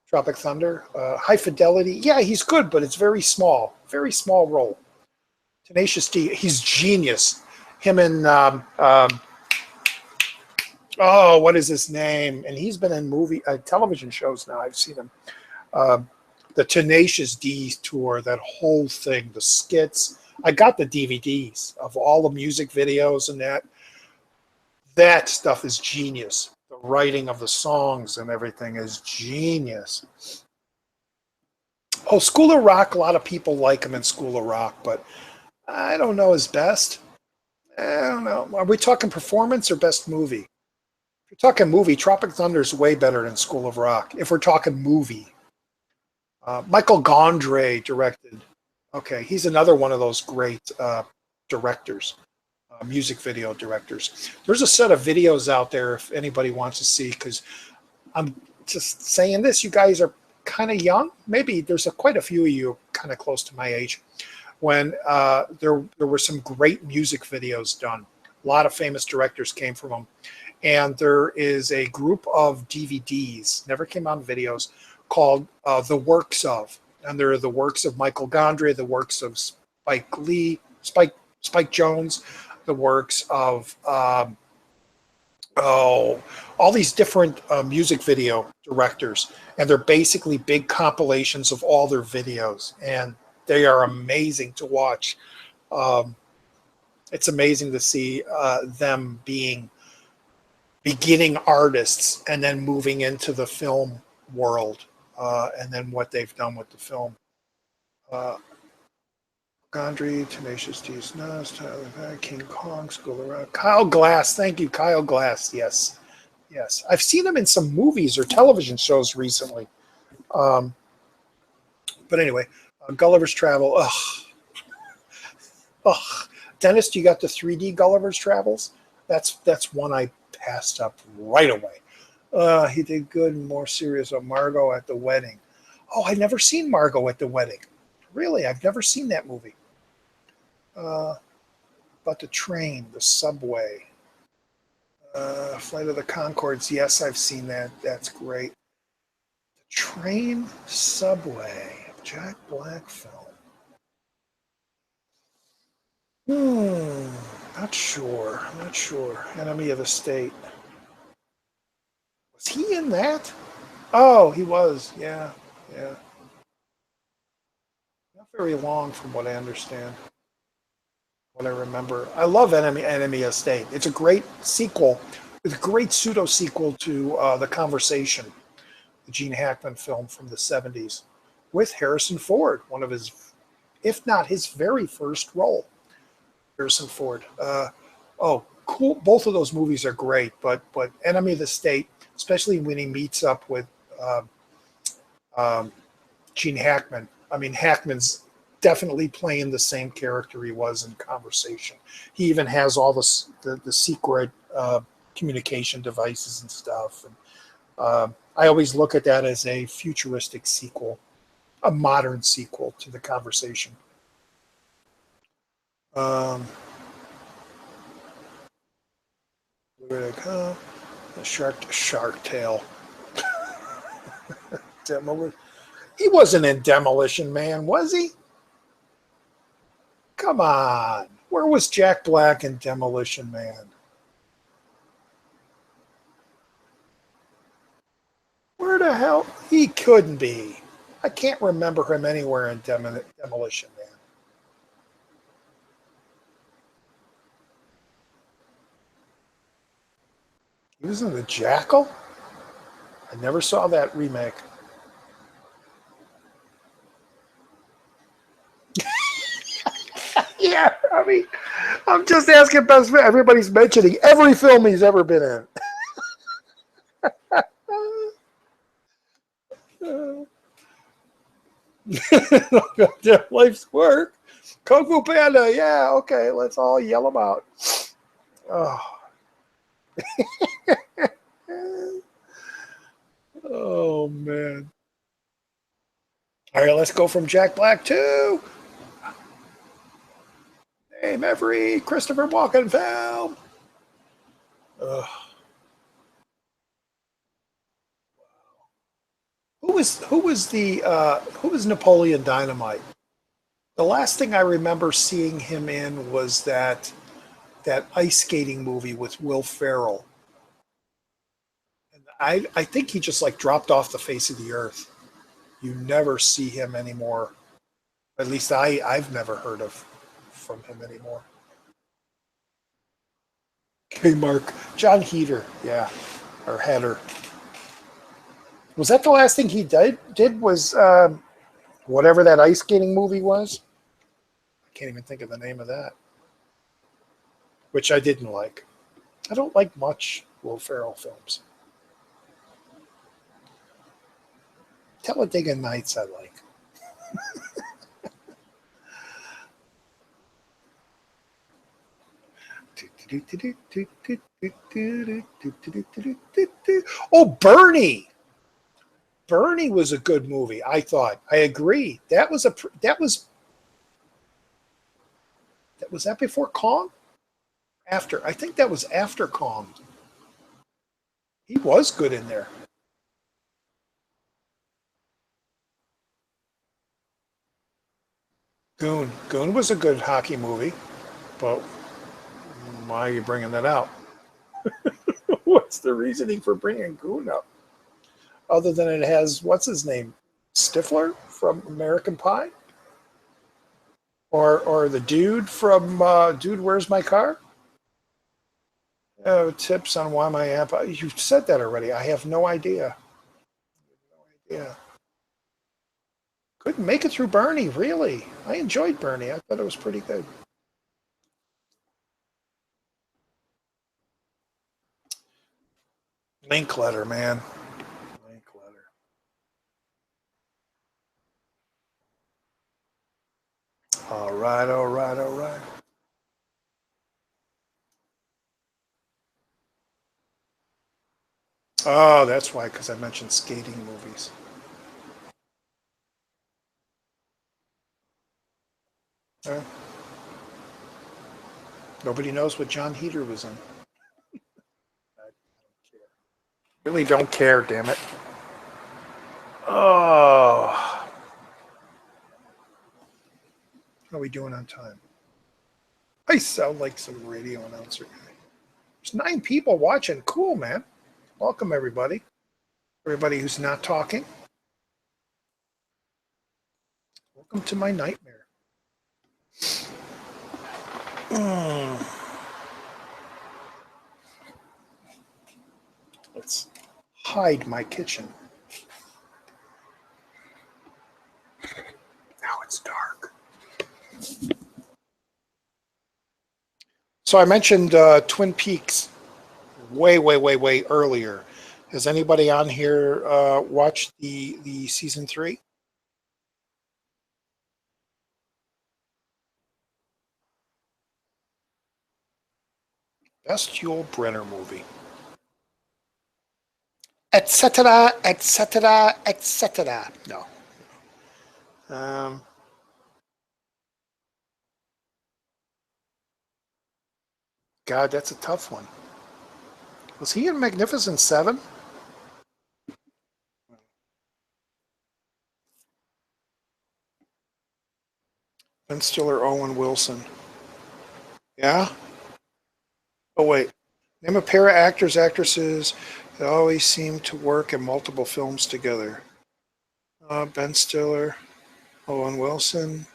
Tropic Thunder. High Fidelity. Yeah, he's good, but it's very small role. Tenacious D, he's genius. Him and, oh, what is his name? And he's been in television shows now. I've seen him. The Tenacious D tour, that whole thing, the skits. I got the DVDs of all the music videos and that. That stuff is genius. The writing of the songs and everything is genius. Oh, School of Rock, a lot of people like him in School of Rock, but I don't know his best. I don't know. Are we talking performance or best movie? If you're talking movie, Tropic Thunder is way better than School of Rock. If we're talking movie, Michael Gondry directed. Okay, he's another one of those great directors, music video directors. There's a set of videos out there if anybody wants to see, because I'm just saying this, you guys are kind of young. Maybe there's quite a few of you kind of close to my age, when there were some great music videos done. A lot of famous directors came from them. And there is a group of DVDs, never came out in videos, called The Works Of. And they're the works of Michael Gondry, the works of Spike Jonze, the works of all these different music video directors. And they're basically big compilations of all their videos. And they are amazing to watch. It's amazing to see them beginning artists and then moving into the film world, and then what they've done with the film. Gondry, Tenacious D's Nas, Tyler, King Kong, School of Rock. Kyle Glass, thank you, Kyle Glass. Yes. I've seen him in some movies or television shows recently. But anyway, Gulliver's Travel. Ugh. Dennis, you got the 3D Gulliver's Travels? That's one I passed up right away. He did good and more serious on Margot at the Wedding. Oh, I've never seen Margot at the Wedding. Really, I've never seen that movie. But the train, the subway, Flight of the Conchords. Yes, I've seen that. That's great. The train, subway, Jack Black film. Not sure. Enemy of the State. Was he in that? Oh, he was. Yeah. Not very long, from what I understand. What I remember. I love Enemy of the State. It's a great sequel. It's a great pseudo sequel to The Conversation, the Gene Hackman film from the 70s, with Harrison Ford, one of his, if not his very first role. Harrison Ford. Cool. Both of those movies are great, but Enemy of the State, especially when he meets up with Gene Hackman. I mean, Hackman's definitely playing the same character he was in Conversation. He even has all the secret communication devices and stuff. I always look at that as a futuristic sequel, a modern sequel to the conversation. Um, the shark tail. He wasn't in Demolition Man, was he? Come on. Where was Jack Black in Demolition Man? Where the hell? He couldn't be. I can't remember him anywhere in Demolition Man. He was in The Jackal? I never saw that remake. Yeah, I mean, I'm just asking best. Everybody's mentioning every film he's ever been in. Life's work. Kung Fu Panda. Yeah, okay. Let's all yell him out. Oh, oh man. All right, let's go from Jack Black to name every Christopher Walken film. Ugh. Who was Napoleon Dynamite? The last thing I remember seeing him in was that ice skating movie with Will Ferrell. And I think he just like dropped off the face of the earth. You never see him anymore. At least I've never heard of from him anymore. Okay, Mark. John Heater, yeah. Or Header. Was that the last thing he did was whatever that ice skating movie was? I can't even think of the name of that. Which I didn't like. I don't like much Will Ferrell films. Talladega Nights I like. Oh, Bernie! Bernie was a good movie. I thought. I agree. That before Kong? After. I think that was after Kong. He was good in there. Goon. Goon was a good hockey movie, but why are you bringing that out? What's the reasoning for bringing Goon up? Other than it has what's his name, Stifler from American Pie, or the dude from Dude, Where's My Car? Tips on why my app. You said that already. I have no idea. Yeah, couldn't make it through Bernie. Really, I enjoyed Bernie. I thought it was pretty good. Linkletter, man. Linkletter. All right, all right, all right. Oh, that's why, because I mentioned skating movies. Uh, Nobody knows what John Heater was in. I don't care. Really don't care, damn it. Oh, how are we doing on time? I sound like some radio announcer guy. There's 9 people watching. Cool, man. Welcome, everybody. Everybody who's not talking, welcome to my nightmare. Mm. Let's hide my kitchen. Now it's dark. So I mentioned Twin Peaks way, way, way, way earlier. Has anybody on here watched the season 3? Best Yul Brenner movie. etc., etc., etc. No. Um, God, that's a tough one. Was he in Magnificent Seven? Ben Stiller, Owen Wilson. Yeah. Oh wait. Name a pair of actors, actresses that always seem to work in multiple films together. Ben Stiller, Owen Wilson.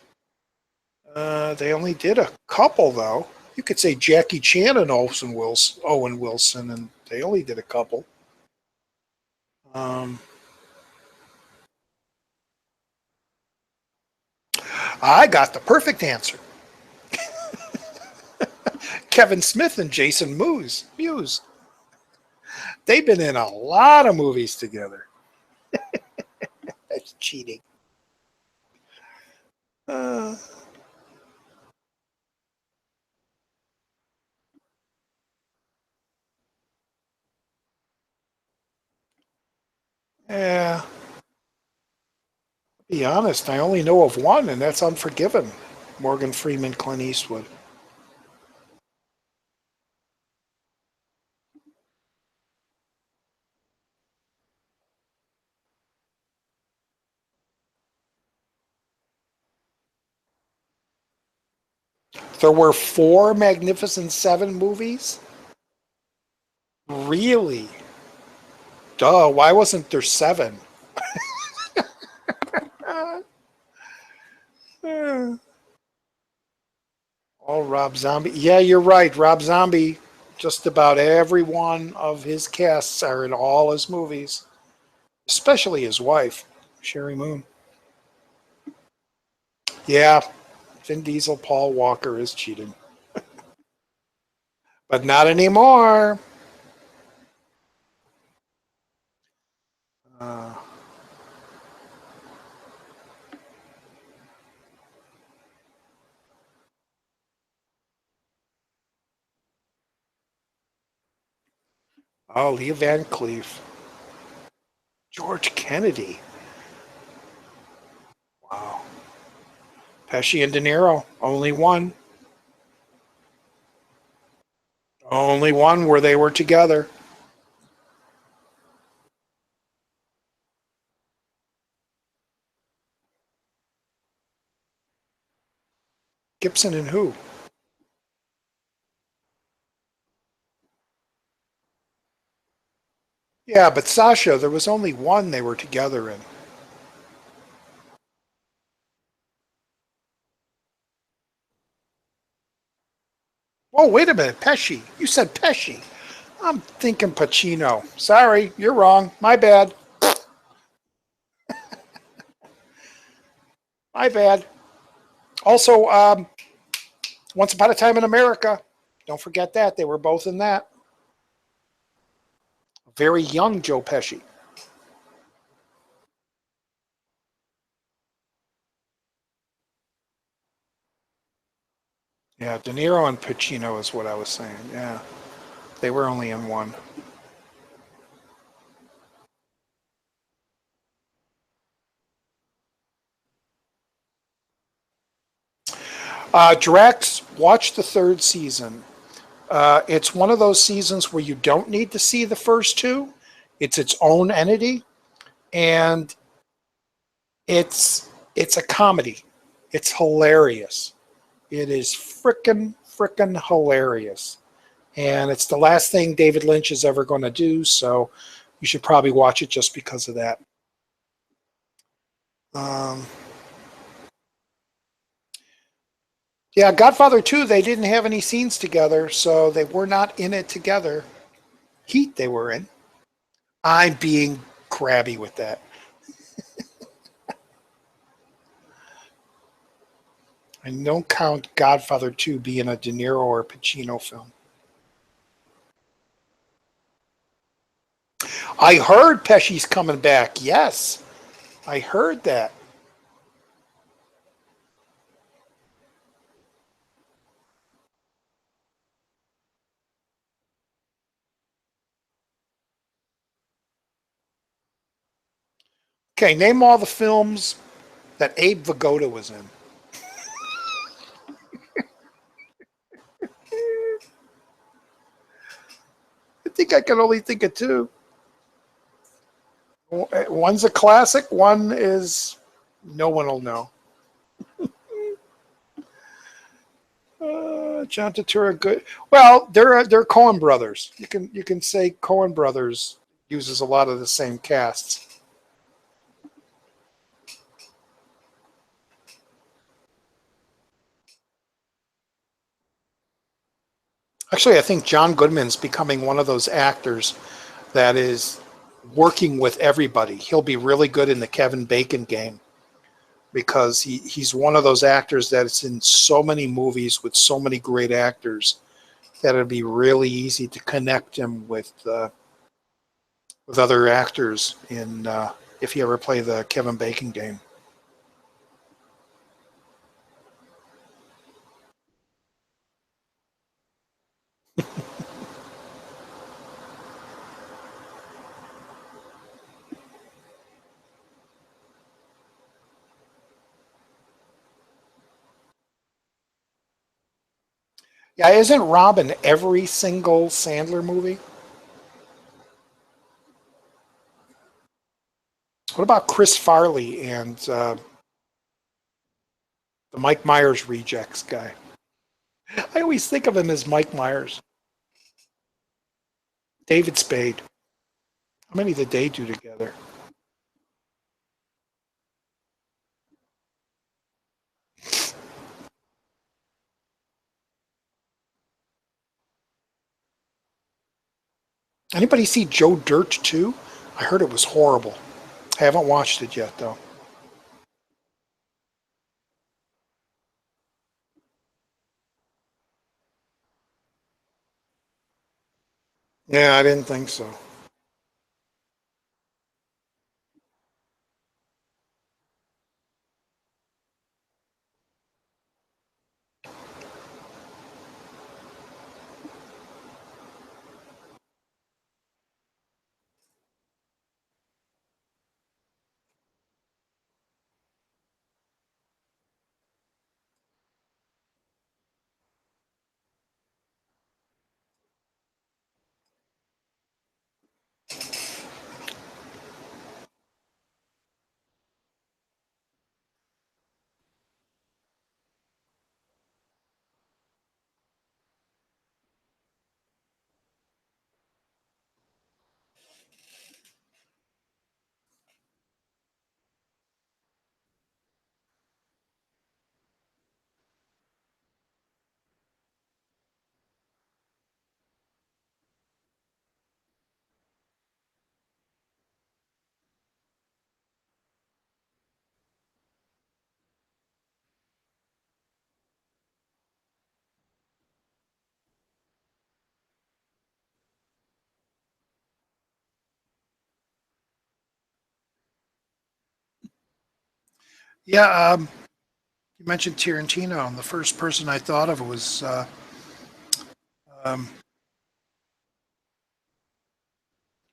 They only did a couple though. You could say Jackie Chan and Owen Wilson, and they only did a couple. Um, I got the perfect answer. Kevin Smith and Jason Mewes. They've been in a lot of movies together. That's cheating. Uh, yeah, to be honest, I only know of one, and that's Unforgiven. Morgan Freeman, Clint Eastwood. There were four Magnificent Seven movies? Really? Duh, why wasn't there seven? Uh, Oh, Rob Zombie. Yeah, you're right. Rob Zombie, just about every one of his casts are in all his movies, especially his wife, Sherry Moon. Yeah, Vin Diesel, Paul Walker is cheating. But not anymore. Uh, oh, Leah Van Cleef. George Kennedy. Wow. Pesci and De Niro. Only one. Only one where they were together. Gibson and who? Yeah, but Sasha, there was only one they were together in. Oh, wait a minute. Pesci. You said Pesci. I'm thinking Pacino. Sorry, you're wrong. My bad. My bad. Also, Once Upon a Time in America. Don't forget that. They were both in that. Very young Joe Pesci. Yeah, De Niro and Pacino is what I was saying. Yeah, they were only in one. Drax, watch the third season. It's one of those seasons where you don't need to see the first two. It's its own entity, and it's a comedy. It's hilarious. It is frickin' hilarious. And it's the last thing David Lynch is ever going to do, so you should probably watch it just because of that. Um, yeah, Godfather 2, they didn't have any scenes together, so they were not in it together. Heat, they were in. I'm being crabby with that. I don't count Godfather 2 being a De Niro or Pacino film. I heard Pesci's coming back. Yes, I heard that. Okay, name all the films that Abe Vigoda was in. I think I can only think of two. One's a classic. One is no one will know. John Turturro, good. Well, they're Coen brothers. You can say Coen brothers uses a lot of the same casts. Actually, I think John Goodman's becoming one of those actors that is working with everybody. He'll be really good in the Kevin Bacon game because he's one of those actors that's in so many movies with so many great actors that it'd be really easy to connect him with other actors in if you ever play the Kevin Bacon game. Yeah, isn't Rob in every single Sandler movie? What about Chris Farley and the Mike Myers rejects guy? I always think of him as Mike Myers. David Spade. How many did they do together? Anybody see Joe Dirt too? I heard it was horrible. I haven't watched it yet though. Yeah, I didn't think so. Yeah, you mentioned Tarantino, and the first person I thought of was um,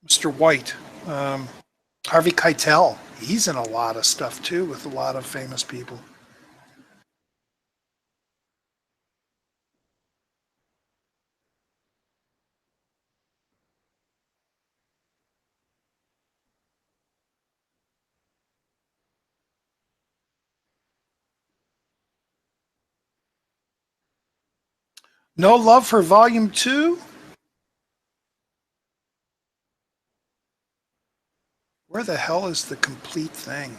Mr. White, um, Harvey Keitel. He's in a lot of stuff too with a lot of famous people. No Love for Volume 2? Where the hell is the complete thing?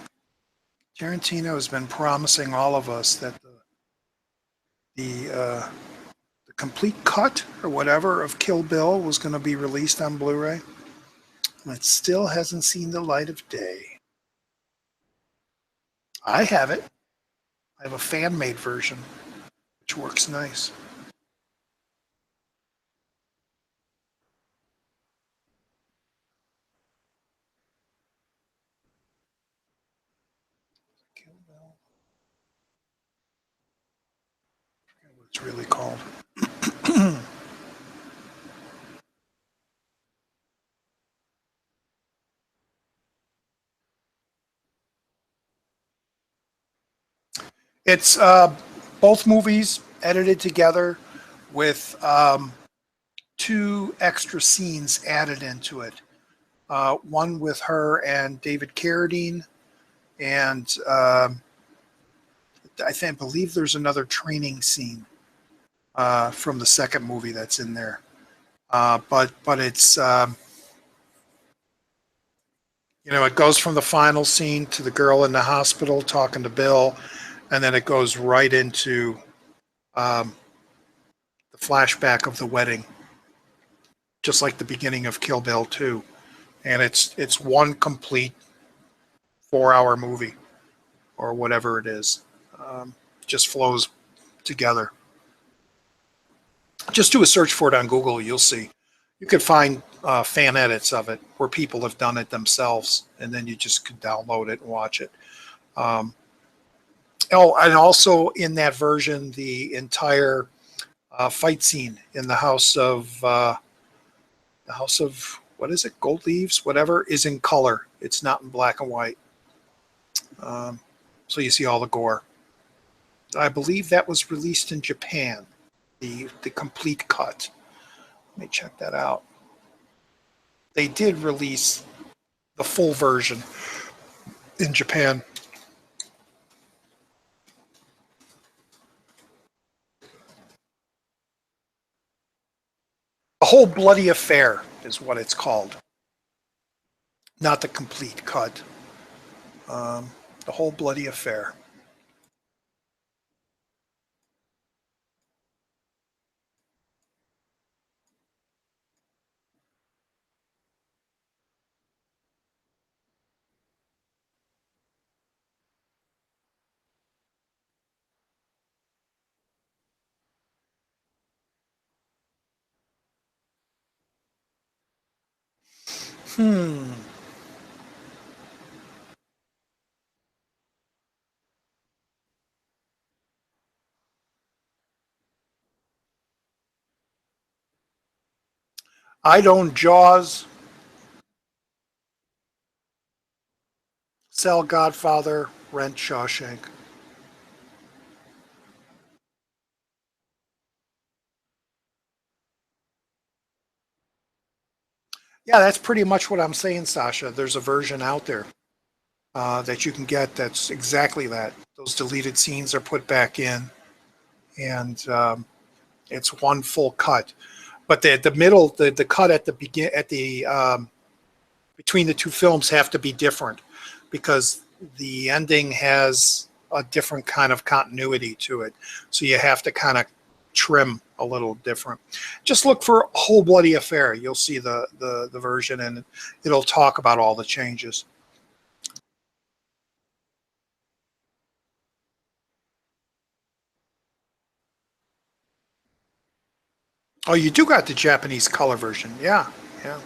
Tarantino has been promising all of us that the complete cut or whatever of Kill Bill was going to be released on Blu-ray, and it still hasn't seen the light of day. I have it. I have a fan-made version, which works nice. Kill Bill. I forget what it's really called. It's both movies edited together with two extra scenes added into it. One with her and David Carradine, and believe there's another training scene from the second movie that's in there. But it's it goes from the final scene to the girl in the hospital talking to Bill, and then it goes right into um, the flashback of the wedding, just like the beginning of Kill Bill 2. And it's one complete 4 hour movie or whatever it is. Um, just flows together. Just do a search for it on Google. You'll see. You could find fan edits of it where people have done it themselves, and then you just could download it and watch it. Um, oh, and also in that version, the entire fight scene in the house of what is it, gold leaves, whatever, is in color. It's not in black and white. Um, so you see all the gore. I believe that was released in Japan, the complete cut. Let me check that out. They did release the full version in Japan. The whole bloody affair is what it's called, not the complete cut. Um, the whole bloody affair. Hmm. I don't Jaws, Sell Godfather, Rent Shawshank. Yeah, that's pretty much what I'm saying, Sasha. There's a version out there that you can get that's exactly that. Those deleted scenes are put back in, and it's one full cut. But the middle, the cut at the begin at the between the two films have to be different because the ending has a different kind of continuity to it. So you have to kind of trim a little different. Just look for Whole Bloody Affair. You'll see the version, and it'll talk about all the changes. Oh, you do got the Japanese color version. Yeah, yeah.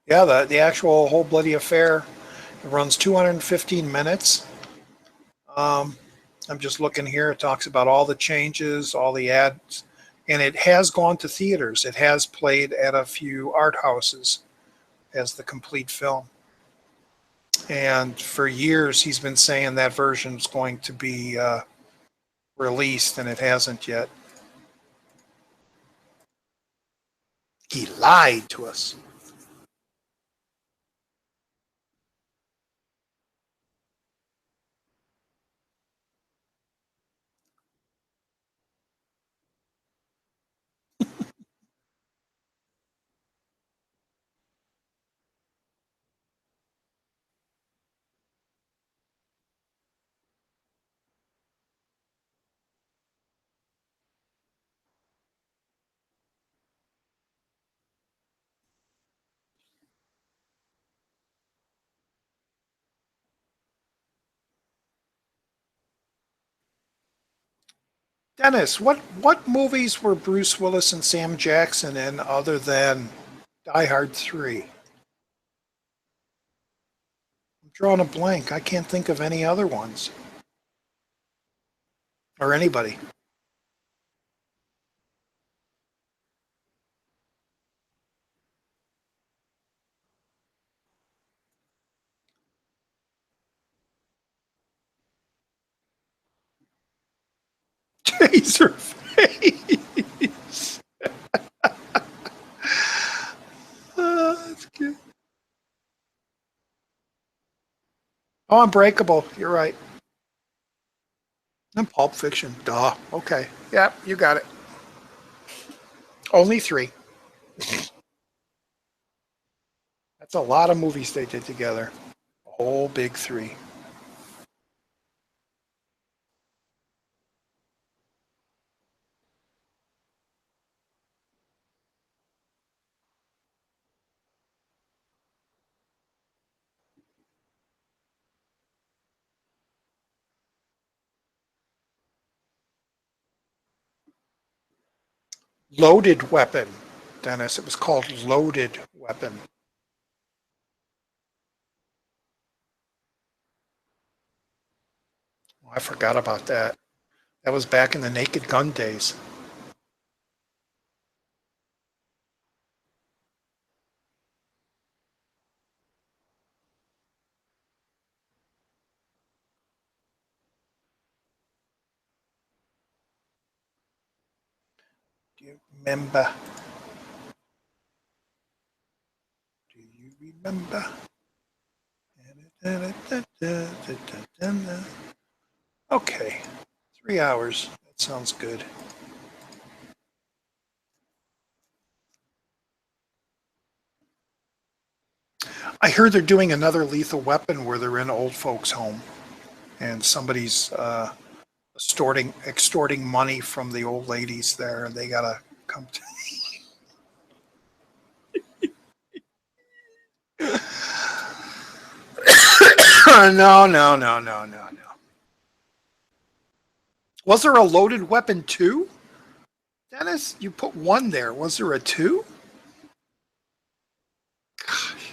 Yeah, the actual Whole Bloody Affair runs 215 minutes. Um, I'm just looking here. It talks about all the changes, all the ads, and it has gone to theaters. It has played at a few art houses as the complete film. And for years, he's been saying that version is going to be released, and it hasn't yet. He lied to us. Dennis, what movies were Bruce Willis and Sam Jackson in other than Die Hard 3? I'm drawing a blank. I can't think of any other ones. or anybody. Taserface. That's good. Oh, Unbreakable. You're right. And Pulp Fiction. Duh. Okay. Yeah, you got it. Only three. That's a lot of movies they did together. A whole big three. Loaded Weapon, Dennis. It was called Loaded Weapon. Oh, I forgot about that. That was back in the Naked Gun days. Do you remember? Do you remember? Okay, 3 hours. That sounds good. I heard they're doing another Lethal Weapon where they're in old folks' home and somebody's extorting money from the old ladies there, and they gotta come. No, no, no, no, no, no. Was there a Loaded Weapon 2? Dennis, you put one there. Was there a two? Gosh,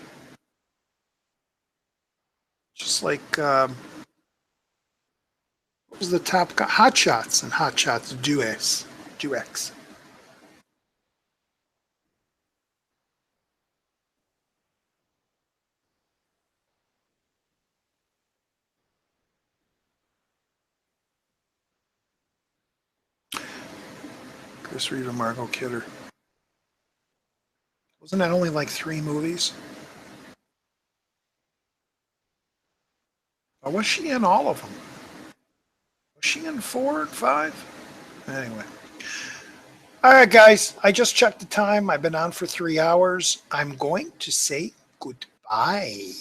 just like what was the top guy? Hot Shots and Hot Shots Duex. Duex. Chris Reeve and Margot Kidder. Wasn't that only like three movies? Or was she in all of them? Was she in four and five? Anyway. All right, guys. I just checked the time. I've been on for 3 hours. I'm going to say goodbye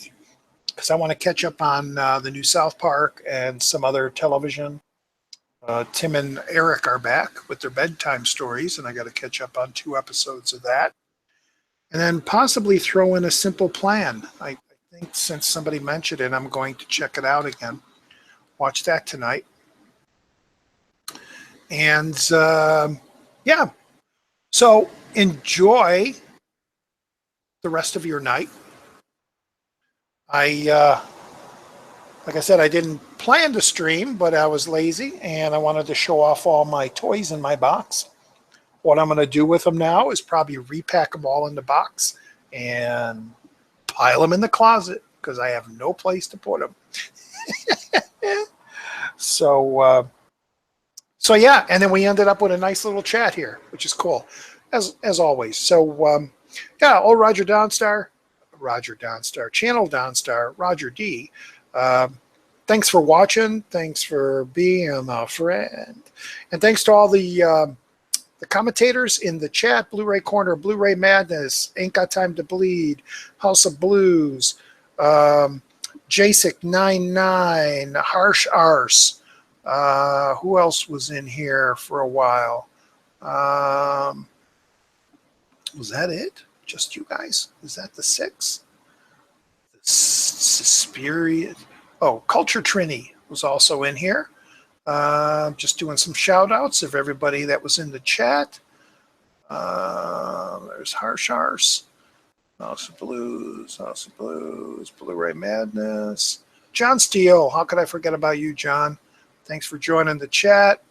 because I want to catch up on the new South Park and some other television. Tim and Eric are back with their bedtime stories, and I got to catch up on 2 episodes of that. And then possibly throw in a simple plan. I think since somebody mentioned it, I'm going to check it out again. Watch that tonight. And yeah, so enjoy the rest of your night. I like I said, I didn't plan to stream, but I was lazy and I wanted to show off all my toys in my box. What I'm going to do with them now is probably repack them all in the box and pile them in the closet because I have no place to put them. So, so yeah, and then we ended up with a nice little chat here, which is cool, as always. So, yeah, old Roger Donstar, Channel Donstar, Roger D. Thanks for watching. Thanks for being a friend, and thanks to all the commentators in the chat, Blu-ray Corner, Blu-ray Madness, Ain't Got Time to Bleed, House of Blues, JSIC99, Harsh Arse. Who else was in here for a while? Was that it? Just you guys? Is that the six? The Suspiria. Oh, Culture Trini was also in here. Just doing some shout outs of everybody that was in the chat. There's Harsh Arse, House of Blues, Blu-ray Madness. John Steele, how could I forget about you, John? Thanks for joining the chat.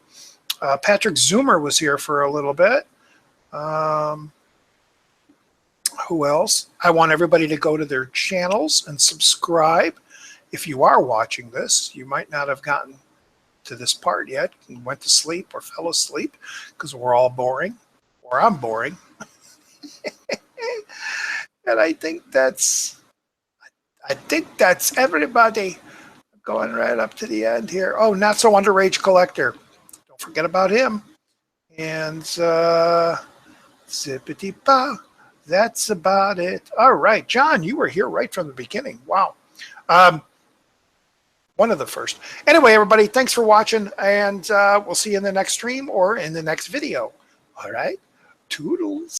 Patrick Zoomer was here for a little bit. Who else? I want everybody to go to their channels and subscribe. If you are watching this, you might not have gotten to this part yet and went to sleep or fell asleep because we're all boring, or I'm boring. And I think that's everybody. Going right up to the end here. Oh, Not So Underage Collector. Don't forget about him. And zippity ba. That's about it. All right, John, you were here right from the beginning. Wow. One of the first. Anyway, everybody, thanks for watching, and we'll see you in the next stream or in the next video. All right. Toodles.